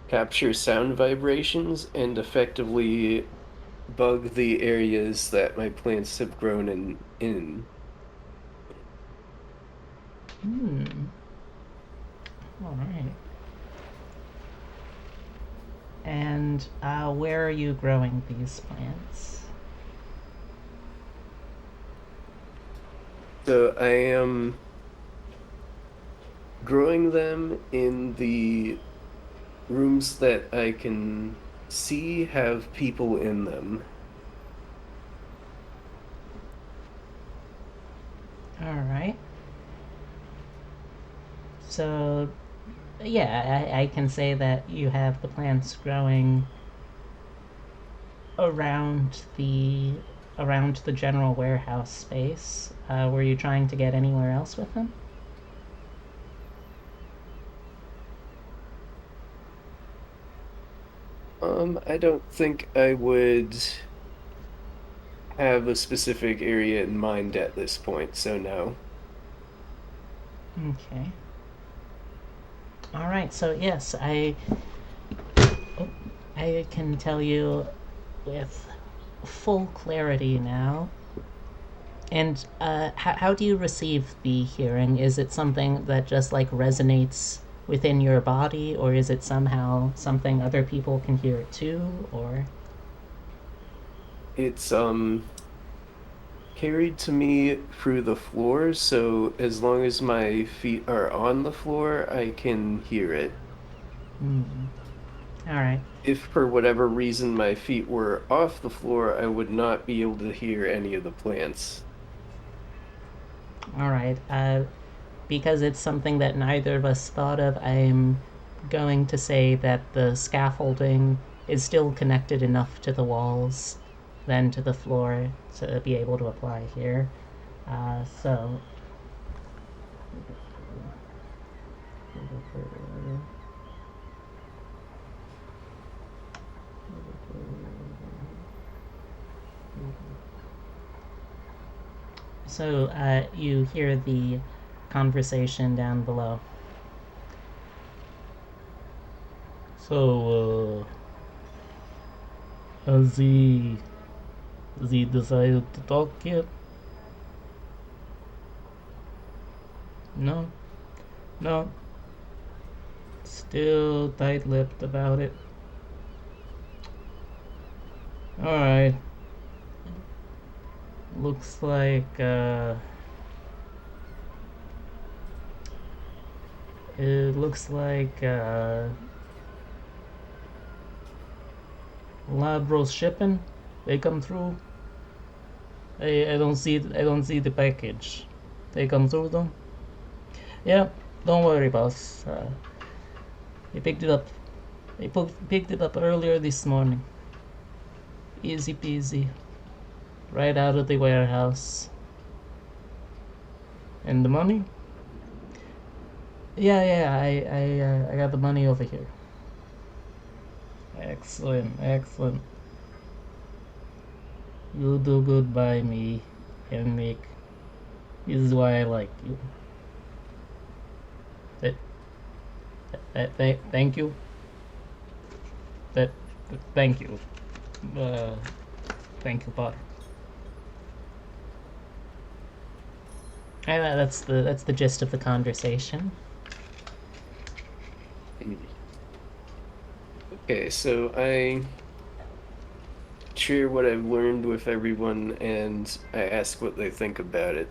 capture sound vibrations and effectively bug the areas that my plants have grown in. All right. And where are you growing these plants? So I am growing them in the rooms that I can see have people in them. All right. So, yeah, I can say that you have the plants growing around the general warehouse space. Were you trying to get anywhere else with them? I don't think I would have a specific area in mind at this point, so no. Okay. All right. So yes, I can tell you with full clarity now And how do you receive the hearing? Is it something that just like resonates within your body, or is it somehow something other people can hear it too, or? It's carried to me through the floor, so as long as my feet are on the floor, I can hear it. All right. If for whatever reason my feet were off the floor, I would not be able to hear any of the plants. All right. Because it's something that neither of us thought of, I'm going to say that the scaffolding is still connected enough to the walls than to the floor to be able to apply here. So. So you hear the conversation down below. So, has he decided to talk yet? No. Still tight-lipped about it. Alright. Looks like, Labro's shipping. They come through. I don't see the package. They come through though. Yeah, don't worry, boss. They picked it up. Picked it up earlier this morning. Easy peasy. Right out of the warehouse. And the money? Yeah, I got the money over here. Excellent. You do good by me, Henrik. This is why I like you. Thank you. Thank you. Thank you, Potter. That's the gist of the conversation. Okay, so I share what I've learned with everyone, and I ask what they think about it.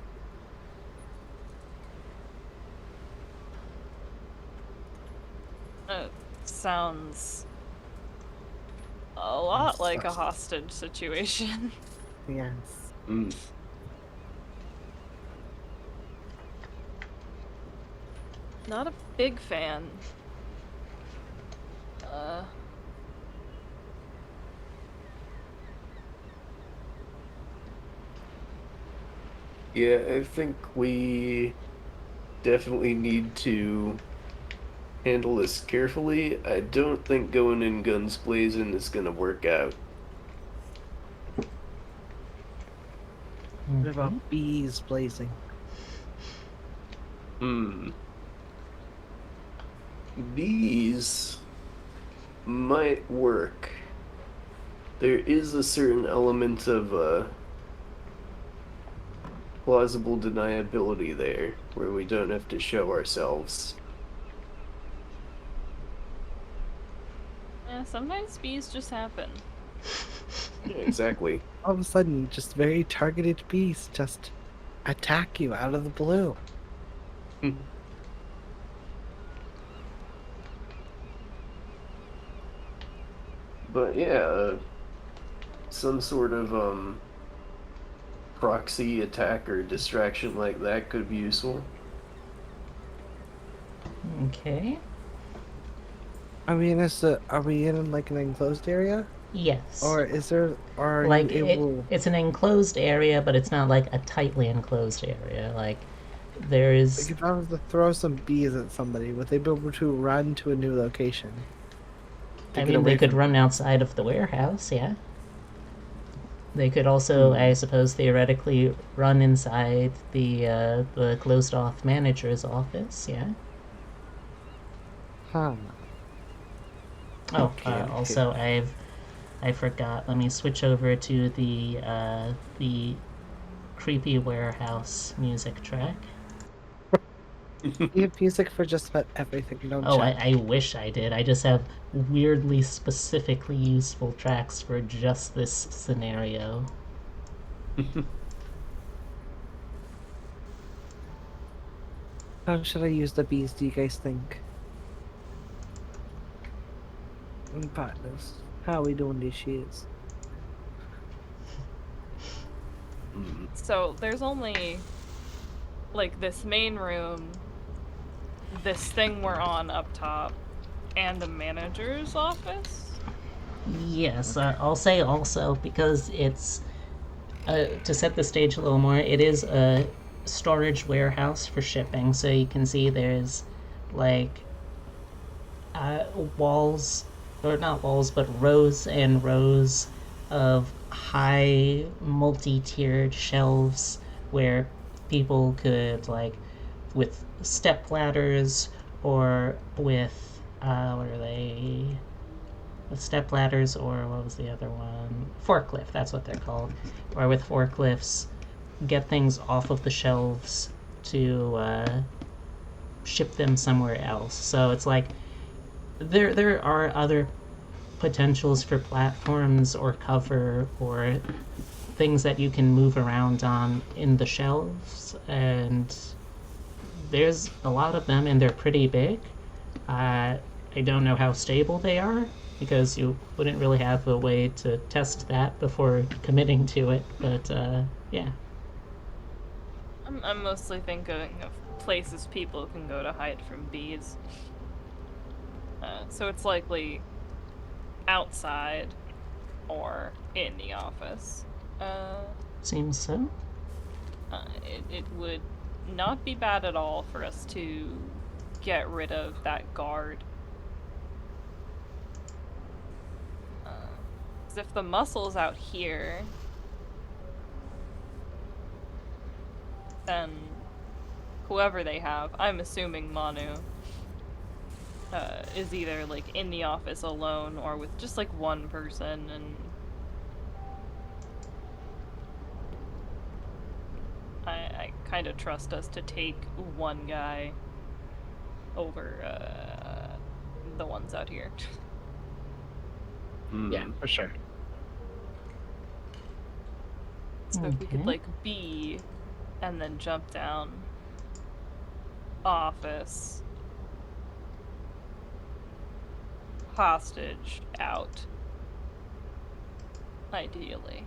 Sounds a lot like a hostage situation. Yes. Not a big fan. Yeah, I think we definitely need to handle this carefully. I don't think going in guns blazing is gonna work out. What about bees blazing? These might work. There is a certain element of plausible deniability there, where we don't have to show ourselves. Yeah, sometimes bees just happen. Yeah, exactly. All of a sudden, just very targeted bees just attack you out of the blue. But yeah, some sort of proxy attack or distraction like that could be useful. Okay. Are we in like an enclosed area? Yes. Or is there like you able... it's an enclosed area, but it's not like a tightly enclosed area. Like there is. Like if I was to throw some bees at somebody, would they be able to run to a new location? I mean, they could run outside of the warehouse, yeah. They could also, I suppose, theoretically run inside the closed-off manager's office, yeah. Huh. Oh, also, I forgot. Let me switch over to the creepy warehouse music track. You have music for just about everything, don't Oh, you? I wish I did. I just have weirdly specifically useful tracks for just this scenario. How should I use the bees, do you guys think? Partners, how are we doing these shits? So there's only like this main room, this thing we're on up top, and the manager's office. Yes, I'll say also because it's to set the stage a little more. It is a storage warehouse for shipping, so you can see there's like walls, or not walls, but rows and rows of high multi-tiered shelves where people could, like, with step ladders or with what are they, with step ladders, or what was the other one, forklift, that's what they're called, or with forklifts get things off of the shelves to ship them somewhere else. So it's like there are other potentials for platforms or cover or things that you can move around on in the shelves, and there's a lot of them, and they're pretty big. I don't know how stable they are because you wouldn't really have a way to test that before committing to it, but yeah. I'm mostly thinking of places people can go to hide from bees. So it's likely outside or in the office. Seems so. It would not be bad at all for us to get rid of that guard. 'Cause if the muscle's out here, then whoever they have, I'm assuming Manu, is either like in the office alone or with just like one person, and I kind of trust us to take one guy over the ones out here. Yeah, for sure. So if we could like be and then jump down office, hostage out, ideally.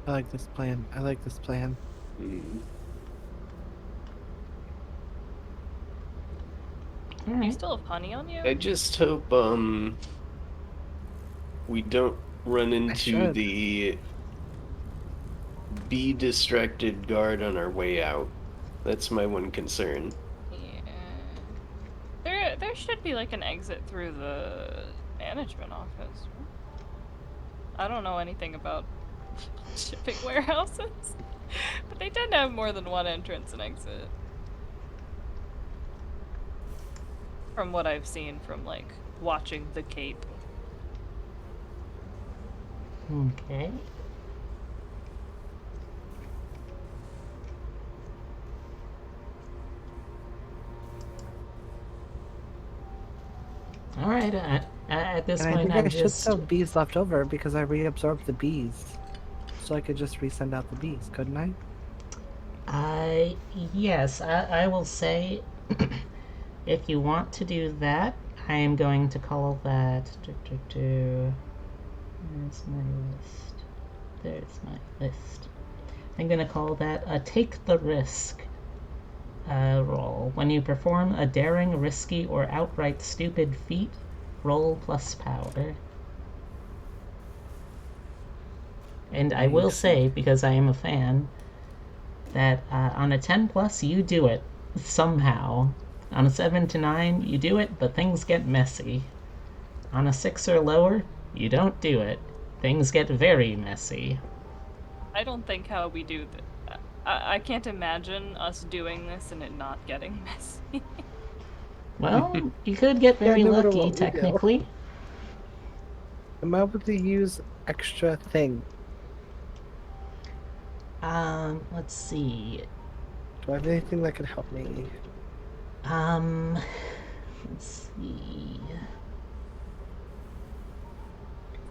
I like this plan. I like this plan. Do you still have honey on you? I just hope we don't run into the be distracted guard on our way out. That's my one concern. Yeah. There should be like an exit through the management office. I don't know anything about shipping warehouses, but they tend to have more than one entrance and exit. From what I've seen from like watching The Cape. Okay. All right. At this And point, I think I'm I should just. still have bees left over because I reabsorbed the bees, so I could just resend out the bees, couldn't I? Yes. I will say, if you want to do that, I am going to call that. Where's my list? There's my list. I'm going to call that a take the risk roll. When you perform a daring, risky, or outright stupid feat, roll plus power. And I will say, because I am a fan, that on a 10 plus, you do it somehow. On a 7 to 9, you do it, but things get messy. On a 6 or lower, you don't do it. Things get very messy. I don't think how we do that. I can't imagine us doing this and it not getting messy. Well, you could get very lucky, technically. Am I able to use extra thing? Let's see. Do I have anything that could help me? Let's see.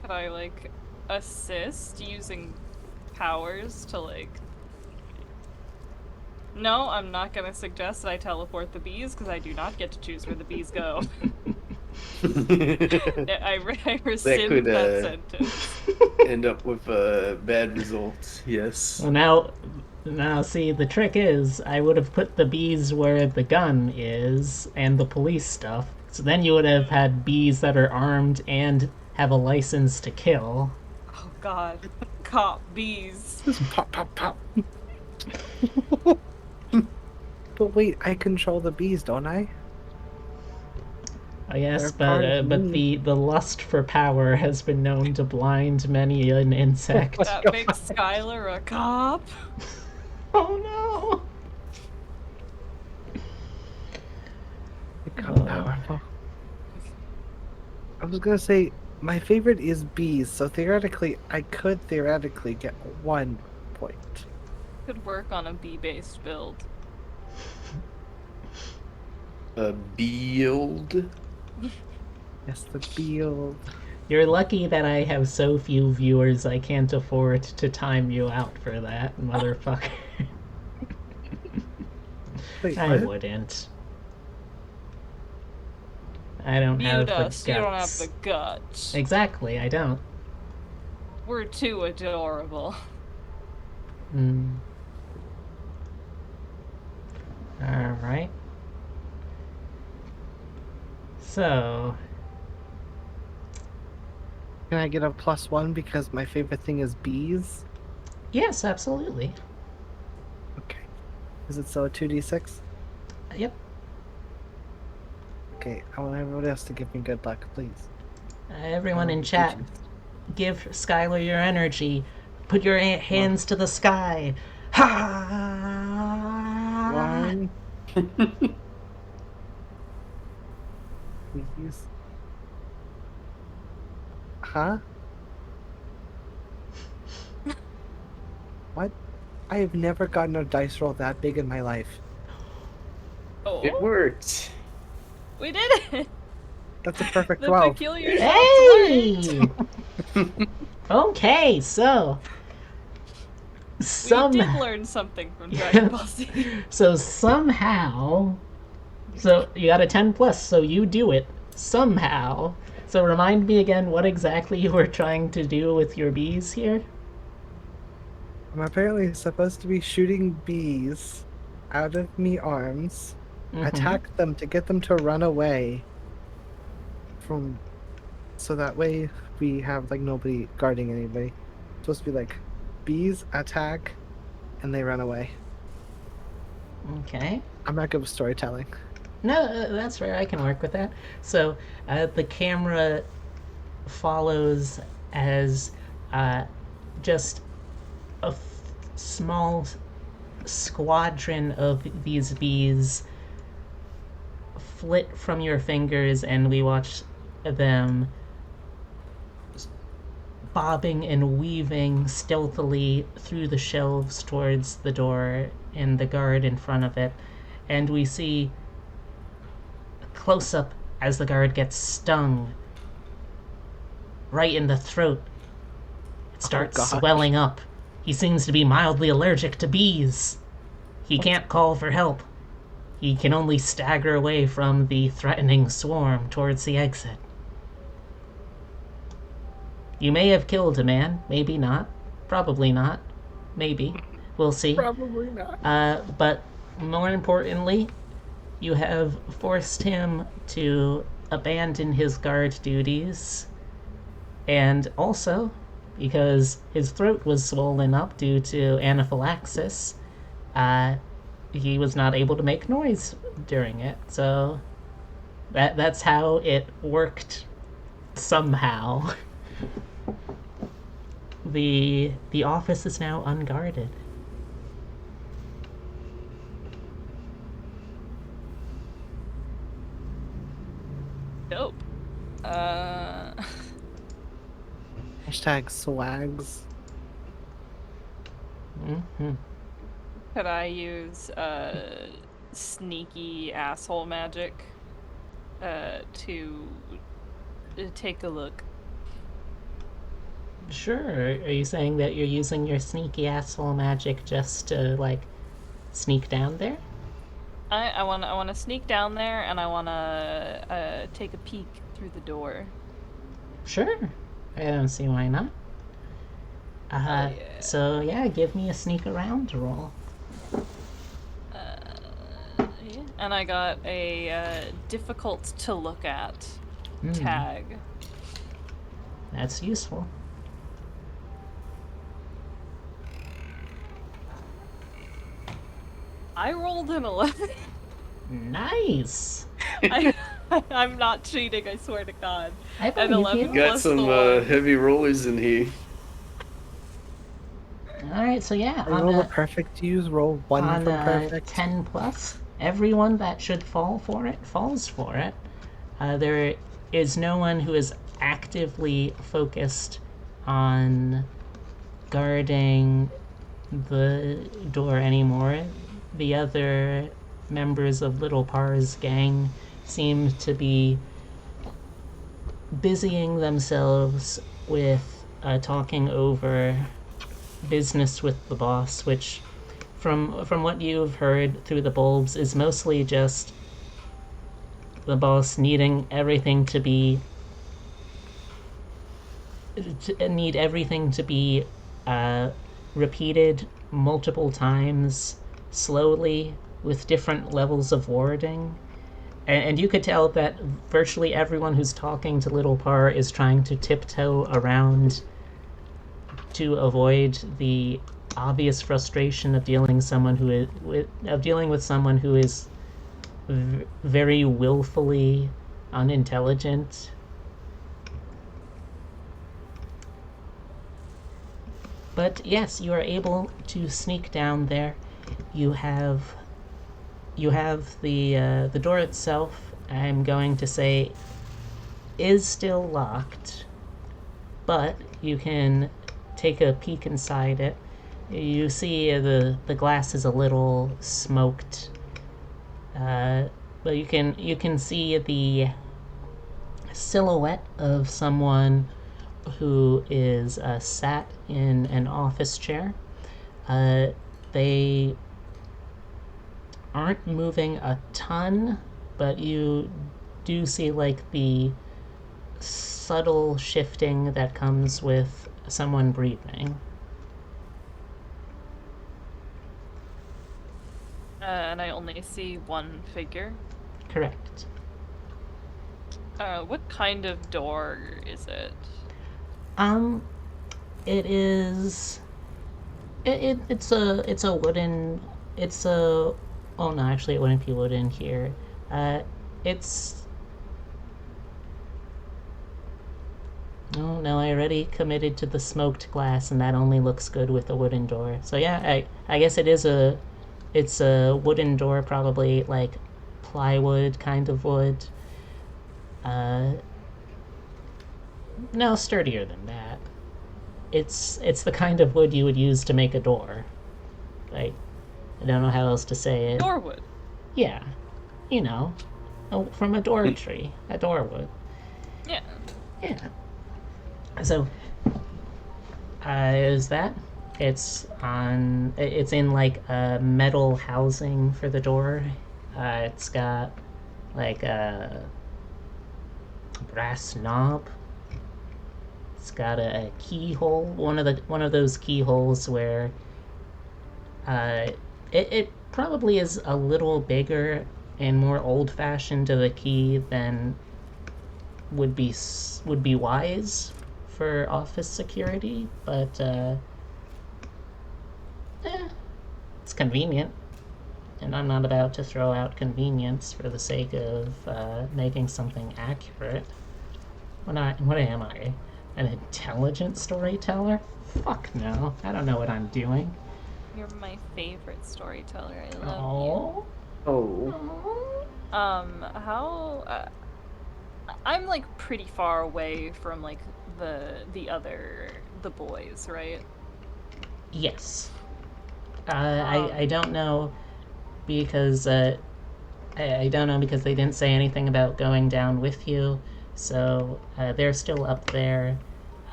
Could I, like, assist using powers to, like... No, I'm not gonna suggest that I teleport the bees, because I do not get to choose where the bees go. I rescind that sentence. End up with bad results. Yes. Well, now, see, the trick is, I would have put the bees where the gun is and the police stuff. So then you would have had bees that are armed and have a license to kill. Oh god. Cop bees. Just pop, pop, pop. But wait, I control the bees, don't I? Oh, yes, They're part of but me. the lust for power has been known to blind many an insect. That makes Skylar a cop? Oh no! Become powerful. I was gonna say, my favorite is bees, so theoretically, I could theoretically get 1 point. Could work on a bee-based build. A build. Yes, the build. You're lucky that I have so few viewers I can't afford to time you out for that, motherfucker. Wait, I what? wouldn't. I don't have the guts. You don't have the guts. Exactly, I don't. We're too adorable. Alright. So... Can I get a +1 because my favorite thing is bees? Yes, absolutely. Okay. Is it still a 2d6? Yep. Okay, I want everybody else to give me good luck, please. Everyone in chat, give Skylar your energy. Put your hands to the sky. Ha! 1. Please. Huh? What? I have never gotten a dice roll that big in my life. It Oh, worked. we did it! That's a perfect The 12. peculiar shots worked! Hey! Okay, so... We did learn something from Dragon Ball Z. So somehow... So you got a 10+, so you do it. Somehow. So remind me again what exactly you were trying to do with your bees here? I'm apparently supposed to be shooting bees out of me arms, attack them to get them to run away from, so that way we have like nobody guarding anybody. It's supposed to be like bees attack and they run away. Okay. I'm not good with storytelling. No, that's fair. I can work with that. So the camera follows as just a small squadron of these bees flit from your fingers, and we watch them bobbing and weaving stealthily through the shelves towards the door and the guard in front of it. And we see close up as the guard gets stung right in the throat. It starts swelling up. He seems to be mildly allergic to bees. He can't call for help. He can only stagger away from the threatening swarm towards the exit. You may have killed a man, maybe not. Probably not. Maybe. We'll see. Probably not. But more importantly, you have forced him to abandon his guard duties. And also, because his throat was swollen up due to anaphylaxis, he was not able to make noise during it. So that's how it worked somehow. The office is now unguarded. Dope. Hashtag swags. Mm-hmm. Could I use sneaky asshole magic to take a look? Sure. Are you saying that you're using your sneaky asshole magic just to, like, sneak down there? I wanna sneak down there and I wanna take a peek through the door. Sure. I don't see why not. Yeah. So yeah, give me a sneak around roll. Yeah. And I got a difficult to look at tag. That's useful. I rolled an 11. Nice. I'm not cheating, I swear to God. I An believe 11 you. Got plus some the 1. heavy rollers in here. All right, so yeah, I roll a perfect use, roll 1 on from a perfect. 10 plus, everyone that should fall for it falls for it. There is no one who is actively focused on guarding the door anymore. The other members of Little Par's gang seem to be busying themselves with talking over business with the boss, which, from what you've heard through the bulbs, is mostly just the boss needing everything to be repeated multiple times slowly with different levels of wording. And you could tell that virtually everyone who's talking to Little Par is trying to tiptoe around to avoid the obvious frustration of dealing with someone who is very willfully unintelligent. But yes, you are able to sneak down there. You have the door itself, I'm going to say, is still locked, but you can take a peek inside it. You see the glass is a little smoked, but you can see the silhouette of someone who is sat in an office chair. They aren't moving a ton, but you do see like the subtle shifting that comes with someone breathing. And I only see one figure. Correct. What kind of door is it? It is. It's a wooden. It's a. Oh no, actually, it wouldn't be wooden here. It's. Oh no, I already committed to the smoked glass, and that only looks good with a wooden door. So yeah, I guess it is a. It's a wooden door, probably like plywood kind of wood. No, sturdier than that. It's the kind of wood you would use to make a door. Like, I don't know how else to say it. Doorwood. Yeah, you know, from a door tree, a door wood. Yeah. Yeah. So, is that? It's on. It's in like a metal housing for the door. It's got like a brass knob. It's got a keyhole. One of those keyholes where it probably is a little bigger and more old-fashioned of a key than would be wise for office security, but it's convenient, and I'm not about to throw out convenience for the sake of making something accurate. What am I? An intelligent storyteller? Fuck no. I don't know what I'm doing. You're my favorite storyteller. I love Oh. Oh. How? I'm like pretty far away from like the boys, right? Yes. I don't know because I don't know because they didn't say anything about going down with you, so they're still up there.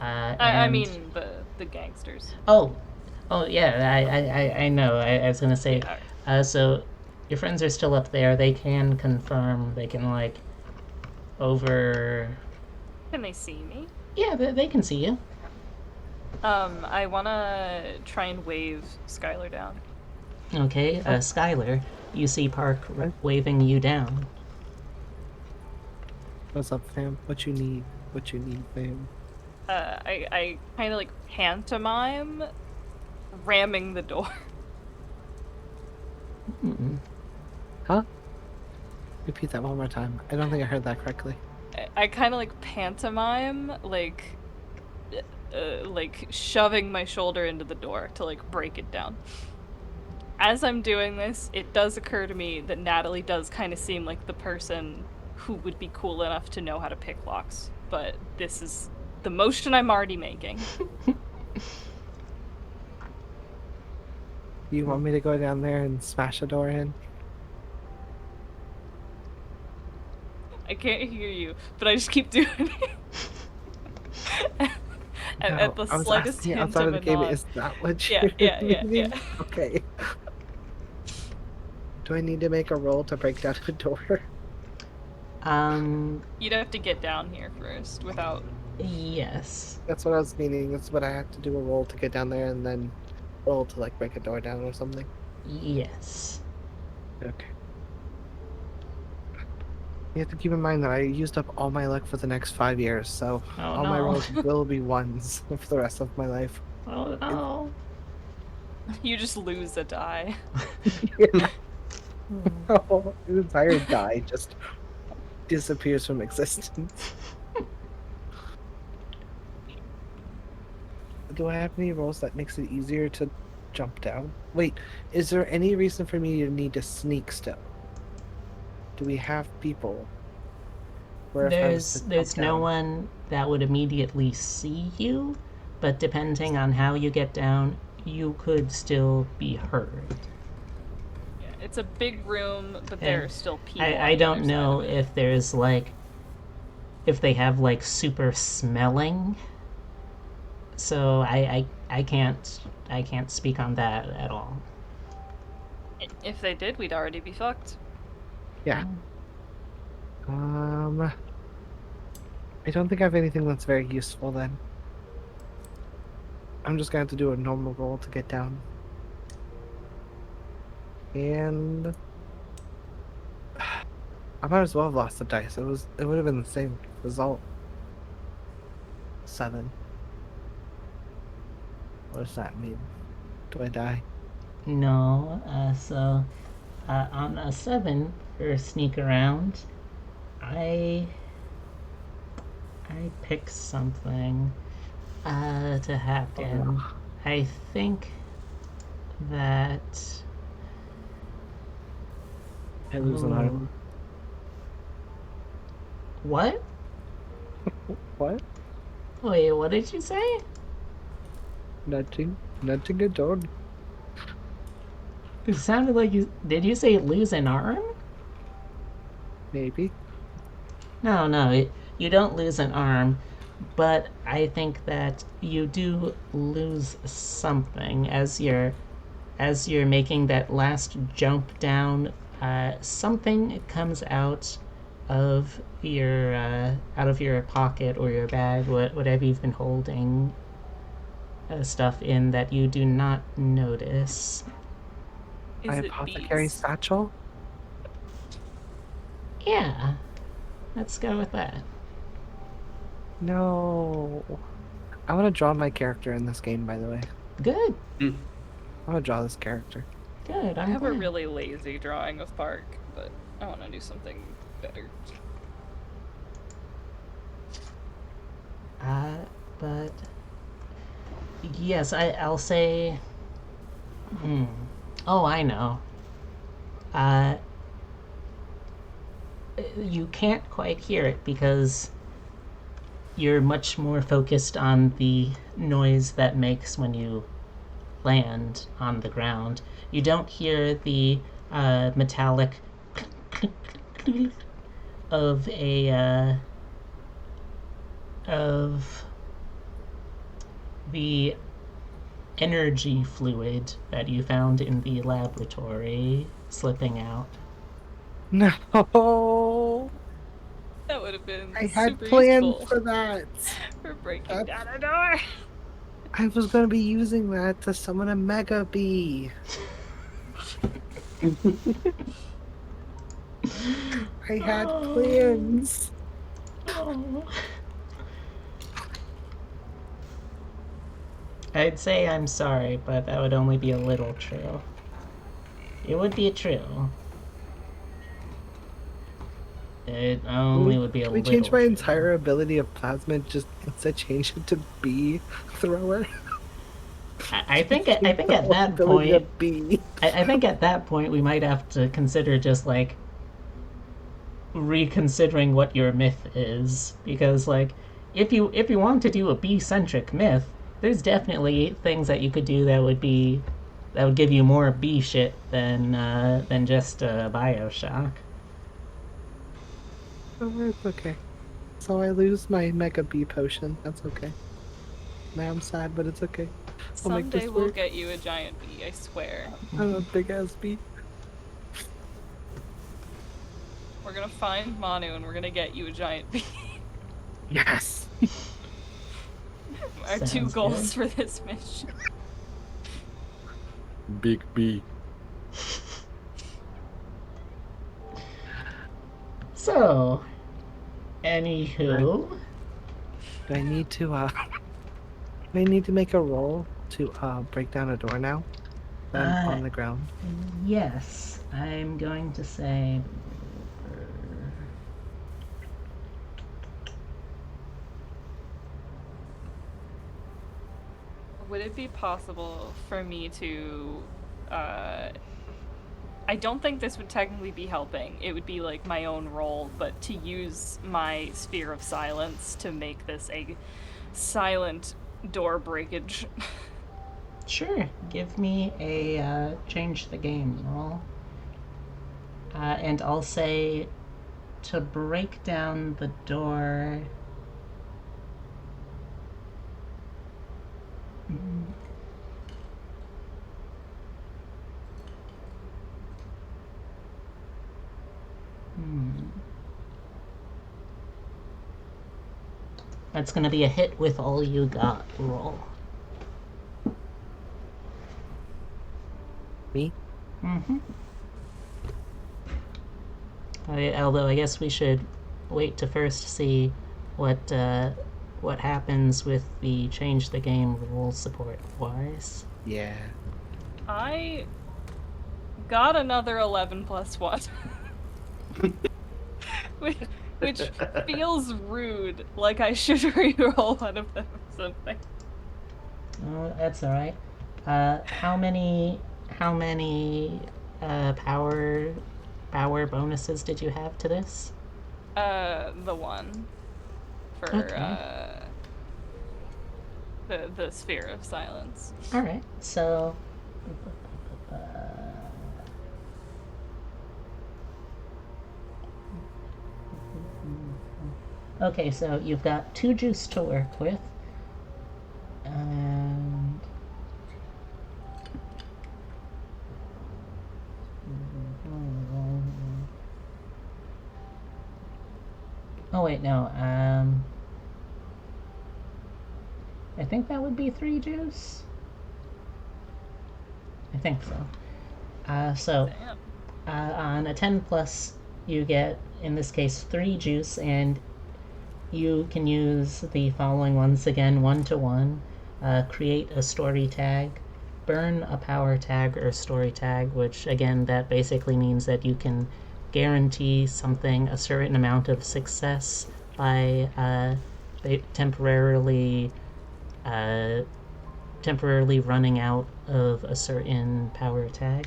I mean the gangsters. Oh, yeah, I know. I was gonna say, so your friends are still up there. They can confirm. They can like over. Can they see me? Yeah, they can see you. I wanna try and wave Skylar down. Okay, Skylar, you see Park waving you down. What's up, fam? What you need? What you need, fam? I kind of like pantomime ramming the door. Huh? Repeat that one more time. I don't think I heard that correctly. I kind of like pantomime like shoving my shoulder into the door to like break it down. As I'm doing this, it does occur to me that Natalie does kind of seem like the person who would be cool enough to know how to pick locks, but this is the motion I'm already making. You want me to go down there and smash a door in? I can't hear you, but I just keep doing it. At the slightest hint outside of the a game, nod. is that what Yeah, you're yeah. Okay. Do I need to make a roll to break down a door? You'd have to get down here first without... Yes. That's what I was meaning. That's what I have to do, a roll to get down there and then roll to like break a door down or something. Yes. Okay. You have to keep in mind that I used up all my luck for the next 5 years, so all my rolls will be ones for the rest of my life. Oh no. You just lose a die. Oh, the entire die just disappears from existence. Do I have any rolls that makes it easier to jump down? Wait, is there any reason for me to need to sneak still? Do we have people? There's no one that would immediately see you, but depending on how you get down, you could still be heard. Yeah, it's a big room, but there are still people. I don't know if there's like, if they have like super smelling. So I can't speak on that at all. If they did, we'd already be fucked. Yeah. I don't think I have anything that's very useful then. I'm just gonna have to do a normal roll to get down. And I might as well have lost the dice. It would have been the same result. 7. What does that mean? Do I die? No, so on a 7 for sneak around, I pick something to happen. Oh. I think that I lose an arm. What? What? Wait, what did you say? Nothing at all. It sounded like you... Did you say lose an arm? Maybe. No, you don't lose an arm, but I think that you do lose something as you're making that last jump down. Something comes out of your pocket or your bag, whatever you've been holding stuff in that you do not notice. Is My it apothecary bees? satchel? Yeah, let's go with that. No. I want to draw my character in this game, by the way. Good. I want to draw this character. Good. I have a really lazy drawing of Park, but I want to do something better. But yes, I'll say. Oh, I know. You can't quite hear it because you're much more focused on the noise that makes when you land on the ground. You don't hear the metallic of the energy fluid that you found in the laboratory slipping out. No, That would have been I had super planned useful for that. for breaking down a door. I was going to be using that to summon a Mega Bee. I had plans. Oh. I'd say I'm sorry, but that would only be a little true. It would be true. It only would be a Can we little change my true. entire ability of plasma and just instead change it to bee thrower? I think at that ability point, of bee. I think at that point we might have to consider just like reconsidering what your myth is, because like if you want to do a bee-centric myth, there's definitely things that you could do that would give you more bee shit than just Bioshock. Oh, it's okay. So I lose my Mega Bee potion. That's okay. Now I'm sad, but it's okay. I'll make Someday this we'll work. get you a giant bee, I swear. I'm a big ass bee. We're gonna find Manu and we're gonna get you a giant bee. Yes. Our Sounds 2 goals good. for this mission. Big bee. So, anywho, Do I need to do I need to make a roll to break down a door now? That I'm on the ground. yes, I'm going to say. Would it be possible for me to, I don't think this would technically be helping. It would be like my own role, but to use my sphere of silence to make this a silent door breakage. Sure, give me a change the game roll. And I'll say to break down the door. That's gonna be a hit with all you got roll. Me? Mm-hmm. Although I guess we should wait to first see what happens with the change the game rule support wise. Yeah. I got another 11 plus 1. which feels rude, like I should reroll one of them or something. Oh, that's alright. How many power bonuses did you have to this? The one for Okay. the sphere of silence. Alright, so okay, so you've got 2 juice to work with. And oh wait, no. I think that would be 3 juice. I think so. So on a 10 plus, you get, in this case, 3 juice, and you can use the following once again, 1-to-1. Create a story tag, burn a power tag or story tag, which again, that basically means that you can guarantee something a certain amount of success by temporarily running out of a certain power tag.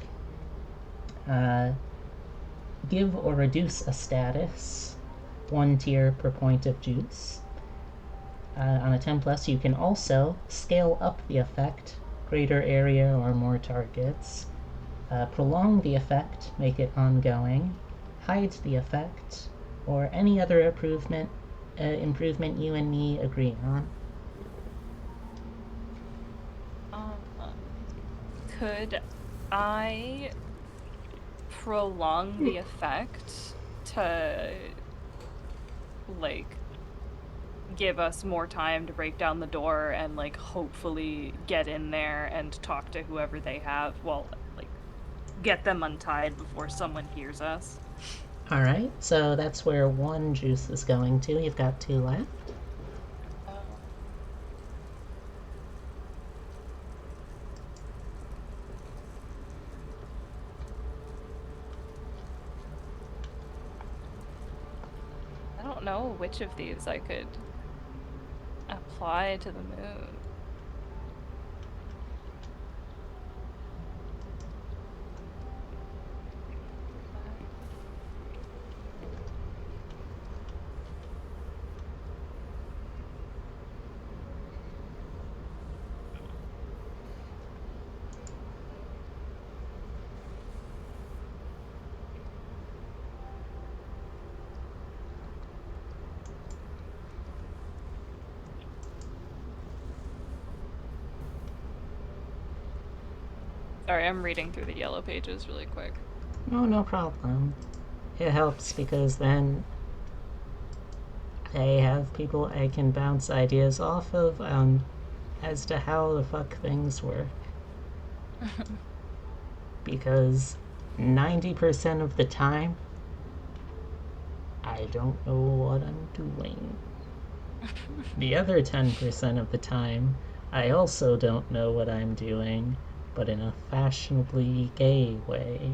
Give or reduce a status, 1 tier per point of juice. On a 10 plus, you can also scale up the effect greater area or more targets. Prolong the effect, make it ongoing. Hide the effect, or any other improvement you and me agree on. Could I prolong the effect to, like, give us more time to break down the door and, like, hopefully get in there and talk to whoever they have? Well, like, get them untied before someone hears us. Alright, so that's where 1 juice is going to. You've got 2 left. I don't know which of these I could apply to the moon. Sorry, I'm reading through the yellow pages really quick. Oh, no problem. It helps because then I have people I can bounce ideas off of as to how the fuck things work. Because 90% of the time, I don't know what I'm doing. The other 10% of the time, I also don't know what I'm doing, but in a fashionably gay way.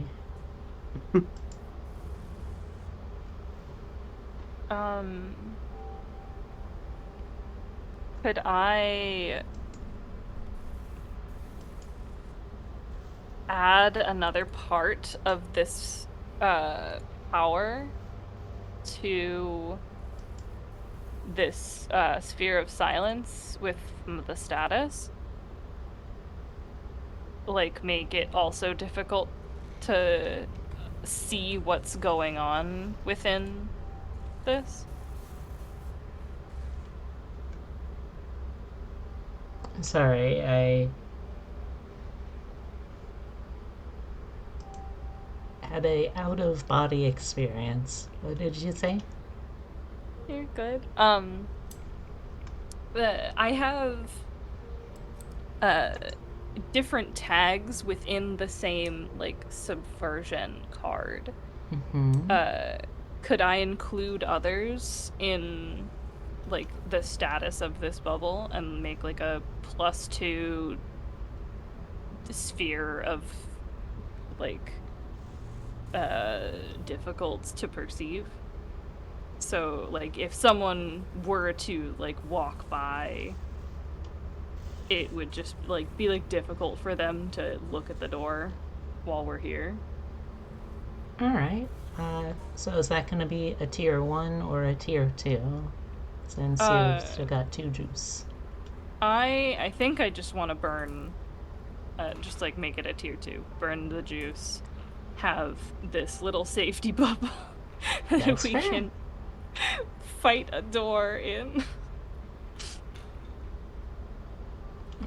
Could I add another part of this power to this sphere of silence with the status? Like, make it also difficult to see what's going on within this? Sorry, I had a out-of-body experience. What did you say? You're good. I have different tags within the same, like, subversion card. Mm-hmm. Could I include others in, like, the status of this bubble and make, like, a +2 sphere of, like, difficult to perceive? So, like, if someone were to, like, walk by, it would just, like, be, like, difficult for them to look at the door while we're here. Alright. So is that going to be a tier 1 or a tier 2? Since you've still got 2 juice. I think I just want to burn, just, like, make it a tier 2. Burn the juice. Have this little safety bubble that we can fight a door in.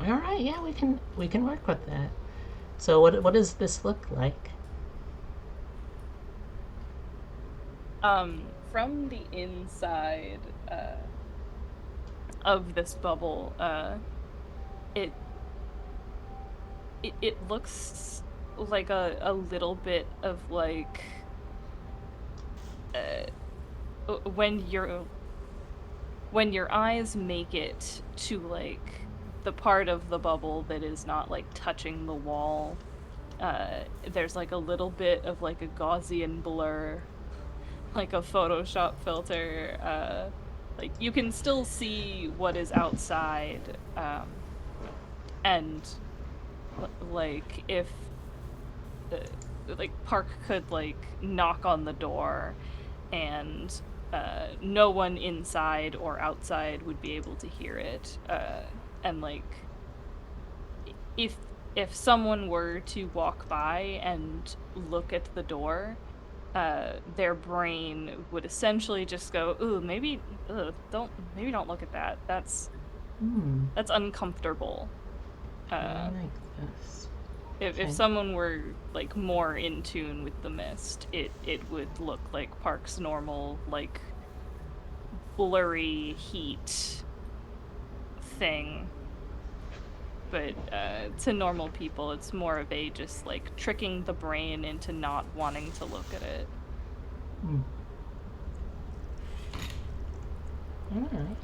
Alright, yeah, we can work with that. So what does this look like? From the inside of this bubble, it looks like a little bit of, like, when your eyes make it to, like, the part of the bubble that is not, like, touching the wall, there's, like, a little bit of, like, a Gaussian blur, like a Photoshop filter. Like, you can still see what is outside, and, like, if like, Park could, like, knock on the door and no one inside or outside would be able to hear it, and, like, if someone were to walk by and look at the door, their brain would essentially just go, "Ooh, maybe don't look at that. That's uncomfortable." I like this. If someone were like more in tune with the mist, it would look like Park's normal, like, blurry heat thing. But to normal people, it's more of a just like tricking the brain into not wanting to look at it. Alright.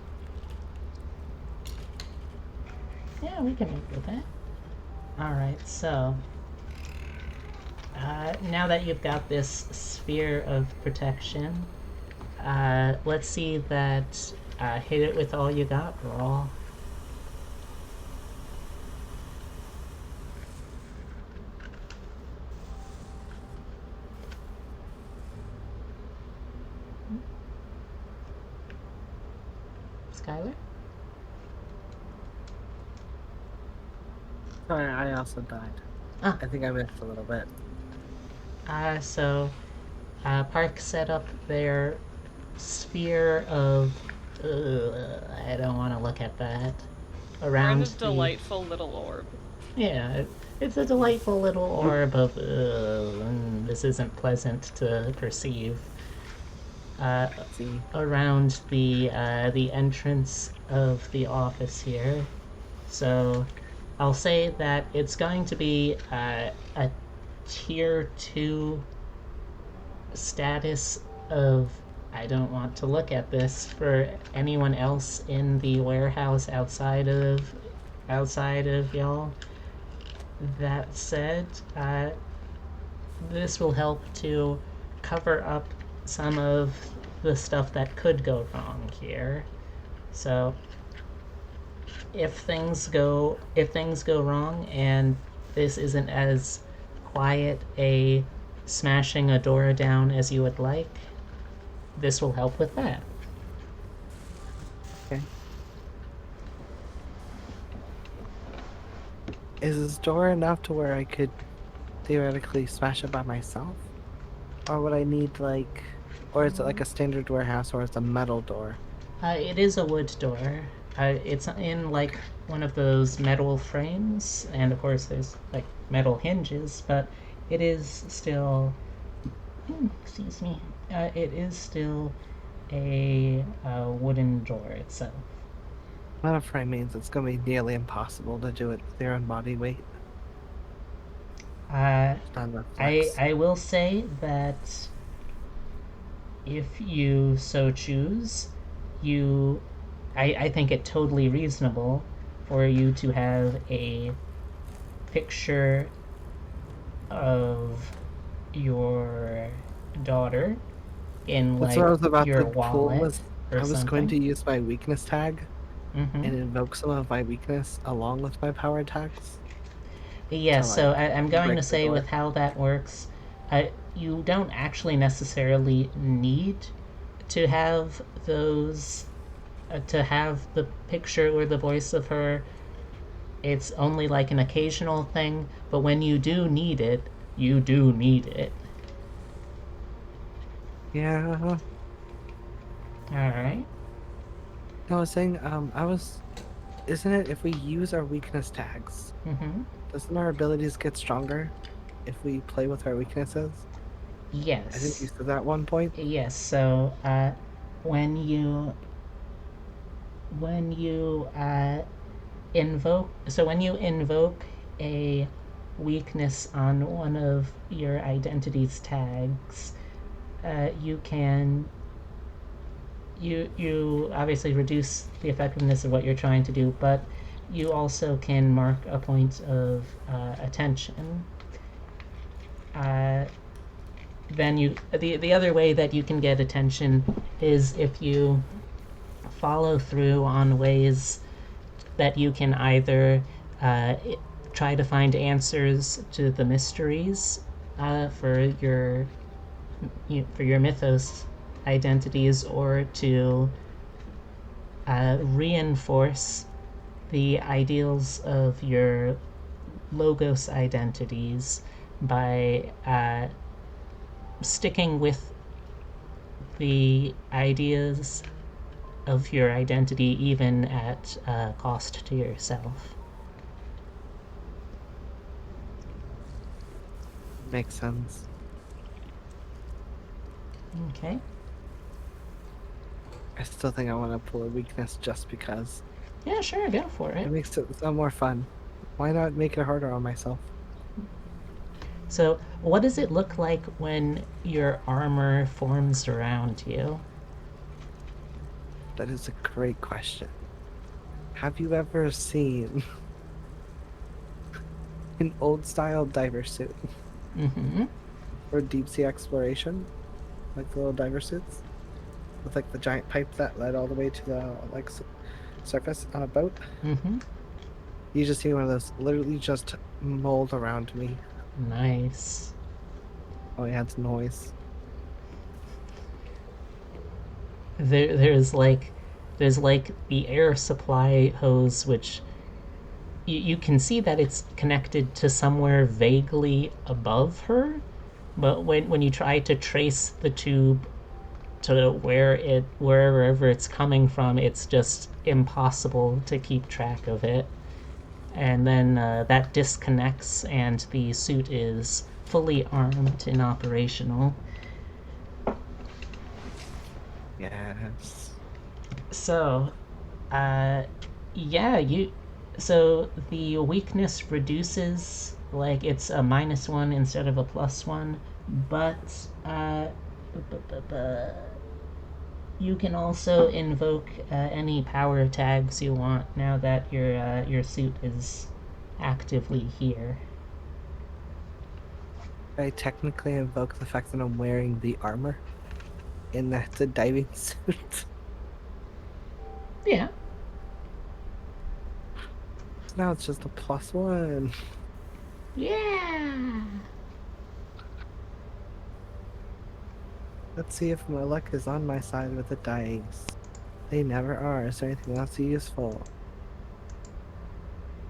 Yeah, we can make with that. Alright, so now that you've got this sphere of protection, let's see that hit it with all you got, roll. Skylar? Sorry, I also died. Ah. I think I missed a little bit. So Park set up their sphere of... I don't want to look at that. Around a delightful little orb. Yeah, it's a delightful little orb of... this isn't pleasant to perceive. Around the entrance of the office here. So I'll say that it's going to be a tier 2 status of I don't want to look at this for anyone else in the warehouse outside of y'all. That said, this will help to cover up some of the stuff that could go wrong here. So if things go wrong and this isn't as quiet a smashing a door down as you would like, this will help with that. Okay. Is this door enough to where I could theoretically smash it by myself? Or would I need, like... Or is it like a standard warehouse, or is it a metal door? It is a wood door. It's in, like, one of those metal frames, and of course there's, like, metal hinges, but it is still... excuse me. It is still a wooden door itself. Metal frame means it's going to be nearly impossible to do it with your own body weight. I will say that if you so choose, I think it totally reasonable for you to have a picture of your daughter in That's what I was about your to wallet pull. I was something. going to use my weakness tag Mm-hmm. and invoke some of my weakness along with my power tags. Yeah, so I'm going to say door. with how that works, you don't actually necessarily need to have those, to have the picture or the voice of her. It's only like an occasional thing, but when you do need it, you do need it. Yeah. Alright. No, I was saying, isn't it if we use our weakness tags, Mm-hmm. doesn't our abilities get stronger if we play with our weaknesses? Yes. I think you said that at one point. Yes, so when you invoke a weakness on one of your identity's tags, you obviously reduce the effectiveness of what you're trying to do, but you also can mark a point of attention. Then the other way that you can get attention is if you follow through on ways that you can either try to find answers to the mysteries for your mythos identities, or to reinforce the ideals of your logos identities by sticking with the ideas of your identity even at cost to yourself. Makes sense. Okay. I still think I want to pull a weakness just because. Yeah, sure, go for it. It makes it sound more fun. Why not make it harder on myself? So, what does it look like when your armor forms around you? That is a great question. Have you ever seen an old style diver suit Mm-hmm. for deep sea exploration? Like the little diver suits? With like the giant pipe that led all the way to the like surface on a boat? Mm-hmm. You just see one of those literally just mold around me. Nice. Oh, it adds noise. There's like the air supply hose, which you can see that it's connected to somewhere vaguely above her, but when you try to trace the tube to wherever it's coming from, it's just impossible to keep track of it. And then that disconnects, and the suit is fully armed and operational. Yes. So, uh, yeah, you. So the weakness reduces, like it's a -1 instead of a +1, but you can also invoke any power tags you want now that your suit is actively here. I technically invoke the fact that I'm wearing the armor in that it's a diving suit. Yeah. So now it's just a +1. Yeah. Let's see if my luck is on my side with the dice. They never are. Is there anything else useful?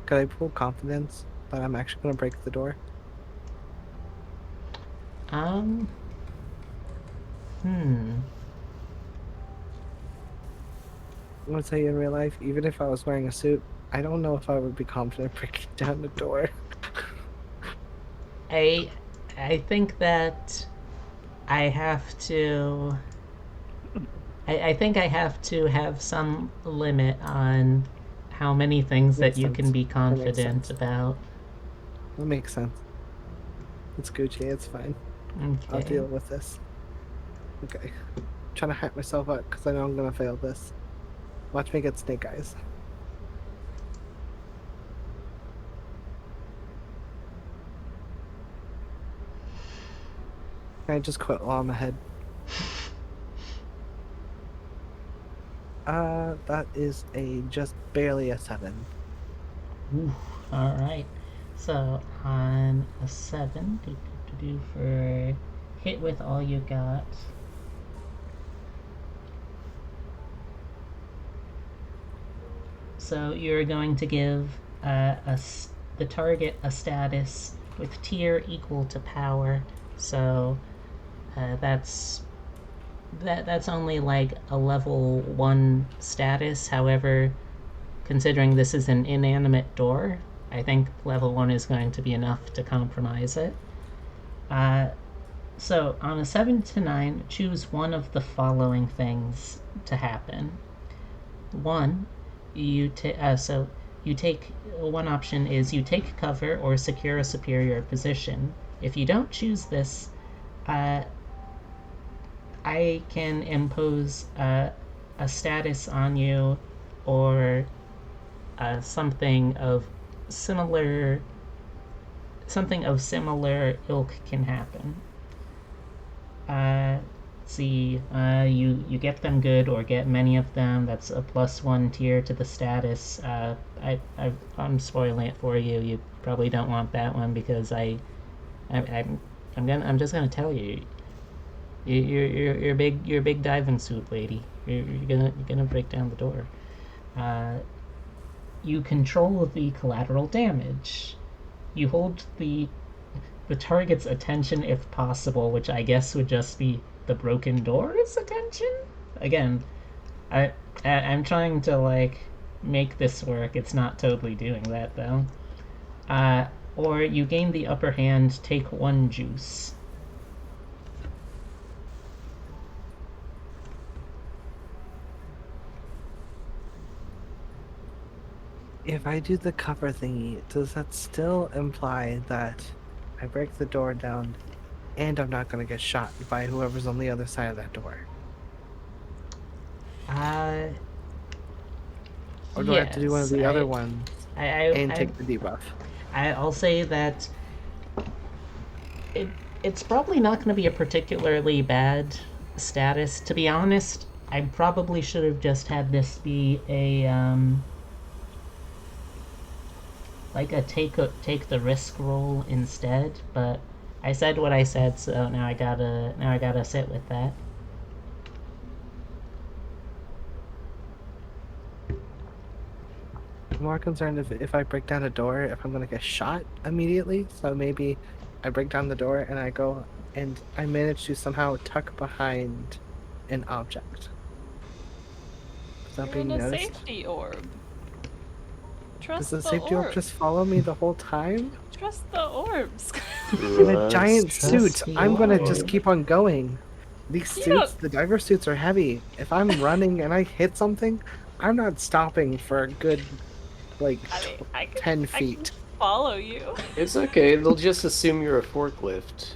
Could I pull confidence that I'm actually going to break the door? Um. Hmm. I'm going to tell you in real life, even if I was wearing a suit, I don't know if I would be confident breaking down the door. I I think that I have to. I think I have to have some limit on how many things that Makes you can sense. be That makes confident sense. about. That makes sense. It's Gucci. It's fine. I'll Okay. deal with this. Okay. Trying to hype myself up because I know I'm going to fail this. Watch me get snake eyes. Can I just quit while I'm ahead? That is just barely a 7. Ooh, all right. So on a 7, do for hit with all you got. So you're going to give the target a status with tier equal to power. So that's only like a level 1 status. However, considering this is an inanimate door, I think level 1 is going to be enough to compromise it. So on a 7 to 9, choose one of the following things to happen. One, you take one option is you take cover or secure a superior position. If you don't choose this, I can impose a status on you, or something of similar ilk can happen. See, you get them good or get many of them. That's a +1 tier to the status. I'm spoiling it for you. You probably don't want that one because I'm just gonna tell you. You're a big diving suit lady. You're gonna break down the door. You control the collateral damage. you hold the target's attention if possible, which I guess would just be the broken door's attention. Again, I'm trying to like make this work. It's not totally doing that though. Or you gain the upper hand, take 1 juice. If I do the cover thingy, does that still imply that I break the door down and I'm not going to get shot by whoever's on the other side of that door? Or do I have to do one of the other ones and take the debuff? I'll say that it's probably not going to be a particularly bad status. To be honest, I probably should have just had this be a like a take the risk roll instead. But I said what I said, so now I gotta sit with that. I'm more concerned if I break down a door, if I'm gonna get shot immediately. So maybe I break down the door and I go and I manage to somehow tuck behind an object. Without You're in being a noticed. safety orb. Does Trust the safety orb. orb just follow me the whole time? Trust the orbs. In a giant suit, Trust the I'm gonna orb. just keep on going. These suits, the diver suits are heavy. If I'm running and I hit something, I'm not stopping for a good, like, I can, 10 I feet. can follow you. It's okay. They'll just assume you're a forklift.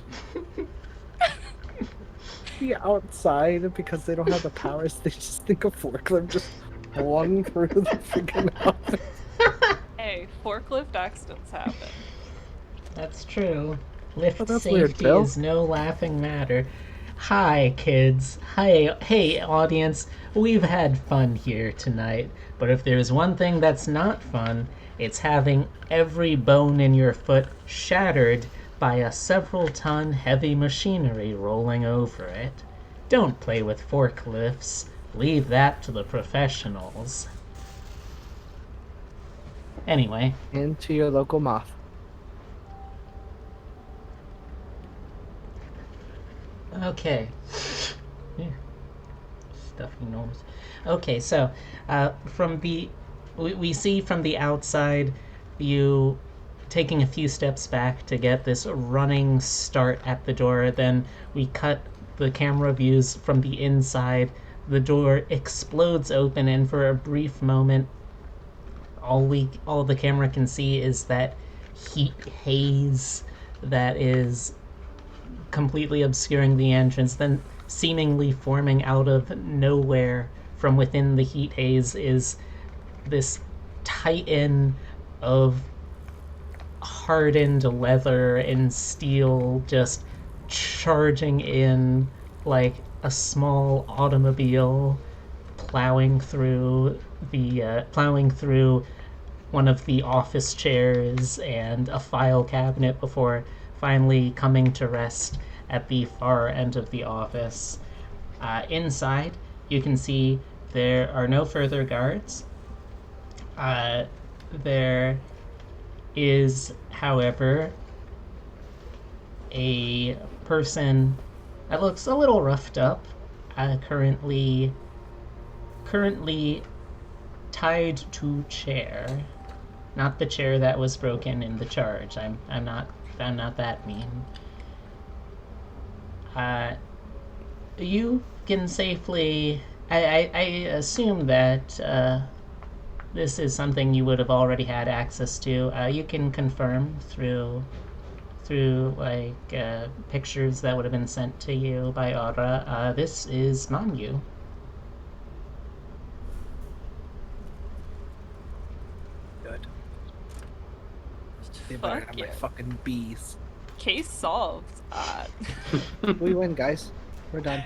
Be outside because they don't have the powers. They just think a forklift just flung through the freaking office. Hey, forklift accidents happen. That's true. Lift that's safety weird, Bill. is no laughing matter. Hi, kids. Hey, audience. We've had fun here tonight, but if there's one thing that's not fun, it's having every bone in your foot shattered by a several-ton heavy machinery rolling over it. Don't play with forklifts. Leave that to the professionals. Anyway. Into your local moth. Okay. Yeah. Stuffy nose. Okay, so we see from the outside you taking a few steps back to get this running start at the door. Then we cut the camera views from the inside. The door explodes open, and for a brief moment, all the camera can see is that heat haze that is completely obscuring the entrance. Then seemingly forming out of nowhere from within the heat haze is this titan of hardened leather and steel just charging in like a small automobile, plowing through one of the office chairs and a file cabinet before finally coming to rest at the far end of the office. Inside, you can see there are no further guards. There is, however, a person that looks a little roughed up, currently tied to chair. Not the chair that was broken in the charge. I'm not that mean. You can safely. I assume that this is something you would have already had access to. You can confirm through pictures that would have been sent to you by Aura. This is Manyu. Good. They Fuck better have my yeah. fucking bees. Case solved. We win, guys. We're done.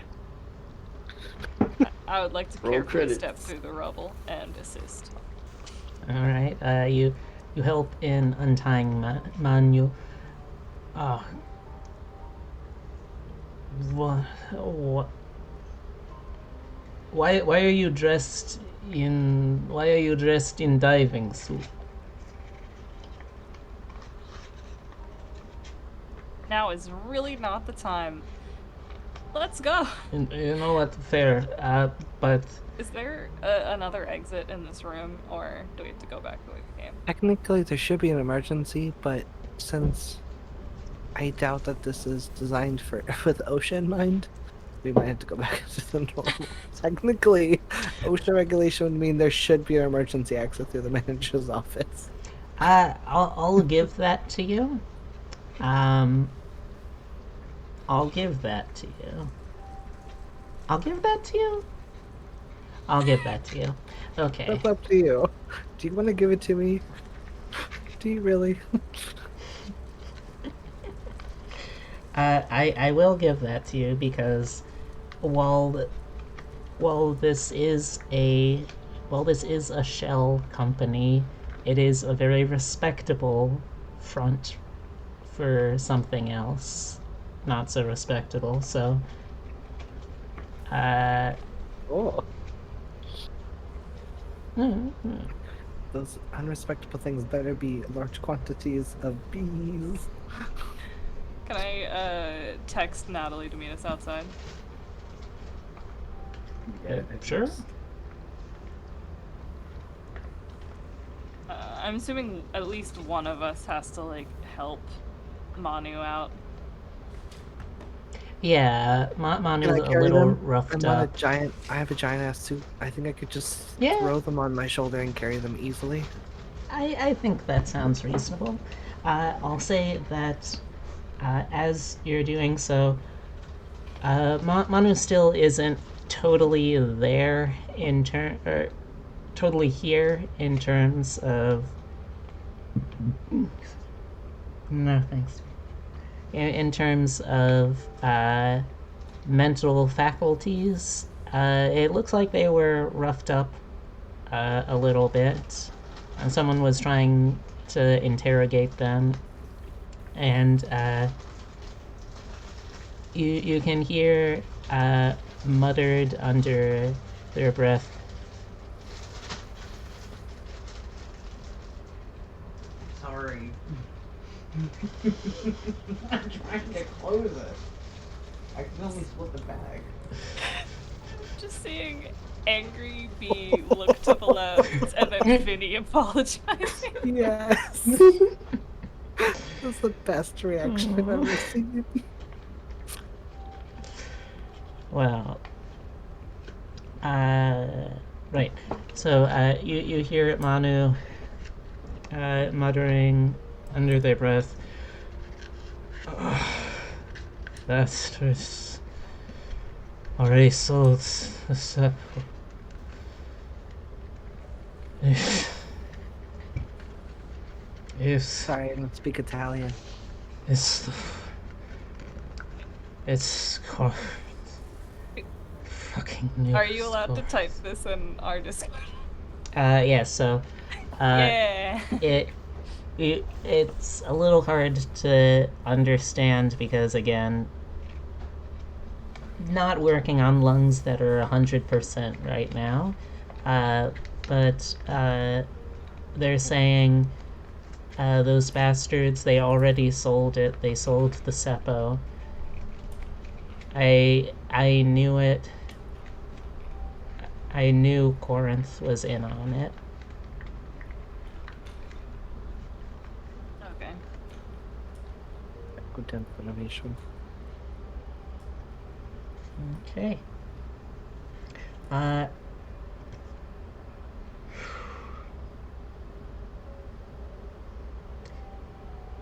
I would like to Roll carefully credits. step through the rubble and assist. All right. You help in untying Manyu. What? Why are you dressed in diving suit? now is really not the time. Let's go. You know what? Fair. But Is there another exit in this room, or do we have to go back the way we came? Technically, there should be an emergency, but since I doubt that this is designed for with OSHA in mind, we might have to go back to the normal. Technically, OSHA regulation would mean there should be an emergency exit through the manager's office. I'll give that to you. I'll give that to you. I'll give that to you. I'll give that to you. Okay. That's up to you. Do you want to give it to me? Do you really? I will give that to you because while this is a shell company, it is a very respectable front for something else not so respectable. So Oh. Those unrespectable things better be large quantities of bees. Can I text Natalie to meet us outside? Sure. I'm assuming at least one of us has to like help Manu out. Yeah, Manu's Can I a carry little them? roughed I'm on up. I have a giant ass suit. I think I could just Yeah. throw them on my shoulder and carry them easily. I think that sounds reasonable. I'll say that as you're doing so, Manu still isn't totally there or totally here in terms of. No thanks. In terms of mental faculties, it looks like they were roughed up a little bit. And someone was trying to interrogate them, and you can hear muttered under their breath, Sorry. I'm trying to close it. I can only split the bag. Just seeing Angry Bee look to the left and then Vinny apologizing. Yes. That's the best reaction I've ever seen. well, right. So you hear Manu muttering under their breath, bastards already sold the sepal. If Sorry, I don't speak Italian. it's carved. Fucking new. Are you allowed to type this in our Discord? Yeah. So, Yeah. it's a little hard to understand because again, not working on lungs that are 100% right now, but they're saying those bastards, they already sold it. They sold the Seppo. I knew it. I knew Corinth was in on it. Okay. Good information. Okay.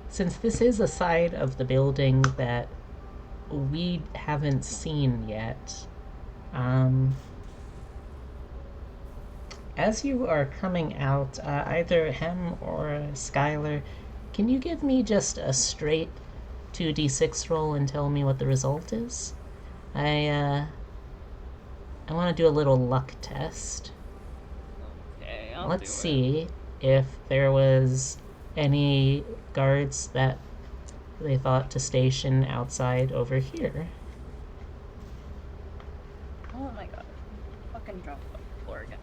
Since this is a side of the building that we haven't seen yet, as you are coming out, either Hem or Skylar, can you give me just a straight 2d6 roll and tell me what the result is? I want to do a little luck test. Okay, Let's see if there was any guards that they thought to station outside over here. Oh my god. Fucking dropped on the floor again.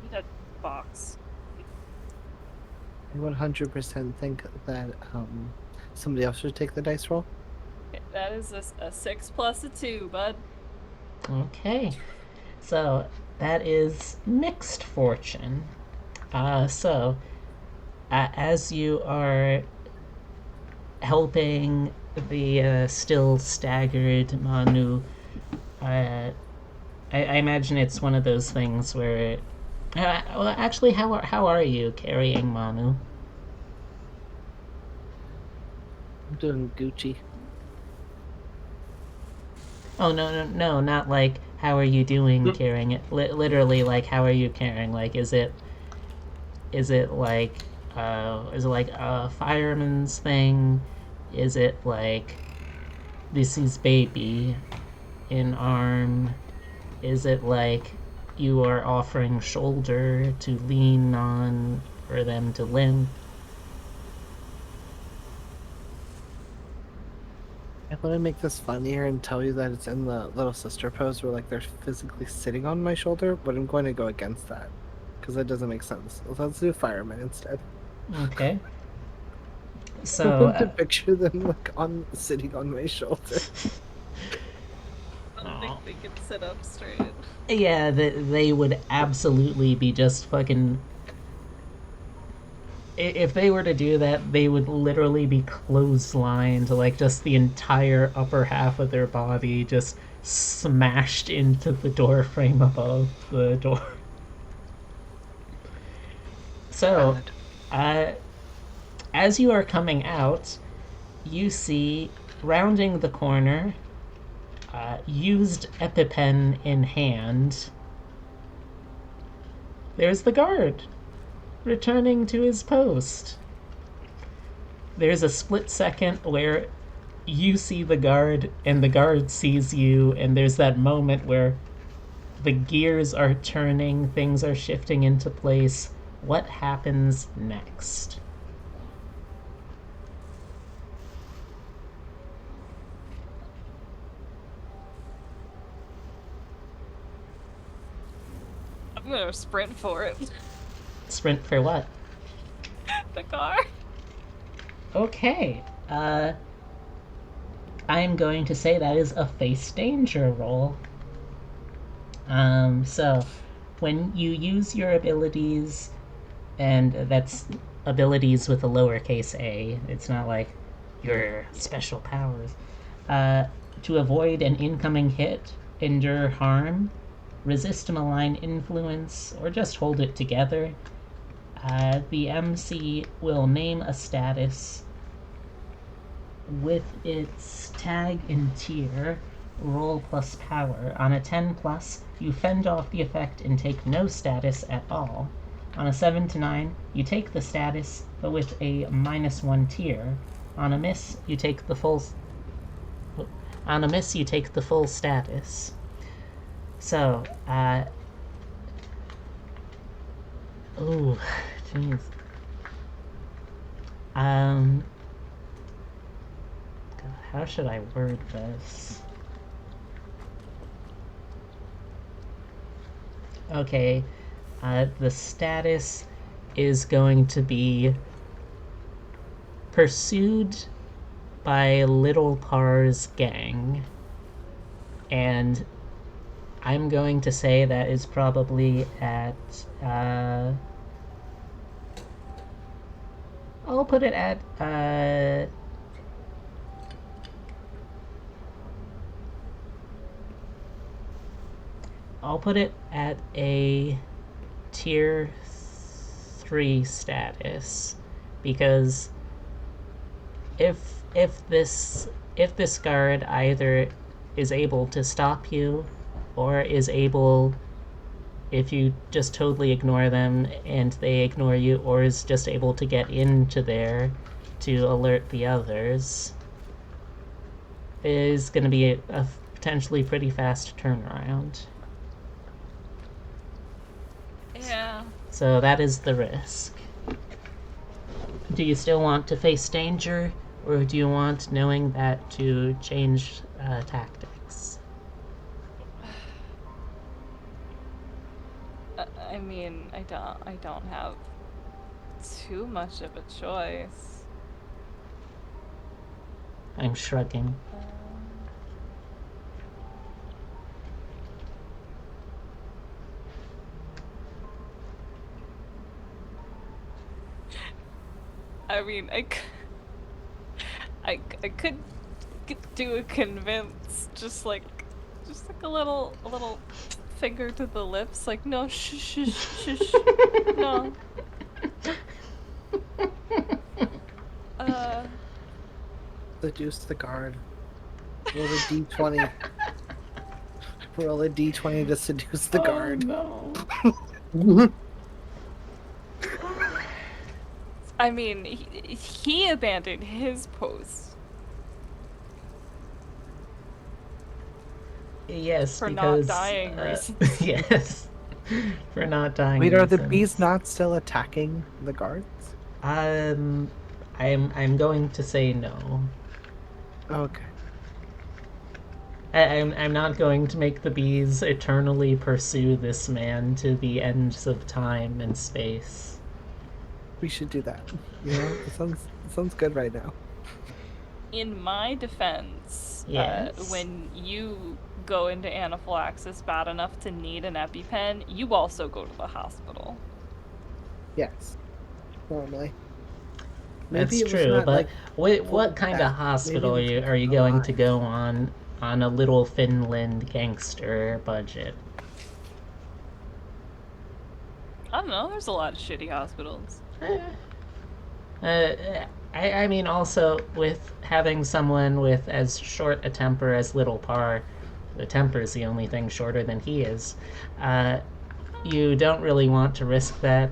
Need a box. I 100% think that somebody else should take the dice roll. That is a 6 plus a 2, bud. Okay. So that is mixed fortune. As you are helping the still staggered Manu, I imagine it's one of those things where. Well, actually, how are you carrying Manu? I'm doing Gucci. Oh no, not like how are you doing carrying it. Literally, like how are you carrying? Like, is it like a fireman's thing? Is it like this is baby in arm? Is it like you are offering shoulder to lean on for them to limp? I want to make this funnier and tell you that it's in the little sister pose where like they're physically sitting on my shoulder, but I'm going to go against that because that doesn't make sense. Let's do fireman instead. Okay. I So, want to picture them like sitting on my shoulder. I don't think they can sit up straight. yeah, they would absolutely be just fucking. If they were to do that, they would literally be clotheslined, like just the entire upper half of their body just smashed into the door frame above the door. So, as you are coming out, you see rounding the corner, used EpiPen in hand, there's the guard returning to his post. There's a split second where you see the guard and the guard sees you, and there's that moment where the gears are turning, things are shifting into place. What happens next? I'm gonna sprint for it. Sprint for what? The car. Okay. I'm going to say that is a face danger roll. So when you use your abilities, and that's abilities with a lowercase a, it's not like your special powers, to avoid an incoming hit, endure harm, resist malign influence, or just hold it together, the MC will name a status with its tag and tier, roll plus power. On a 10 plus, you fend off the effect and take no status at all. On a 7 to 9, you take the status, but with a -1 tier. On a miss, you take the full. On a miss, you take the full status. So, ooh, jeez. God, how should I word this? Okay, the status is going to be pursued by Little Par's gang. And I'm going to say that is probably at, I'll put it at, I'll put it at a tier 3 status, because if this guard either is able to stop you, or is able, if you just totally ignore them and they ignore you, or is just able to get into there to alert the others, is going to be a potentially pretty fast turnaround. Yeah. So that is the risk. Do you still want to face danger, or do you want, knowing that, to change tactics? I mean, I don't have too much of a choice. I'm shrugging. I mean, I could do a convince, just like a little finger to the lips, like no, shh, shh, shh, no. Seduce the guard. Roll a d20. Roll a d20 to seduce the guard. No. I mean, he abandoned his post. Yes, for because not dying reasons. yes, for not dying. Wait, are the reasons. bees not still attacking the guards? I'm going to say no. Okay. I'm not going to make the bees eternally pursue this man to the ends of time and space. We should do that. You know, it sounds good right now. In my defense, Yes. when you go into anaphylaxis bad enough to need an EpiPen, you also go to the hospital. Yes. Normally. That's Maybe it was true, not, but like, what kind bad. of hospital Maybe are you going alive. to go on a little Finland gangster budget? I don't know, there's a lot of shitty hospitals. I mean, also, with having someone with as short a temper as Little Par, the temper is the only thing shorter than he is, you don't really want to risk that.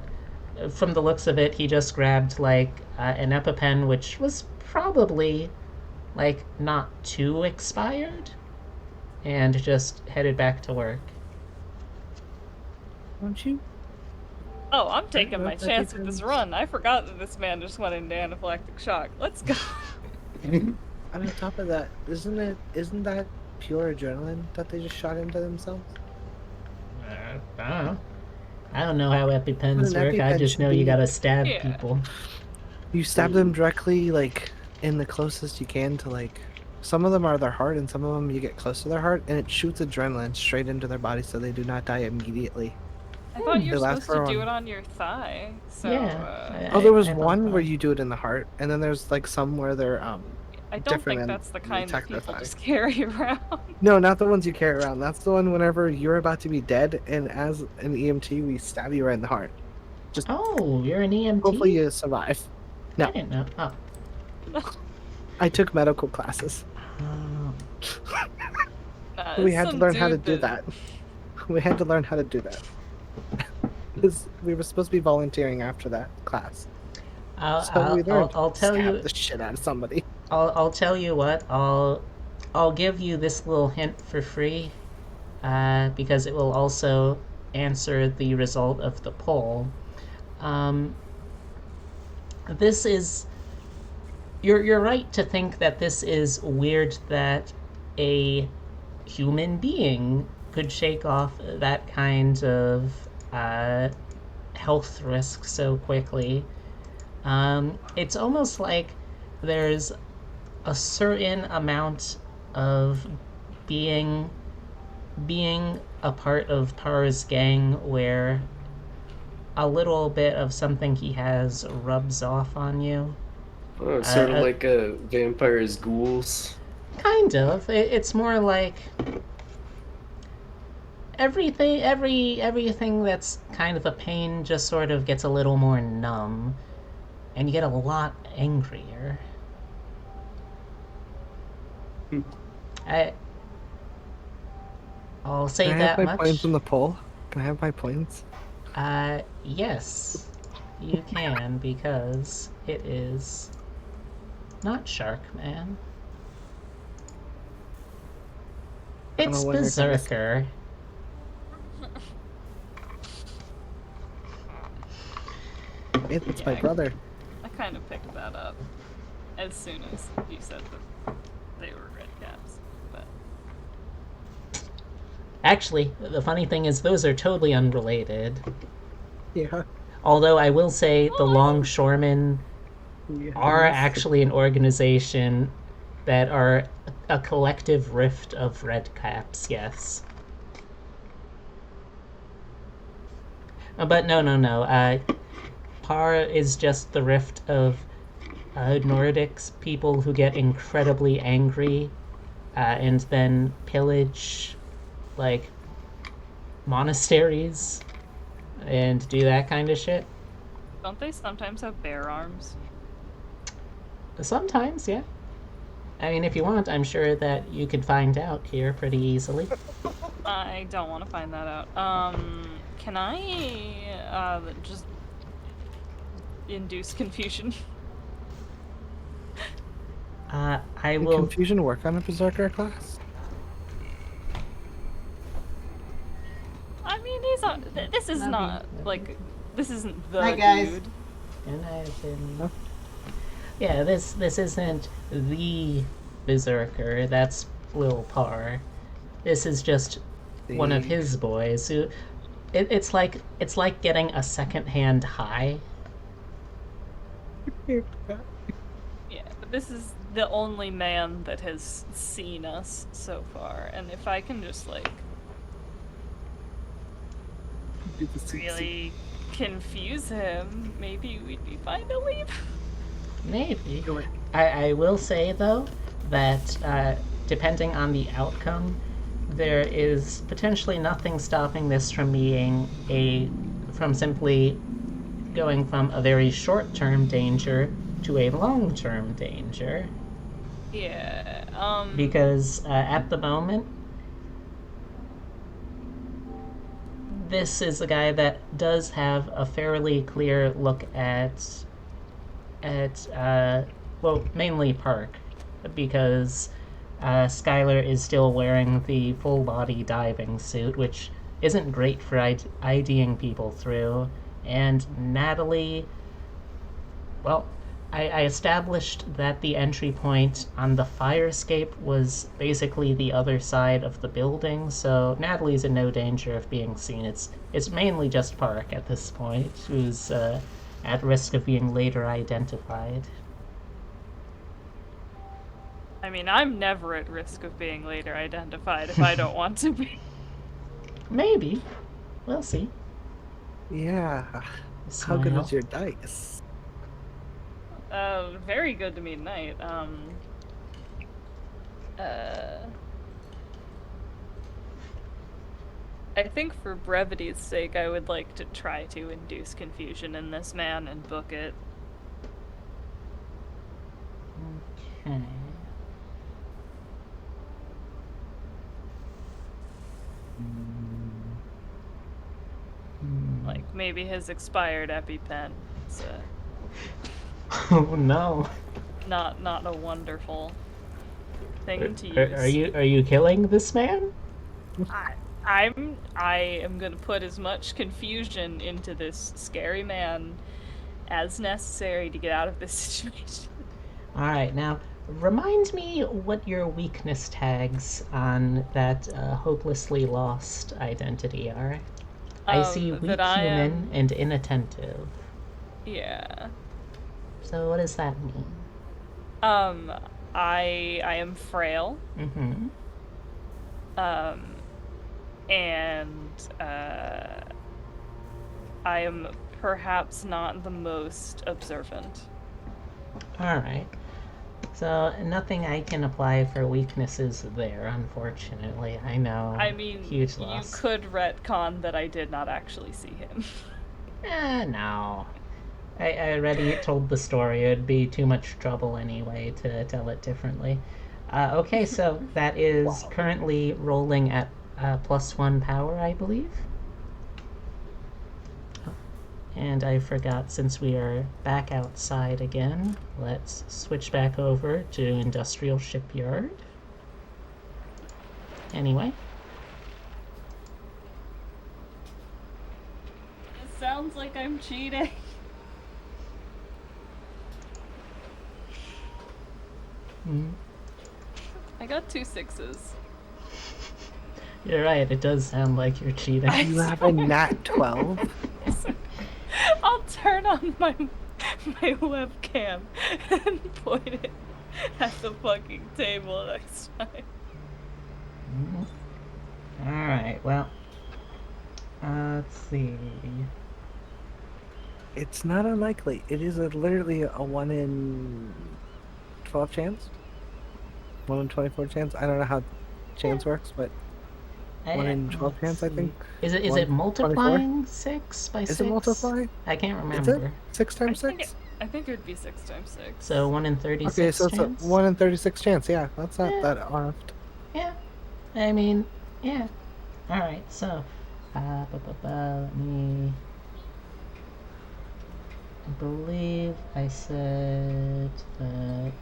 From the looks of it, he just grabbed, like, an EpiPen, which was probably, like, not too expired, and just headed back to work. Don't you? Oh, I'm taking my know chance with EpiPens. this run. I forgot that this man just went into anaphylactic shock. Let's go. And on top of that, isn't that pure adrenaline that they just shot into themselves? I don't know. I don't know how EpiPens But an work. I EpiPen just should know you be- gotta stab Yeah. people. You stab them directly, like, in the closest you can to, like, some of them are their heart, and some of them you get close to their heart, and it shoots adrenaline straight into their body so they do not die immediately. I thought you They were last supposed to for do a- it on your thigh. So, Yeah. Oh, there was I thought one that. where you do it in the heart, and then there's, like, some where they're, I don't different think and that's the you kind attack that their people thigh. just carry around. No, not the ones you carry around. That's the one whenever you're about to be dead, and as an EMT, we stab you right in the heart. Oh, you're an EMT? Hopefully you survive. I No, didn't know. Oh. I took medical classes. Oh. We had to Some learn how to dude do that. We had to learn how to do that. Because we were supposed to be volunteering after that class. So we learned I'll tell stab you. the shit out of somebody. I'll tell you what. I'll give you this little hint for free, because it will also answer the result of the poll. This is. You're right to think that this is weird that a human being could shake off that kind of health risk so quickly. It's almost like there's a certain amount of being a part of Par's gang where a little bit of something he has rubs off on you. Oh, it's sort of like a vampire's ghouls. Kind of. It's more like everything that's kind of a pain just sort of gets a little more numb, and you get a lot angrier. I'll say Can I that have my much. points in the poll? Can I have my points? Yes, you can, because it is not Sharkman. It's when you're gonna- Berserker. It's my brother. I kind of picked that up as soon as you said that they were red caps. But Actually, the funny thing is those are totally unrelated. Yeah. Although I will say the Longshoremen Yeah, are yes. actually an organization that are a collective rift of redcaps, yes. But no. Par is just the rift of Nordics, people who get incredibly angry and then pillage, like, monasteries and do that kind of shit. Don't they sometimes have bear arms? Sometimes, yeah. I mean, if you want, I'm sure that you could find out here pretty easily. I don't want to find that out. Can I just induce confusion? I Did will. confusion work on a berserker class? I mean, he's not. This is Love not you. like. This isn't the Hi, guys. dude. And I've been. Huh? Yeah, this isn't the berserker. That's Lil Par. This is just one of his boys who. It's like getting a second-hand high. Yeah, but this is the only man that has seen us so far, and if I can just like really confuse him, maybe we'd be fine to leave. Maybe. Do it. I will say, though, that depending on the outcome, there is potentially nothing stopping this from being from simply going from a very short-term danger to a long-term danger. Yeah, Because at the moment, this is a guy that does have a fairly clear look at well, mainly Park, because Skylar is still wearing the full body diving suit, which isn't great for IDing people through. And Natalie, well, I established that the entry point on the fire escape was basically the other side of the building, so Natalie's in no danger of being seen. It's mainly just Park at this point, who's at risk of being later identified. I mean, I'm never at risk of being later identified if I don't want to be. Maybe. We'll see. Yeah. How good is your dice? Very good to me tonight. I think for brevity's sake, I would like to try to induce confusion in this man and book it. Okay. Like, maybe his expired EpiPen. It's Oh no. not a wonderful thing to use. Are you killing this man? I am gonna put as much confusion into this scary man as necessary to get out of this situation. Alright, now remind me what your weakness tags on that hopelessly lost identity are. I see weak human and inattentive. Yeah. So what does that mean? I am frail. Mm-hmm. And I am perhaps not the most observant. Alright. So nothing I can apply for weaknesses there, unfortunately. I know. I mean, huge loss. You could retcon that I did not actually see him. No. I already told the story. It would be too much trouble anyway to tell it differently. Okay, so that is currently rolling at +1 power, I believe. And I forgot, since we are back outside again, let's switch back over to Industrial Shipyard. Anyway. It sounds like I'm cheating. I got 2 6s. You're right, it does sound like you're cheating. You have a nat 12? On turn on my webcam and point it at the fucking table next time. Alright, well. Let's see. It's not unlikely. It is literally a 1 in 12 chance. 1 in 24 chance. I don't know how chance works, but 1 in 12 chance, I think. Is it multiplying 6 by 6? Is it multiply? I can't remember. Is it 6 times 6? I think it would be 6 times 6. So 1 in 36 Okay, so chance? it's a 1 in 36 chance. Yeah, that's not that off. Yeah. I mean, yeah. Alright, so let me... I believe I said that...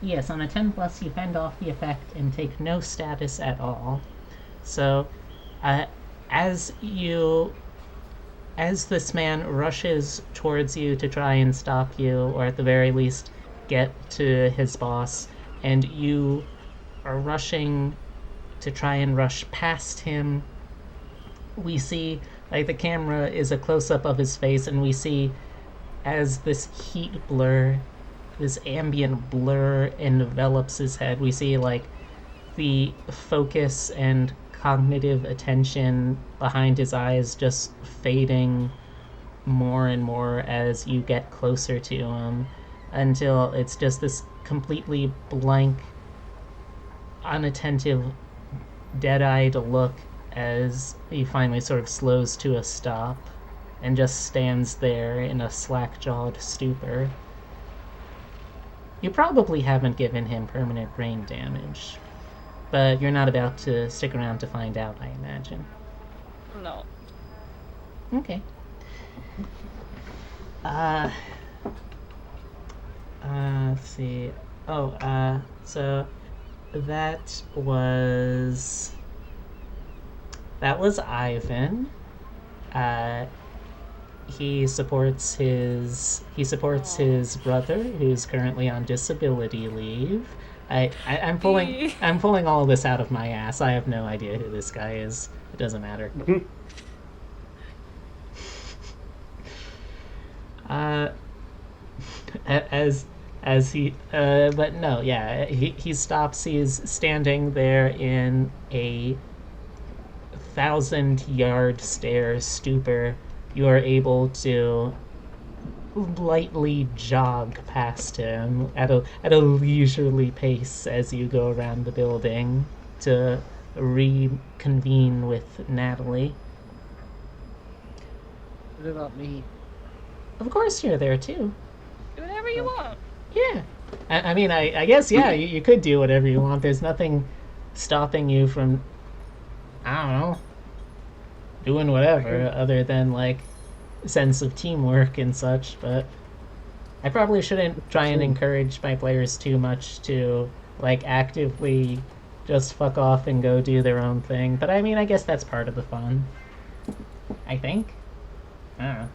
Yes, on a 10 plus, you fend off the effect and take no status at all. So, as this man rushes towards you to try and stop you, or at the very least get to his boss, and you are rushing to try and rush past him, we see, like, the camera is a close-up of his face, and we see as this heat blur, this ambient blur envelops his head, we see, like, the focus and cognitive attention behind his eyes just fading more and more as you get closer to him, until it's just this completely blank, unattentive, dead-eyed look as he finally sort of slows to a stop and just stands there in a slack-jawed stupor. You probably haven't given him permanent brain damage, but you're not about to stick around to find out, I imagine. No. Okay. Let's see. Oh, so that was Ivan. He supports his brother, who's currently on disability leave. I'm pulling all of this out of my ass. I have no idea who this guy is. It doesn't matter. As he but no, yeah, he stops. He's standing there in a 1,000-yard stare stupor. You are able to lightly jog past him at a leisurely pace as you go around the building to reconvene with Natalie. What about me? Of course you're there too. Do whatever you want. Yeah. I mean, I guess, yeah, you could do whatever you want. There's nothing stopping you from, I don't know, doing whatever other than, like, sense of teamwork and such, but I probably shouldn't try and encourage my players too much to, like, actively just fuck off and go do their own thing. But I mean, I guess that's part of the fun. I think. I don't know.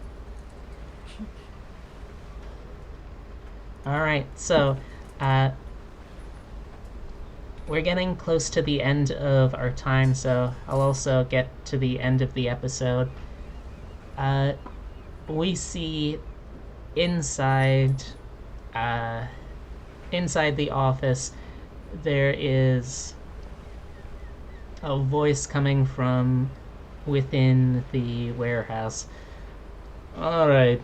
Alright, so, we're getting close to the end of our time, so I'll also get to the end of the episode. We see inside the office, there is a voice coming from within the warehouse. Alright,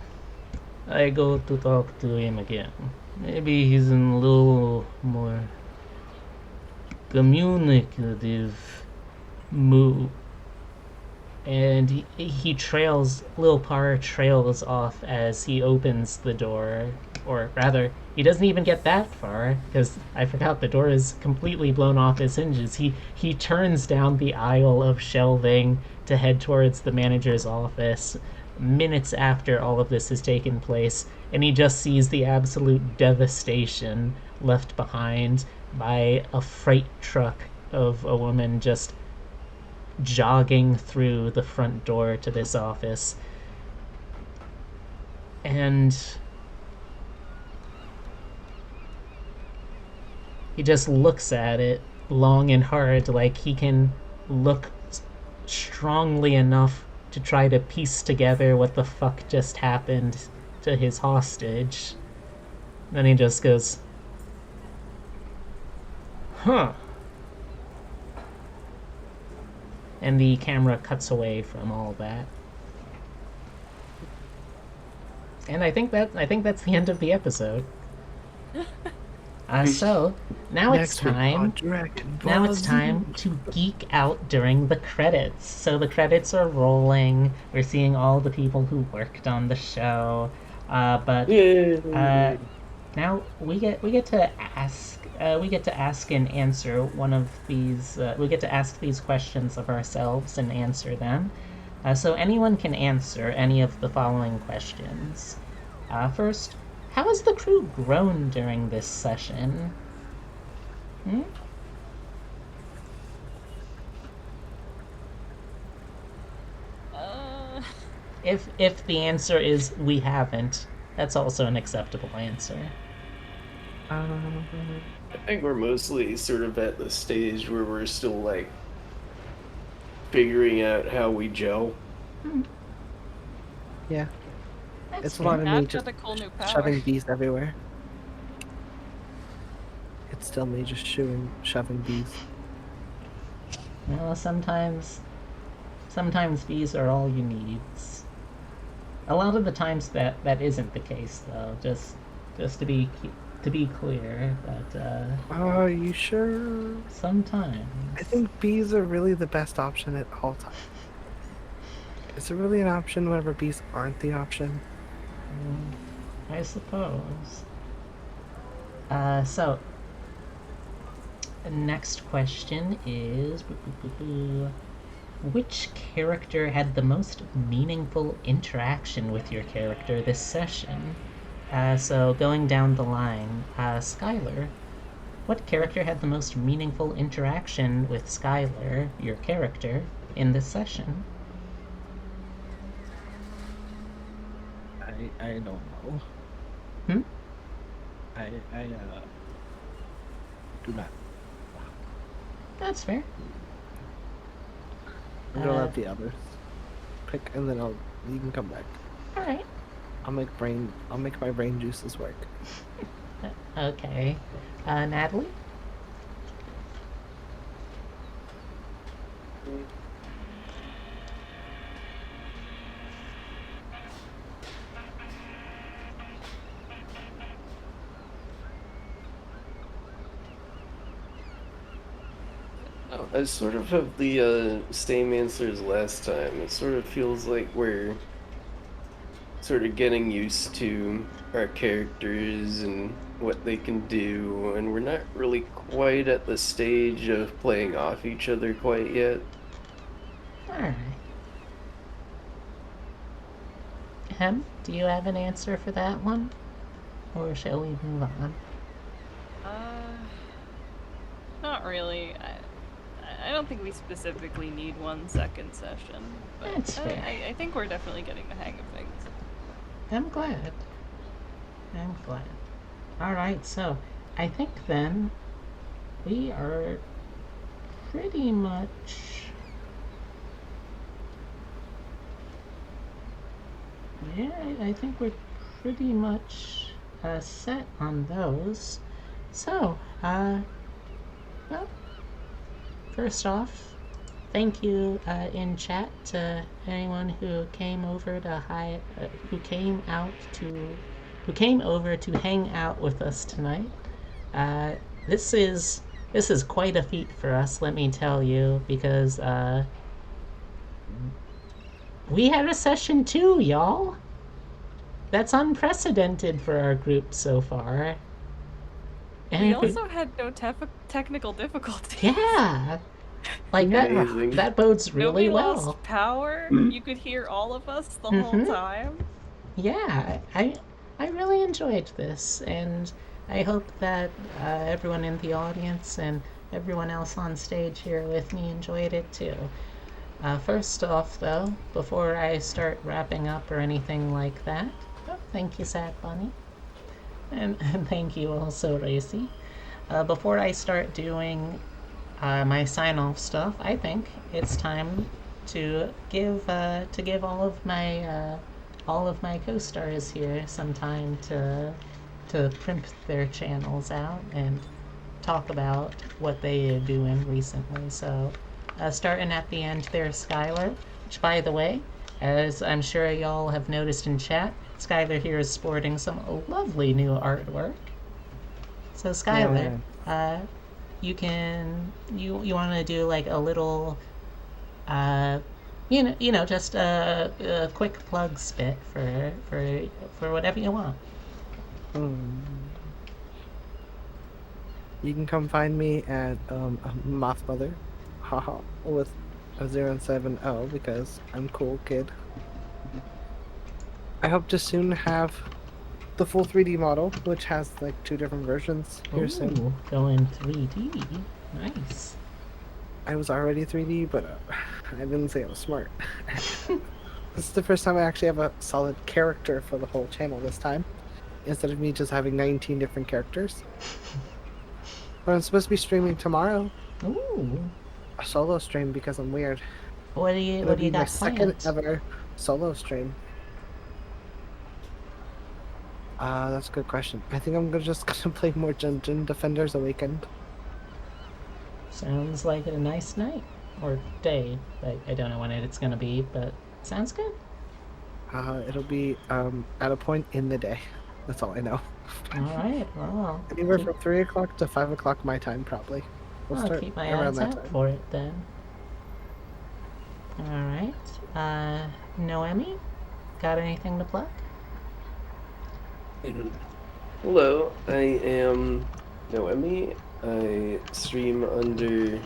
I go to talk to him again. Maybe he's in a little more communicative mood. And he trails, Lil Par trails off as he opens the door. Or rather, he doesn't even get that far, because I forgot the door is completely blown off its hinges. He turns down the aisle of shelving to head towards the manager's office minutes after all of this has taken place, and he just sees the absolute devastation left behind by a freight truck of a woman just jogging through the front door to this office. And he just looks at it long and hard, like he can look strongly enough to try to piece together what the fuck just happened to his hostage. Then he just goes, huh. And the camera cuts away from all that. And I think that's the end of the episode. So now it's time. Now it's time to geek out during the credits. So the credits are rolling. We're seeing all the people who worked on the show. But now we get to ask and answer one of these. We get to ask these questions of ourselves and answer them. So anyone can answer any of the following questions. First, how has the crew grown during this session? If the answer is we haven't, that's also an acceptable answer. I think we're mostly sort of at the stage where we're still like figuring out how we gel. Yeah. That's It's a fair. lot of me I've just got a cool new power. shoving bees everywhere. It's still me just shoving bees. Well, sometimes bees are all you need. A lot of the times that isn't the case, though. Just to be clear, but Are you sure? sometimes. I think bees are really the best option at all times. Is it really an option whenever bees aren't the option? I suppose. So, the next question is... Which character had the most meaningful interaction with your character this session? So, going down the line, Skylar, what character had the most meaningful interaction with Skylar, your character, in this session? I don't know. I do not. That's fair. I'm gonna let the others pick, and then you can come back. All right. I'll make my brain juices work. Okay. Natalie? I sort of have the same answer as last time. It sort of feels like we're sort of getting used to our characters and what they can do, and we're not really quite at the stage of playing off each other quite yet. Alright. Hem, do you have an answer for that one? Or shall we move on? Not really. I don't think we specifically need 1 second session, but That's fair. I think we're definitely getting the hang of things. I'm glad. Alright, so I think then we are pretty much... Yeah, I think we're pretty much set on those. So, well, first off, thank you in chat to anyone who came over to who came over to hang out with us tonight. This is quite a feat for us, let me tell you, because we had a session too, y'all. That's unprecedented for our group so far. And we also had no technical difficulties. Yeah. Like that bodes really Nobody well. lost power. You could hear all of us the whole time. Yeah, I really enjoyed this, and I hope that everyone in the audience and everyone else on stage here with me enjoyed it too. First off, though, before I start wrapping up or anything like that, thank you, Sad Bunny, and thank you also, Racy. Before I start doing my sign-off stuff, I think it's time to give all of my co-stars here some time to print their channels out and talk about what they are doing recently. So, starting at the end there's Skylar, which, by the way, as I'm sure y'all have noticed in chat, Skylar here is sporting some lovely new artwork. So, Skylar, you want to do like a little, just a quick plug spit for whatever you want. You can come find me at Moth Mother, haha, with a 0 and 7 O because I'm cool kid. I hope to soon have the full 3D model, which has like 2 different versions here soon. Going 3D, nice. I was already 3D, but I didn't say I was smart. This is the first time I actually have a solid character for the whole channel this time, instead of me just having 19 different characters. But I'm supposed to be streaming tomorrow. Ooh. A solo stream because I'm weird. What do you It'll be my got second planned? ever solo stream. That's a good question. I think I'm just gonna play more Dungeon Defenders Awakened. Sounds like a nice night or day. I don't know when it's gonna be, but sounds good. It'll be at a point in the day. That's all I know. All right. Well, Anywhere from 3 o'clock to 5 o'clock my time, probably. We'll I'll start keep my around eyes that out time. for it then. All right. Noemi, got anything to plug? Hello, I am Noemi. I stream under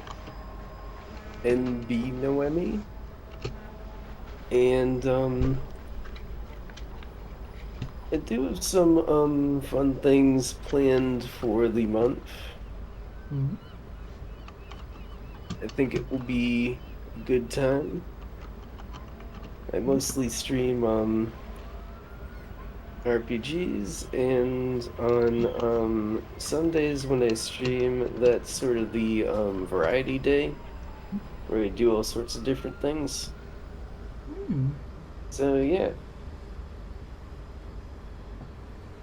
NB Noemi. And I do have some fun things planned for the month. Mm-hmm. I think it will be a good time. I mostly stream RPGs, and on Sundays when I stream, that's sort of the variety day, where I do all sorts of different things. So yeah.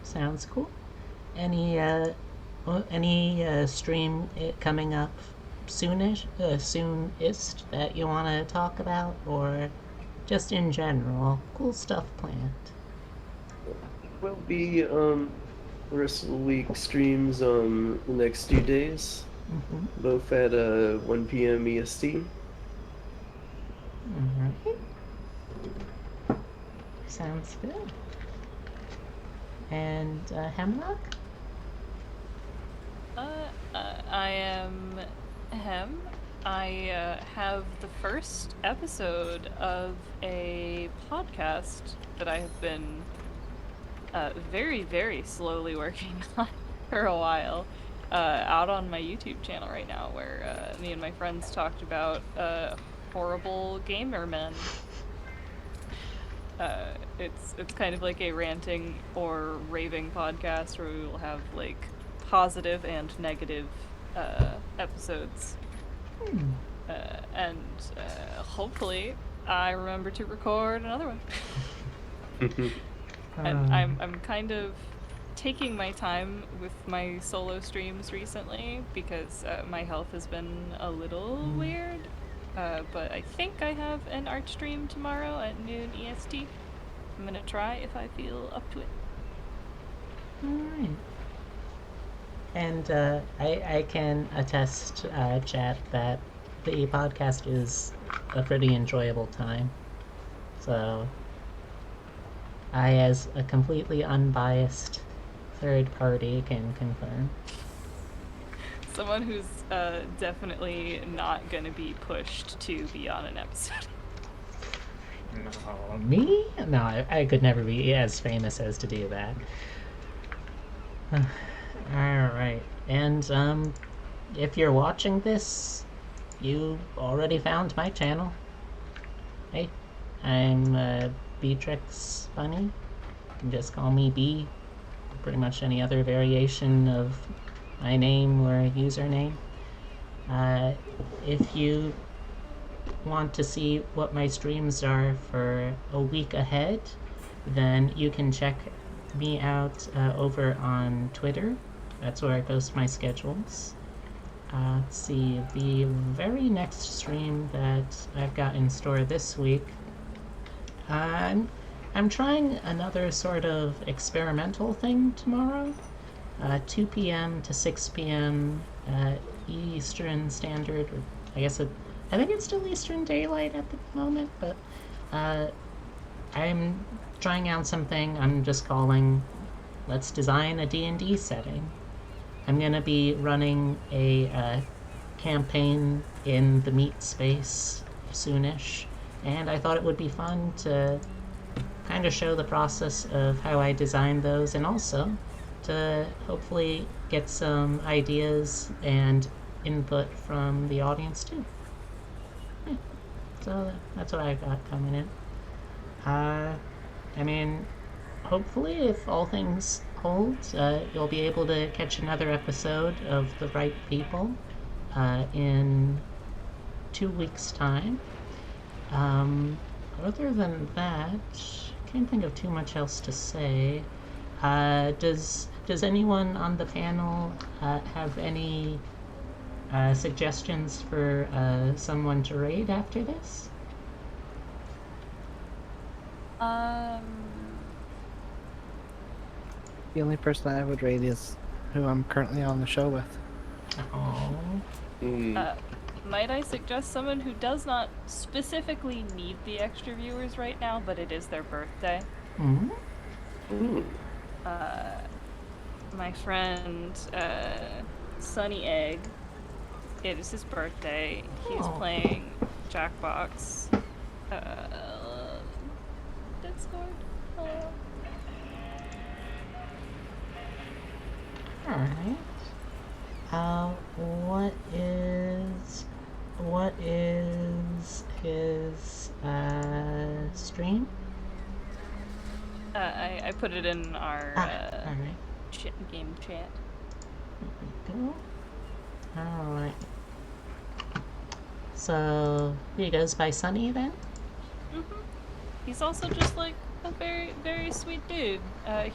Sounds cool. Any stream coming up soonest that you want to talk about, or just in general, cool stuff planned? Will be the rest of the week streams the next few days, both at 1 p.m. EST. Alright. Sounds good. And Hemlock? I am Hem. I have the first episode of a podcast that I have been very, very slowly working on for a while, out on my YouTube channel right now, where me and my friends talked about horrible gamer men. It's kind of like a ranting or raving podcast where we will have like positive and negative episodes. And hopefully I remember to record another one. And I'm kind of taking my time with my solo streams recently because my health has been a little weird. But I think I have an art stream tomorrow at noon EST. I'm gonna try if I feel up to it. Alright. And I can attest, chat, that the podcast is a pretty enjoyable time. So I, as a completely unbiased third party, can confirm. Someone who's definitely not gonna be pushed to be on an episode. No, me? No, I could never be as famous as to do that. Alright, and if you're watching this, you already found my channel. Hey, I'm Beatrix Bunny. You can just call me B. Pretty much any other variation of my name or username. If you want to see what my streams are for a week ahead, then you can check me out over on Twitter. That's where I post my schedules. Let's see, the very next stream that I've got in store this week, I'm trying another sort of experimental thing tomorrow. 2 p.m. to 6 p.m. Eastern Standard. Or I think it's still Eastern Daylight at the moment, but I'm trying out something I'm just calling Let's Design a D&D Setting. I'm going to be running a campaign in the meat space soonish, and I thought it would be fun to kind of show the process of how I design those, and also to hopefully get some ideas and input from the audience too. Yeah. So that's what I've got coming in. I mean, hopefully, if all things hold, you'll be able to catch another episode of The Right People in 2 weeks' time. Other than that, I can't think of too much else to say. Does anyone on the panel have any suggestions for someone to raid after this? The only person I would raid is who I'm currently on the show with. Oh. Might I suggest someone who does not specifically need the extra viewers right now, but it is their birthday? My friend, Sunny Egg, it is his birthday. He's playing Jackbox. Discord. Alright. What is his stream? I put it in our alright. game chat. Cool. Alright. So he goes by Sunny then? He's also just like a very, very sweet dude.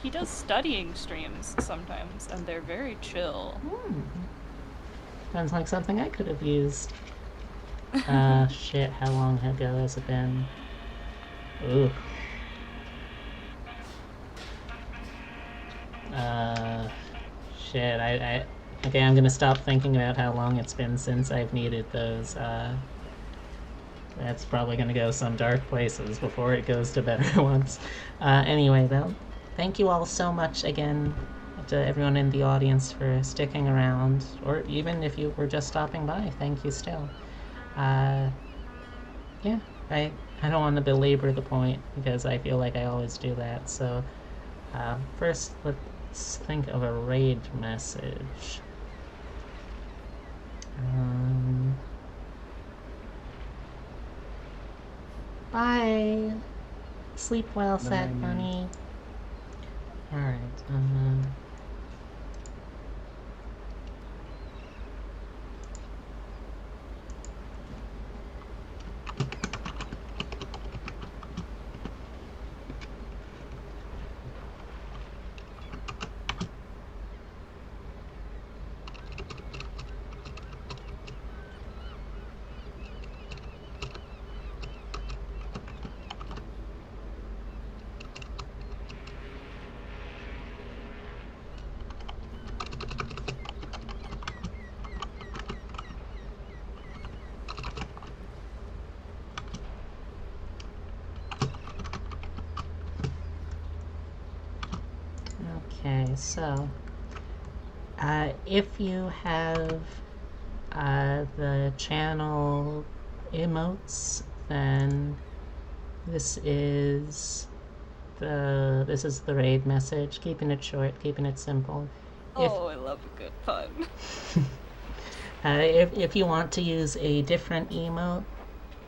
He does studying streams sometimes, and they're very chill. Sounds like something I could have used. Shit, how long ago has it been? Ooh. Shit, okay, I'm gonna stop thinking about how long it's been since I've needed those. That's probably gonna go some dark places before it goes to better ones. Anyway, though, thank you all so much again to everyone in the audience for sticking around, or even if you were just stopping by, thank you still. Yeah, I don't want to belabor the point because I feel like I always do that, so first let's think of a raid message. Bye! Sleep well, Sad Bunny. Alright, okay, so if you have the channel emotes, then this is the raid message. Keeping it short, keeping it simple. I love a good pun. If you want to use a different emote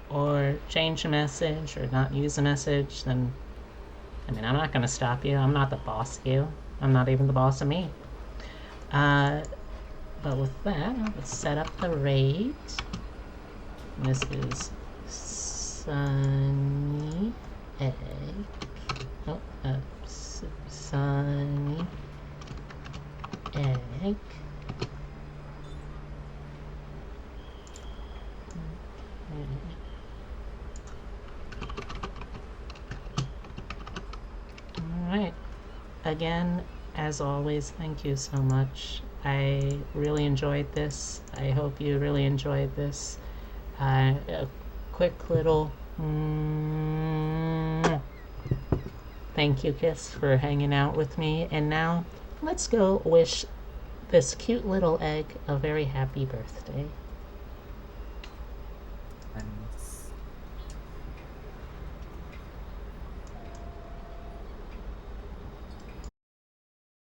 or change a message or not use a message, then I mean, I'm not gonna stop you. I'm not the boss of you. I'm not even the boss of me. But with that, let's set up the raid. This is sunny egg. Oh, sunny egg. Alright. Again, as always, thank you so much. I really enjoyed this. I hope you really enjoyed this. A quick little thank you kiss for hanging out with me. And now, let's go wish this cute little egg a very happy birthday.